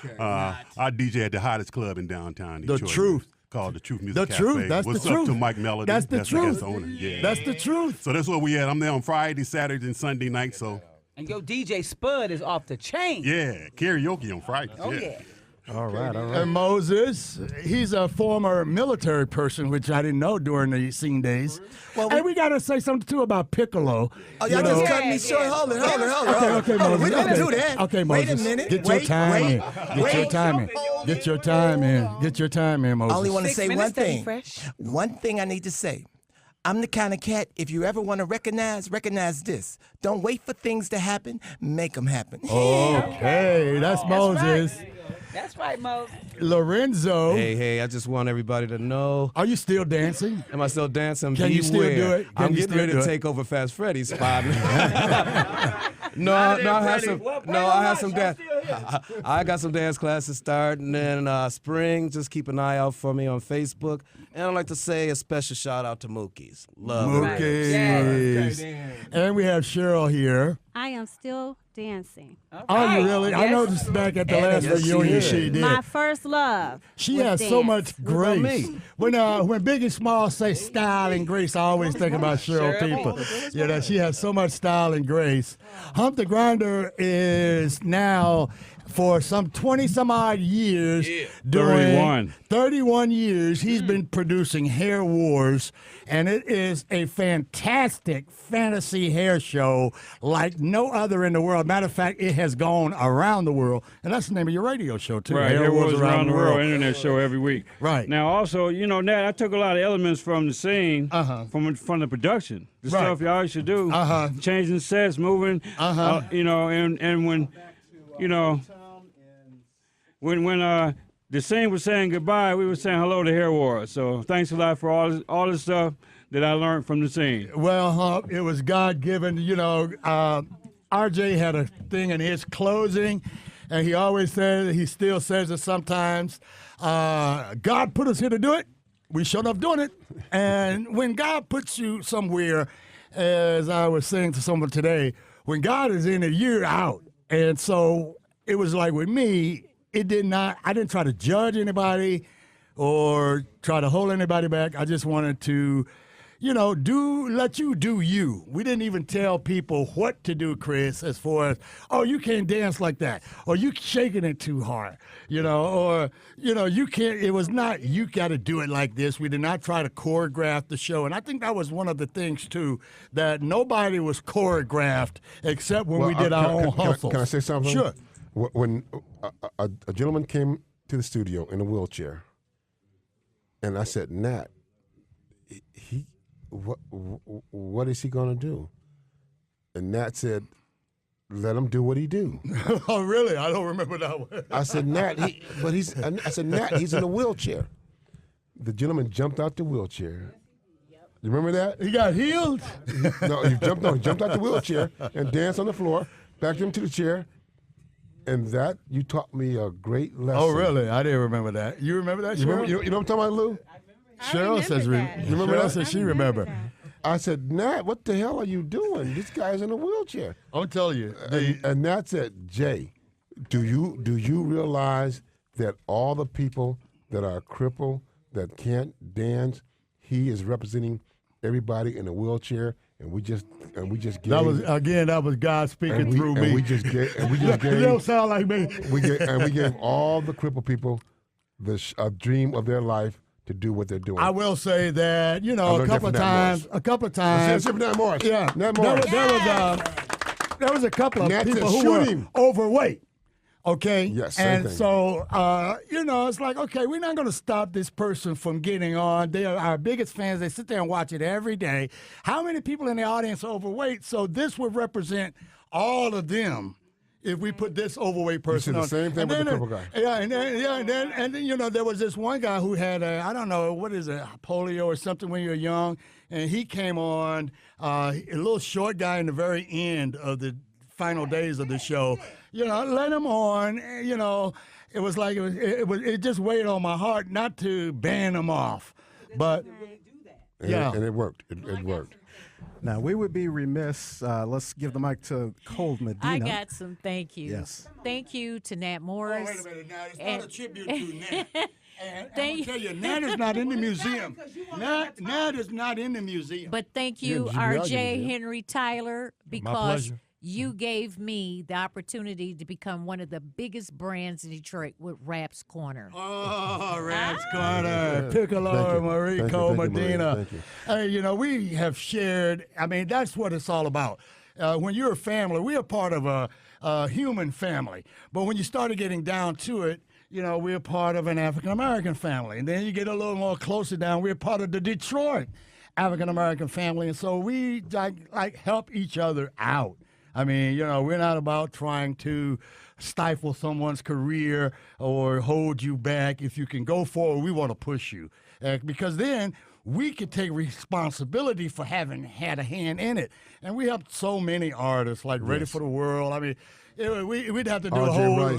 Okay. I DJ at the hottest club in downtown Detroit. The Truth. Called the Truth Music The Cafe. Truth. That's What's the up truth. to Mike Melody? That's the I truth. guess the owner. Yeah. That's the truth. So that's what we had. I'm there on Friday, Saturday, and Sunday night. So And your DJ Spud is off the chain. yeah, karaoke on Friday. Oh, yeah. All right. And Moses, he's a former military person, which I didn't know during the scene days. Well, and we got to say something, too, about Piccolo. Oh, y'all just cut me short. Hold it. Okay, Moses. We don't do that. Okay, Wait Moses. a minute. Get your time in. Get your wait. time in. Get your time in. Get your time in, Moses. I only want to 6 say minutes, one Steady thing. Fresh. One thing I need to say. I'm the kind of cat, if you ever want to recognize this. Don't wait for things to happen. Make them happen. Okay, that's Moses. That's right, Mo. Lorenzo. Hey, I just want everybody to know. Are you still dancing? Am I still dancing? Can you still Beware. do it? Can I'm you getting still ready do to it? take over Fast Freddy's spot. I have some dance. I got some dance classes starting in spring. Just keep an eye out for me on Facebook. And I'd like to say a special shout out to Mookie's. Love Mookie's. And we have Cheryl here. I am still dancing. Are you really? I noticed back at the last reunion she did. My first love. She was has dance. so much grace. When Big and Small say style and grace, I always think about Cheryl Peoples. You know, she has so much style and grace. Hump the Grinder is now for some 20-some-odd years. 31 years, he's been producing Hair Wars, and it is a fantastic fantasy hair show like no other in the world. Matter of fact, it has gone around the world, and that's the name of your radio show, too. Right, Hair Wars Around the World internet show every week. Right. Now, also, you know, Nat, I took a lot of elements from the scene, from the production, the stuff y'all used to do, changing sets, moving, you know, and when, you know, when the scene was saying goodbye, we were saying hello to Hair Wars. So thanks a lot for all the stuff that I learned from the scene. Well, Hump, it was God-given. You know, RJ had a thing in his closing, and he always said, he still says it sometimes, God put us here to do it. We showed up doing it. And when God puts you somewhere, as I was saying to someone today, when God is in it, you're out. And so it was like with me, I didn't try to judge anybody or try to hold anybody back. I just wanted to, you know, let you do you. We didn't even tell people what to do, Chris, as far as, oh, you can't dance like that, or you shaking it too hard, you know, or, you know, you can't, it was not, you got to do it like this. We did not try to choreograph the show. And I think that was one of the things, too, that nobody was choreographed except when we did our own hustles. Can I say something? Sure. When a gentleman came to the studio in a wheelchair, and I said, Nat, what is he going to do? And Nat said, let him do what he do. Oh, really? I don't remember that one. I said, Nat, Nat, he's in a wheelchair. The gentleman jumped out the wheelchair. You remember that? He got healed? He jumped out the wheelchair and danced on the floor, backed him to the chair. And that, you taught me a great lesson. Oh, really? I didn't remember that. You remember that, Cheryl? You know what I'm talking about, Lou? Cheryl says, you remember that? Says she remember. I said, Nat, what the hell are you doing? This guy's in a wheelchair. I'll tell you. And Nat said, Jay, do you realize that all the people that are crippled, that can't dance. He is representing everybody in a wheelchair, and we just gave. That was God speaking through me. And we just gave. You don't sound like me. We gave all the crippled people a dream of their life to do what they're doing. I will say that, you know, a couple of times. Nat Morris. Yeah. Nat Morris. There was a couple of Nat people said, who "Shoot were him." overweight. Okay. Yes. Same And thing. so, you know, it's like, okay, we're not going to stop this person from getting on. They are our biggest fans. They sit there and watch it every day. How many people in the audience are overweight? So this would represent all of them. If we put this overweight person You on. see the same thing with the crippled guy. Yeah, and then, you know, there was this one guy who had I don't know, what is it, polio or something when you're young, and he came on, a little short guy in the very end of the final days of the show. You know, let him on. You know, it was like it just weighed on my heart not to ban him off, but and it worked. It worked. Now, we would be remiss. Let's give the mic to Cold Medina. I got some thank yous. Yes. Thank you to Nat Morris. Oh, wait a minute, Nat. It's not a tribute to Nat. And I'm Thank going to tell you, Nat is not in the museum. Nat is not in the museum. But thank you, R.J. Henry Tyler, because you gave me the opportunity to become one of the biggest brands in Detroit with Rap's Corner. Oh, Rap's Corner, Piccolo, Marico, Medina. Thank you. Hey, you know, we have shared, I mean, that's what it's all about. When you're a family, we are part of a human family. But when you started getting down to it, you know, we're part of an African-American family. And then you get a little more closer down, we're part of the Detroit African-American family. And so we like help each other out. I mean, you know, we're not about trying to stifle someone's career or hold you back. If you can go forward, we want to push you. Because then we could take responsibility for having had a hand in it. And we helped so many artists, like Ready for the World. I mean, we'd have to do a whole.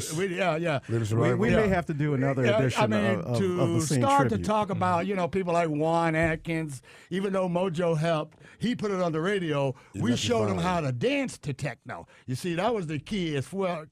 We may have to do another edition of the Scene start Tribute. to talk about, you know, people like Watkins. Even though Mojo helped, he put it on the radio. We showed them how to dance to techno. You see, that was the key as well,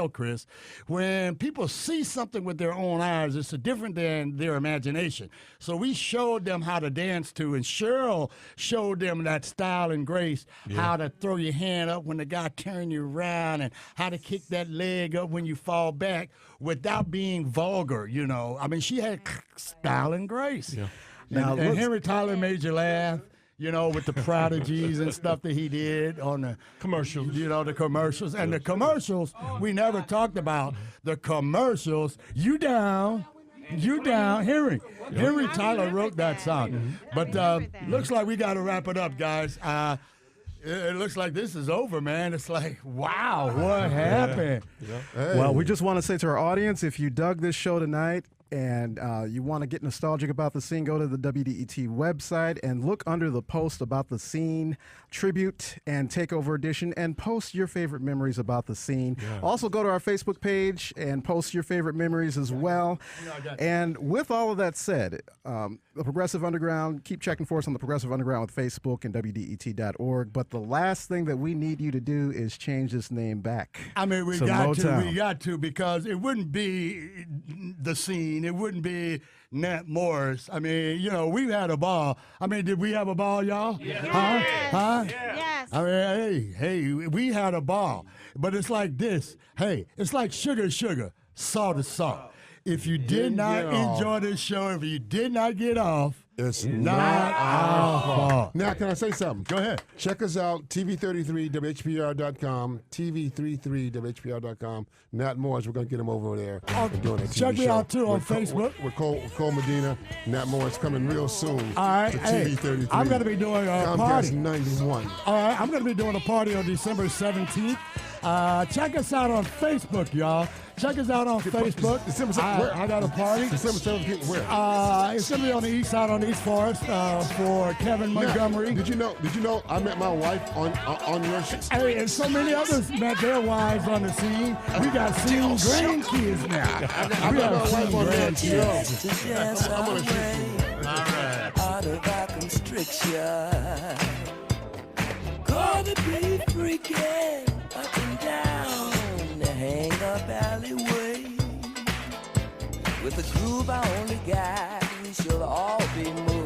Chris. When people see something with their own eyes, it's different than their imagination. So we showed them how to dance to, and Cheryl showed them that style and grace, how to throw your hand up when the guy turned you around, and how to kick that leg up when you fall back without being vulgar, you know. I mean, she had style and grace. Yeah. And Henry Tyler made you laugh, you know, with the prodigies and stuff that he did on the commercials. You know, the commercials. And the commercials, we never talked about. The commercials, you down, Henry. Henry Tyler wrote that song. But looks like we got to wrap it up, guys. It looks like this is over, man. It's like, wow, what happened? Hey. Well, we just want to say to our audience, if you dug this show tonight and you want to get nostalgic about the scene, go to the WDET website and look under the post about the SCENE Tribute and Takeover edition and post your favorite memories about the scene. Yeah. Also, go to our Facebook page and post your favorite memories as well. And with all of that said, the Progressive Underground, keep checking for us on the Progressive Underground with Facebook and WDET.org. But the last thing that we need you to do is change this name back. I mean, we got to, because it wouldn't be the scene. It wouldn't be Nat Morris. I mean, you know, we've had a ball. I mean, did we have a ball, y'all? Yeah. Huh? Yes. I mean, hey, we had a ball. But it's like this. Hey, it's like sugar, salt is salt. If you did not enjoy this show, if you did not get off, it's not our fault. Now, can I say something? Go ahead. Check us out, TV33WHPR.com, TV33WHPR.com. Nat Morris, we're going to get him over there. Doing a TV check me show. out, too, on Facebook. With Cole Medina. Nat Morris coming real soon. All right. To TV33. I'm going to be doing a party. Comcast 91. All right. I'm going to be doing a party on December 17th. Check us out on Facebook, y'all. Check us out on Facebook. I got a party. December 17th, where? It's going to be on the east side on East Forest for Kevin Montgomery. Did you know I met my wife on your show? Hey, and so many others met their wives on the scene. We got SCENE grandkids now. I met my wife on that show. I'm going to shoot you. All right. Out of our constriction. Gonna be freaking up and down the hang-up alleyway. With the groove I only got, we shall all be moving.